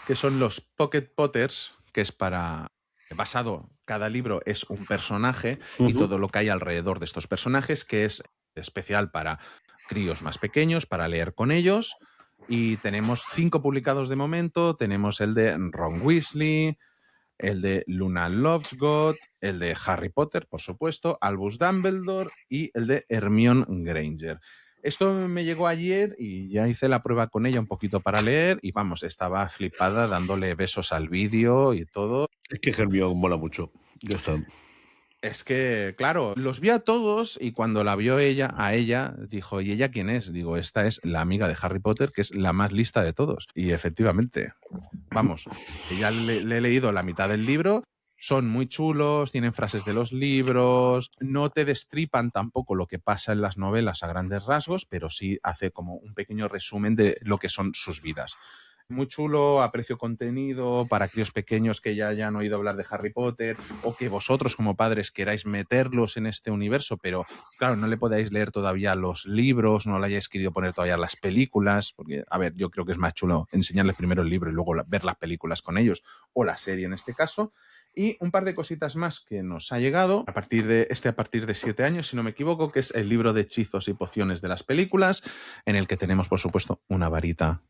que son los Pocket Potters, que es cada libro es un personaje y todo lo que hay alrededor de estos personajes, que es especial para críos más pequeños, para leer con ellos. Y tenemos 5 publicados de momento. Tenemos el de Ron Weasley, el de Luna Lovegood, el de Harry Potter, por supuesto, Albus Dumbledore y el de Hermione Granger. Esto me llegó ayer y ya hice la prueba con ella un poquito para leer y vamos, estaba flipada dándole besos al vídeo y todo. Es que Hermione mola mucho. Ya está. Es que, claro, los vi a todos y cuando la vio a ella, dijo, ¿y ella quién es? Digo, esta es la amiga de Harry Potter, que es la más lista de todos. Y efectivamente, vamos, ya le he leído la mitad del libro. Son muy chulos, tienen frases de los libros, no te destripan tampoco lo que pasa en las novelas a grandes rasgos, pero sí hace como un pequeño resumen de lo que son sus vidas. Muy chulo, aprecio contenido para críos pequeños que ya hayan oído hablar de Harry Potter o que vosotros como padres queráis meterlos en este universo, pero claro, no le podáis leer todavía los libros, no le hayáis querido poner todavía las películas, porque, a ver, yo creo que es más chulo enseñarles primero el libro y luego ver las películas con ellos, o la serie en este caso. Y un par de cositas más que nos ha llegado a partir de 7 años, si no me equivoco, que es el libro de hechizos y pociones de las películas, en el que tenemos, por supuesto, una varita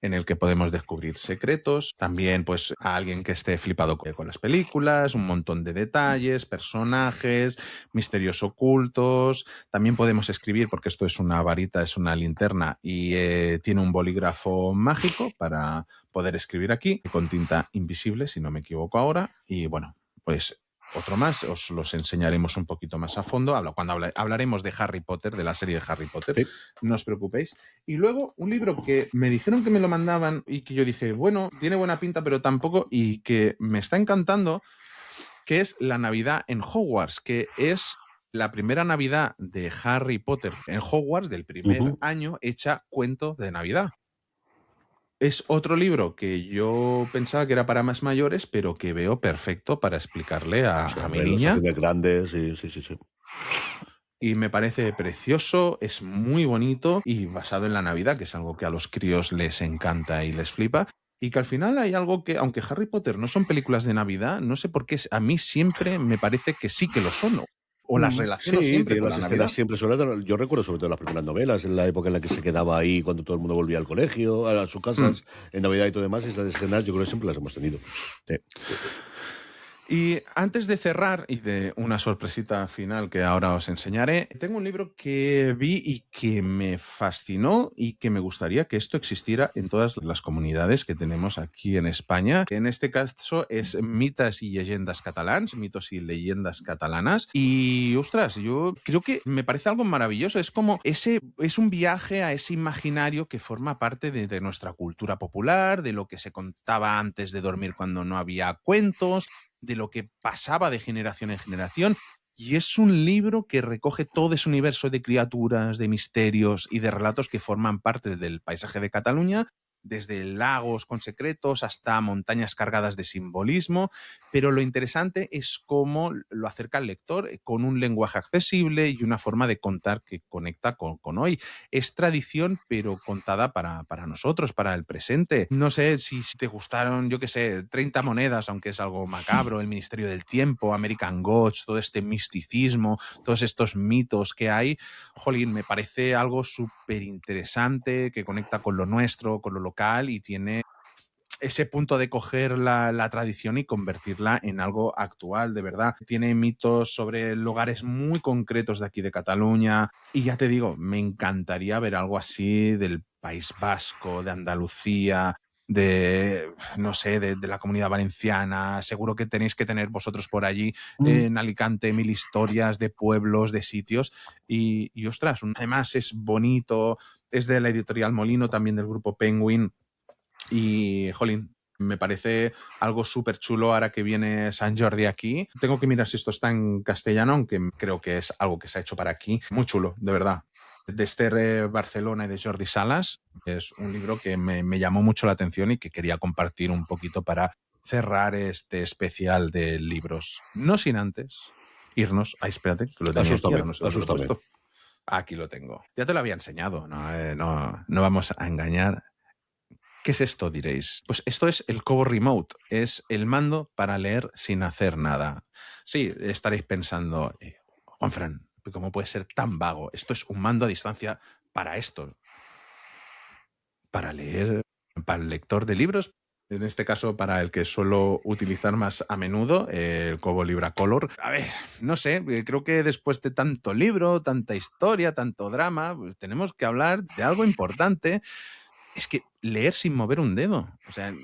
en el que podemos descubrir secretos, también pues a alguien que esté flipado con las películas, un montón de detalles, personajes, misterios ocultos, también podemos escribir, porque esto es una varita, es una linterna y tiene un bolígrafo mágico para poder escribir aquí, con tinta invisible, si no me equivoco ahora, y bueno, pues otro más, os los enseñaremos un poquito más a fondo cuando hablaremos de Harry Potter, de la serie de Harry Potter, Sí. no os preocupéis. Y luego un libro que me dijeron que me lo mandaban y que yo dije, bueno, tiene buena pinta, pero tampoco, y que me está encantando, que es La Navidad en Hogwarts, que es la primera Navidad de Harry Potter en Hogwarts del primer año hecha cuento de Navidad. Es otro libro que yo pensaba que era para más mayores, pero que veo perfecto para explicarle O sea, a mi hombre, los niña. hace grandes, sí, sí, sí, sí. Y me parece precioso, es muy bonito y basado en la Navidad, que es algo que a los críos les encanta y les flipa. Y que al final hay algo que, aunque Harry Potter no son películas de Navidad, no sé por qué a mí siempre me parece que sí que lo son. O las relaciono Sí, siempre tiene con las la escenas Navidad. siempre, sobre todo, yo recuerdo sobre todo las primeras novelas, en la época en la que se quedaba ahí cuando todo el mundo volvía al colegio, a sus Mm. casas, en Navidad y todo demás, esas escenas yo creo que siempre las hemos tenido. Sí. Y antes de cerrar y de una sorpresita final que ahora os enseñaré, tengo un libro que vi y que me fascinó y que me gustaría que esto existiera en todas las comunidades que tenemos aquí en España. En este caso es Mitas y Leyendas Catalans, mitos y leyendas catalanas. Y ostras, yo creo que me parece algo maravilloso. Es como es un viaje a ese imaginario que forma parte de nuestra cultura popular, de lo que se contaba antes de dormir cuando no había cuentos, de lo que pasaba de generación en generación. Y es un libro que recoge todo ese universo de criaturas, de misterios y de relatos que forman parte del paisaje de Cataluña, desde lagos con secretos hasta montañas cargadas de simbolismo, pero lo interesante es cómo lo acerca al lector con un lenguaje accesible y una forma de contar que conecta con hoy. Es tradición, pero contada para nosotros, para el presente. No sé si te gustaron, yo qué sé, 30 monedas, aunque es algo macabro, el Ministerio del Tiempo, American Gods, todo este misticismo, todos estos mitos que hay. Jolín, me parece algo súper interesante, que conecta con lo nuestro, con lo local y tiene ese punto de coger la tradición y convertirla en algo actual, de verdad. Tiene mitos sobre lugares muy concretos de aquí de Cataluña. Y ya te digo, me encantaría ver algo así del País Vasco, de Andalucía, de, no sé, de la Comunidad Valenciana. Seguro que tenéis que tener vosotros por allí en Alicante mil historias de pueblos, de sitios. Y ostras, además es bonito, es de la editorial Molino, también del grupo Penguin. Y, jolín, me parece algo súper chulo ahora que viene San Jordi aquí. Tengo que mirar si esto está en castellano, aunque creo que es algo que se ha hecho para aquí. Muy chulo, de verdad. De Esther Barcelona y de Jordi Salas. Es un libro que me llamó mucho la atención y que quería compartir un poquito para cerrar este especial de libros. No sin antes irnos. Ay, espérate, que lo tenía aquí, Asústame, ahora no sé dónde lo he asústame. puesto. Aquí lo tengo. Ya te lo había enseñado, no vamos a engañar. ¿Qué es esto, diréis? Pues esto es el Kobo Remote, es el mando para leer sin hacer nada. Sí, estaréis pensando, Juanfran, ¿cómo puede ser tan vago? Esto es un mando a distancia para esto, para leer, para el lector de libros, en este caso para el que suelo utilizar más a menudo, el Kobo Libra Color. A ver, no sé, creo que después de tanto libro, tanta historia, tanto drama, pues tenemos que hablar de algo importante. Es que leer sin mover un dedo. O sea,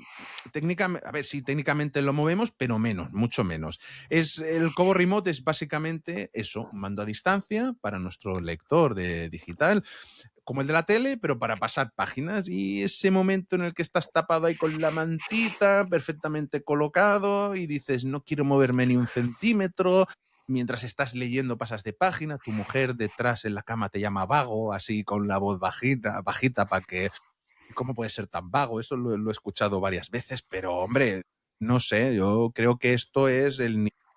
técnicamente, a ver, sí, técnicamente lo movemos, pero menos, mucho menos. El Kobo Remote es básicamente eso, un mando a distancia para nuestro lector de digital, como el de la tele, pero para pasar páginas. Y ese momento en el que estás tapado ahí con la mantita, perfectamente colocado, y dices, no quiero moverme ni un centímetro. Mientras estás leyendo pasas de página, tu mujer detrás en la cama te llama vago, así con la voz bajita, bajita para que ¿cómo puede ser tan vago? Eso lo he escuchado varias veces, pero hombre, no sé, yo creo que esto es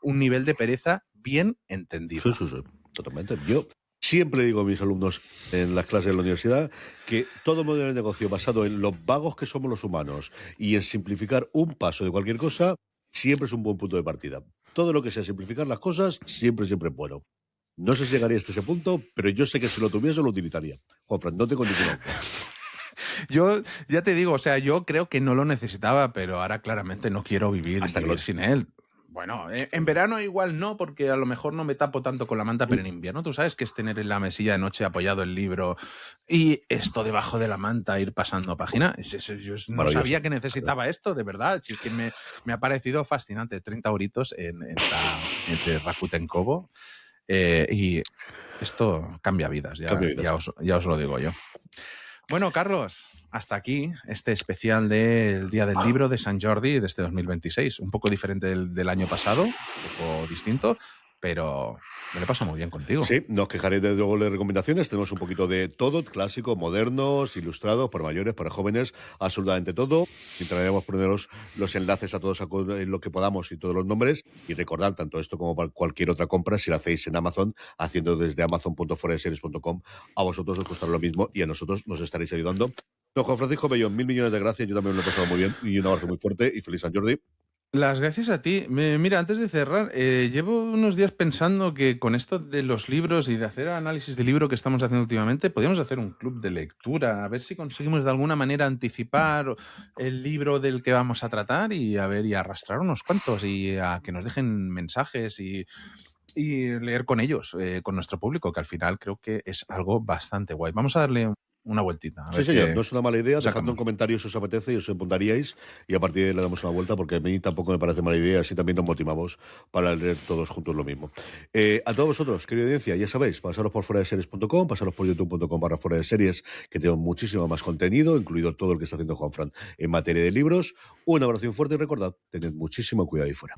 un nivel de pereza bien entendido. Sí, totalmente. Yo siempre digo a mis alumnos en las clases de la universidad que todo modelo de negocio basado en los vagos que somos los humanos y en simplificar un paso de cualquier cosa siempre es un buen punto de partida. Todo lo que sea simplificar las cosas siempre es bueno. No sé si llegaría hasta ese punto, pero yo sé que si lo tuviese lo utilizaría. Juanfran, no tengo ninguna duda. Yo ya te digo, o sea, yo creo que no lo necesitaba, pero ahora claramente no quiero vivir sin él. Bueno, en verano igual no, porque a lo mejor no me tapo tanto con la manta, pero en invierno tú sabes que es tener en la mesilla de noche apoyado el libro y esto debajo de la manta, ir pasando página. Yo no sabía que necesitaba esto, de verdad. Si es que me ha parecido fascinante. 30 euritos entre Rakuten Kobo. Y esto cambia vidas, ya os lo digo yo. Bueno, Carlos, hasta aquí este especial del Día del Libro de Sant Jordi de este 2026. Un poco diferente del año pasado, un poco distinto, pero me lo he pasado muy bien contigo. Sí, no os quejaré de luego de recomendaciones. Tenemos un poquito de todo, clásico, modernos, ilustrados, para mayores, para jóvenes, absolutamente todo. Intentaremos poneros los enlaces a todos en lo que podamos y todos los nombres. Y recordad, tanto esto como para cualquier otra compra, si lo hacéis en Amazon, haciendo desde amazon.foradeseries.com, a vosotros os costará lo mismo y a nosotros nos estaréis ayudando. Don Juan Francisco Bellón, 1000 millones de gracias. Yo también me lo he pasado muy bien. Y un abrazo muy fuerte y feliz Sant Jordi. Las gracias a ti. Mira, antes de cerrar, llevo unos días pensando que con esto de los libros y de hacer análisis de libro que estamos haciendo últimamente, podríamos hacer un club de lectura, a ver si conseguimos de alguna manera anticipar el libro del que vamos a tratar y arrastrar unos cuantos y a que nos dejen mensajes y leer con ellos, con nuestro público, que al final creo que es algo bastante guay. Vamos a darle una vueltita. Sí, señor, no es una mala idea. Dejadme un comentario si os apetece y os apuntaríais y a partir de ahí le damos una vuelta porque a mí tampoco me parece mala idea, así también nos motivamos para leer todos juntos lo mismo. A todos vosotros, querida audiencia, ya sabéis, pasaros por foradeseries.com, pasaros por youtube.com/foradeseries, que tengo muchísimo más contenido, incluido todo el que está haciendo Juanfran en materia de libros. Un abrazo fuerte y recordad, tened muchísimo cuidado ahí fuera.